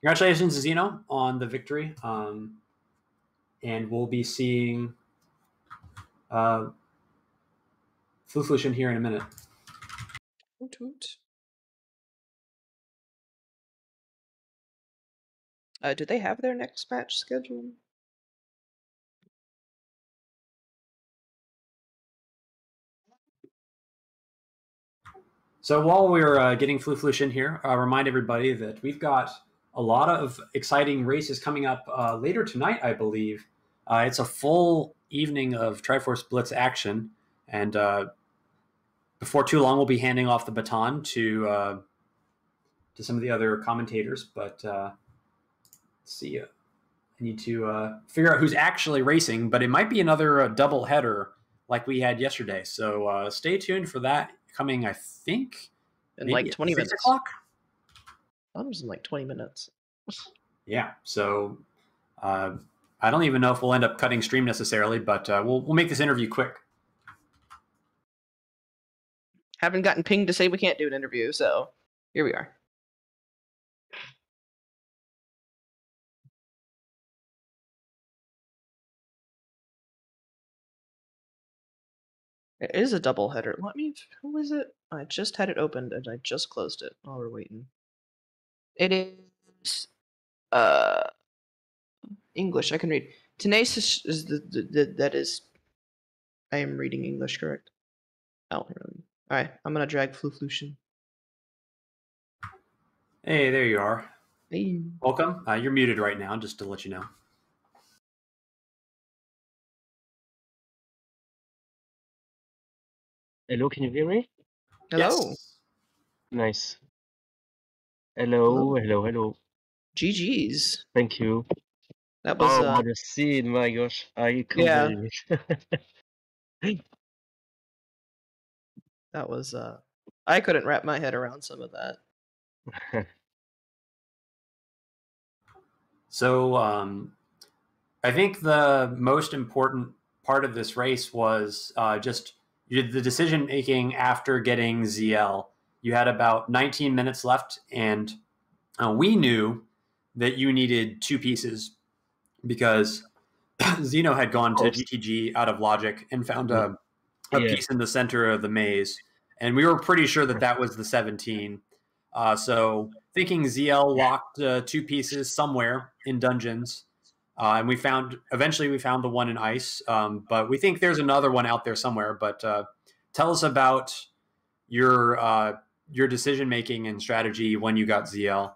congratulations, Xeno, on the victory. And we'll be seeing Fluflush in here in a minute.
Toot toot. Do they have their next match scheduled?
So while we're getting Fluflush in here, remind everybody that we've got a lot of exciting races coming up later tonight, I believe. It's a full evening of Triforce Blitz action, and before too long, we'll be handing off the baton to some of the other commentators. But let's see, I need to figure out who's actually racing, but it might be another double header like we had yesterday. So stay tuned for that coming, I think,
in like 20 minutes.
6 o'clock?
I thought it was in like 20 minutes.
Yeah, so I don't even know if we'll end up cutting stream necessarily, but we'll make this interview quick.
Haven't gotten pinged to say we can't do an interview, so here we are. It is a double header. Who is it? I just had it opened and I just closed it while we're waiting. It is English. I can read. Tenacious is that is. I am reading English, correct? Oh, really? All right. I'm gonna drag Fluflution.
Hey, there you are.
Hey.
Welcome. You're muted right now, just to let you know.
Hello, can you hear me?
Hello.
Yes.
Nice. Hello, hello.
GG's.
Thank you.
That was
Oh, what a scene, my gosh. I can't
Yeah.
believe it.
That was I couldn't wrap my head around some of that.
So I think the most important part of this race was just the decision making after getting ZL. You had about 19 minutes left, and we knew that you needed 2 pieces because Xeno had gone to GTG out of logic and found a piece in the center of the maze, and we were pretty sure that that was the 17. So thinking ZL locked 2 pieces somewhere in dungeons, and eventually we found the one in ice, but we think there's another one out there somewhere. But tell us about your decision making and strategy when you got ZL.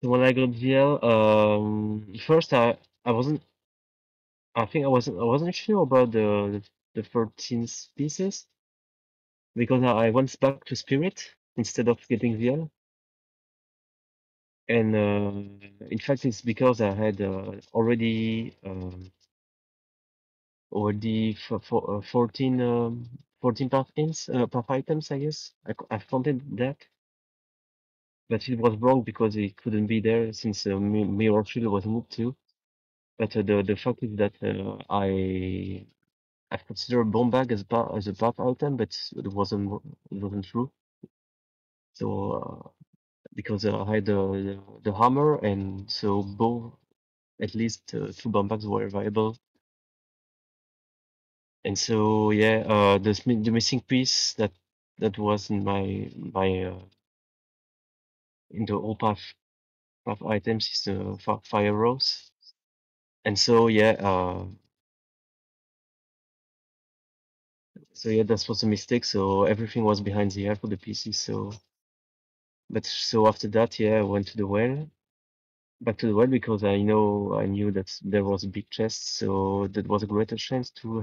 When I got GL, first I wasn't sure about the 13 pieces because I went back to Spirit instead of getting VL. And in fact, it's because I had already 14 path items, I guess. I counted that. But it was wrong because it couldn't be there since Mirror Shield was moved too. But the fact is that I consider Bomb Bag as a path item, but it wasn't true. So because I had the hammer, and so both at least 2 bomb bags were viable. And so yeah, the missing piece that was in my in the all path items is the fire rose. And so yeah, that was a mistake. So everything was behind the air for the PC. So after that, yeah, I went to the well, back to the well, because I knew that there was a big chest. So that was a greater chance to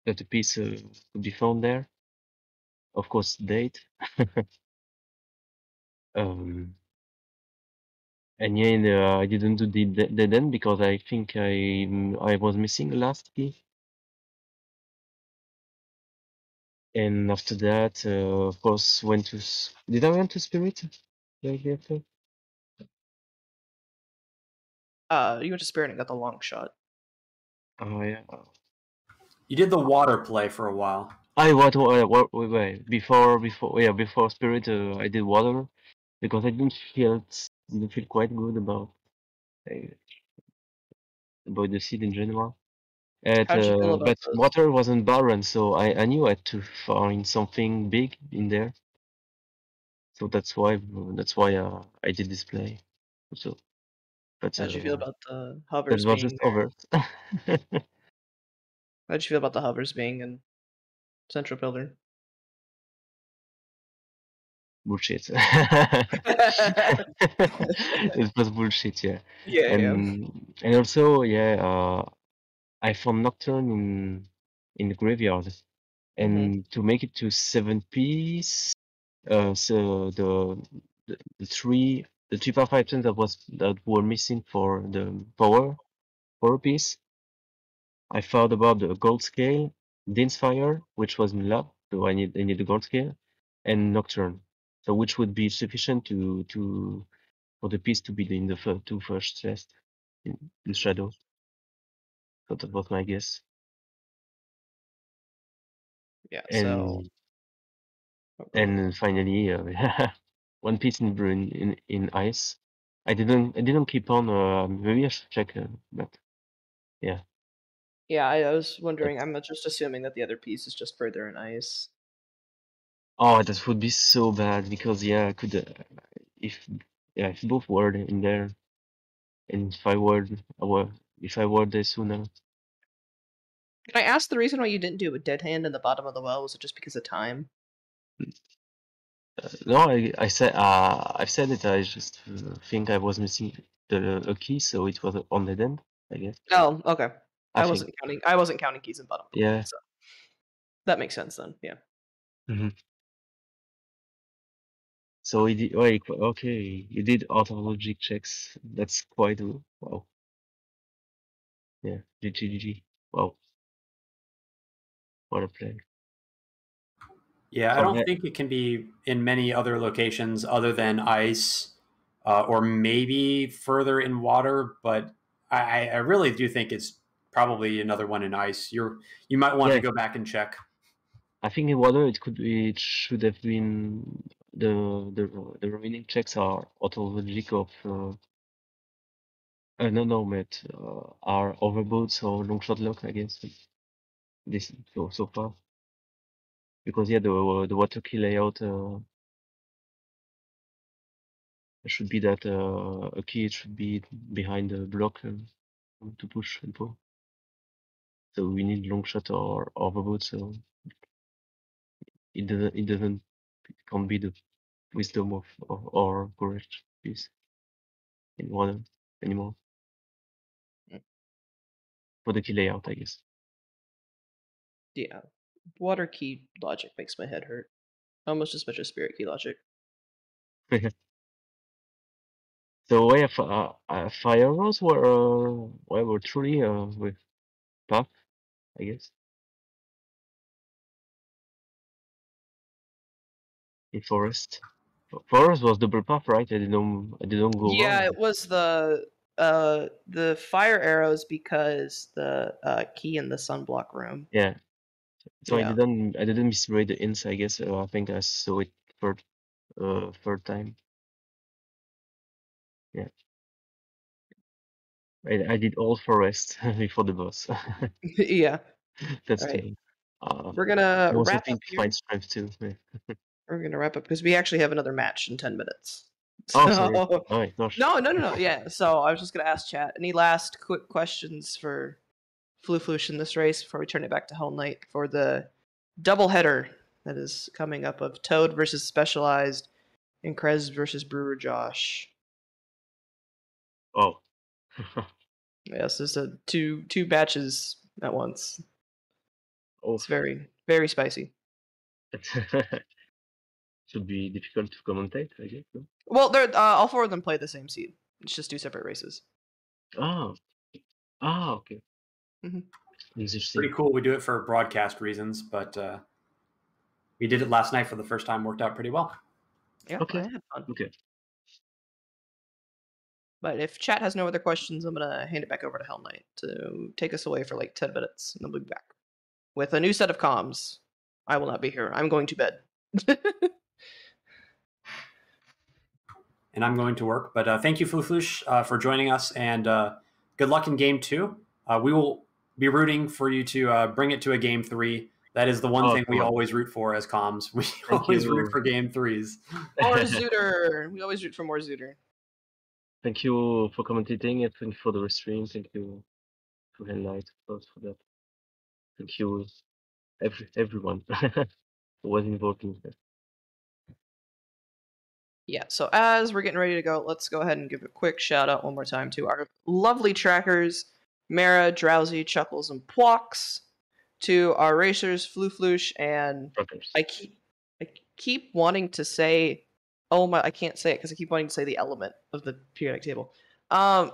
that the piece could be found there. Of course, date. And yeah, I didn't do the then because I think I was missing the last key. And after that, of course, did I went to Spirit? Directly after?
You went to Spirit and got the long shot.
Oh yeah.
You did the water play for a while.
Wait, before Spirit, I did water because I didn't feel quite good about the seed in general.
How'd you feel about
But
those?
water wasn't barren, so I knew I had to find something big in there. So that's why I did this play. So, but
How'd you feel about the
that
hovers
was
being
just
there?
over.
How'd you feel about the hovers being in Central Pillar?
bullshit. It was bullshit, yeah.
Yeah, yeah.
And also, yeah, I found Nocturne in the graveyard, and to make it to 7 piece, so the three power items that were missing for the power piece, I found about the gold scale, Din's Fire, which was in lab, so I need the gold scale, and Nocturne, so which would be sufficient to for the piece to be in the two first chest in shadow. So that was my guess.
Yeah, so
And finally, one piece in ice. I didn't keep on. Maybe I should check, but yeah.
yeah, I was
But,
wondering. I'm just assuming that the other piece is just further in ice.
oh, that would be so bad because yeah, I could if if both were in there, and if I were there sooner.
Can I ask the reason why you didn't do a dead hand in the bottom of the well? Was it just because of time?
No, I've said it. I just think I was missing a key, so it was on the end, I guess.
Oh, okay.
I
I
think.
wasn't counting. I wasn't counting keys in bottom.
Yeah.
So that makes sense then. Yeah.
So he did. Wait, okay, he did auto logic checks. That's quite wow. Yeah, GG. Wow, what a play.
Yeah, I
So
don't think it can be in many other locations other than ice, or maybe further in water. But I really do think it's probably another one in ice. You might want to
yeah,
go back and check.
I think in water it should have been the remaining checks are auto logic of no, mate, are overboats or long shot lock, I guess. This so far, because yeah, the water key layout should be that a key should be behind the block to push and pull. So we need long shot or overboard, so it can't be the wisdom of or courage piece in water anymore for the key layout, I guess.
Yeah. Water key logic makes my head hurt. Almost as much as spirit key logic.
So yeah, fire arrows were truly with path, I guess. In forest. Forest was double path, right? I didn't go
Yeah,
wrong.
it was the fire arrows because the key in the sunblock room.
Yeah. So
Yeah.
I didn't misread the hints, I guess. I think I saw it third time. Yeah. I did all forest before the boss.
Yeah.
That's
All right.
the
We're gonna
I also
wrap up
think
here.
find strength too. Yeah.
We're gonna wrap up because we actually have another match in 10 minutes.
Oh, sorry.
So
Oh, gosh.
no. Yeah. So I was just gonna ask chat. Any last quick questions for Fluflush in this race before we turn it back to Hell Knight for the doubleheader that is coming up of Toad versus Specialized and Krez versus Brewer Josh.
Oh.
Yes, this is two matches at once.
Oh.
It's very spicy.
Should be difficult to commentate, I guess. No?
Well, they're all four of them play the same seed. It's just two separate races.
Oh. Okay.
Mhm.
Interesting.
Pretty cool. We do it for broadcast reasons, but we did it last night for the first time. Worked out pretty well.
Yeah,
Okay.
I had fun.
Okay.
But if chat has no other questions, I'm gonna hand it back over to Hell Knight to take us away for like 10 minutes, and then we'll be back with a new set of comms. I will not be here. I'm going to bed.
And I'm going to work. But thank you, Fluflush, for joining us, and good luck in game 2. We will be rooting for you to bring it to a game 3. That is the one thing we always root for as comms. We always root for game 3s.
More Zooter. We always root for more Zooter.
Thank you for commentating and thank you for the stream. Thank you to Hell Knight for that. Thank you everyone who was involved in that.
Yeah, so as we're getting ready to go, let's go ahead and give a quick shout out one more time to our lovely trackers, Mara, Drowsy, Chuckles, and Pwox, to our racers, Fluflush, and
Truckers.
I keep wanting to say, oh my, I can't say it because I keep wanting to say the element of the periodic table. Yeah,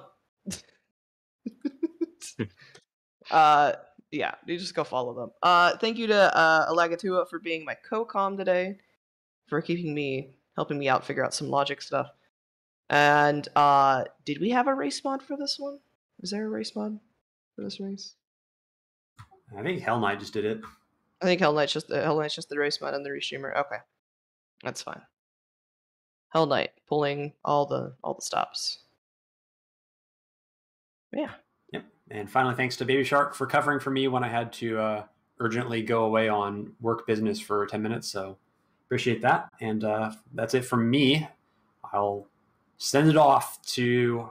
you just go follow them. Thank you to Alagatua for being my co-com today, for helping me out figure out some logic stuff. And did we have a race mod for this one? Is there a race mod for this race?
I think Hell Knight just did it.
I think Hell Knight's just the race mod and the restreamer. Okay, that's fine. Hell Knight pulling all the stops. Yeah.
Yep. And finally, thanks to Baby Shark for covering for me when I had to urgently go away on work business for 10 minutes. So appreciate that. And that's it from me. I'll send it off to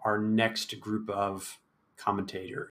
our next group of commentators.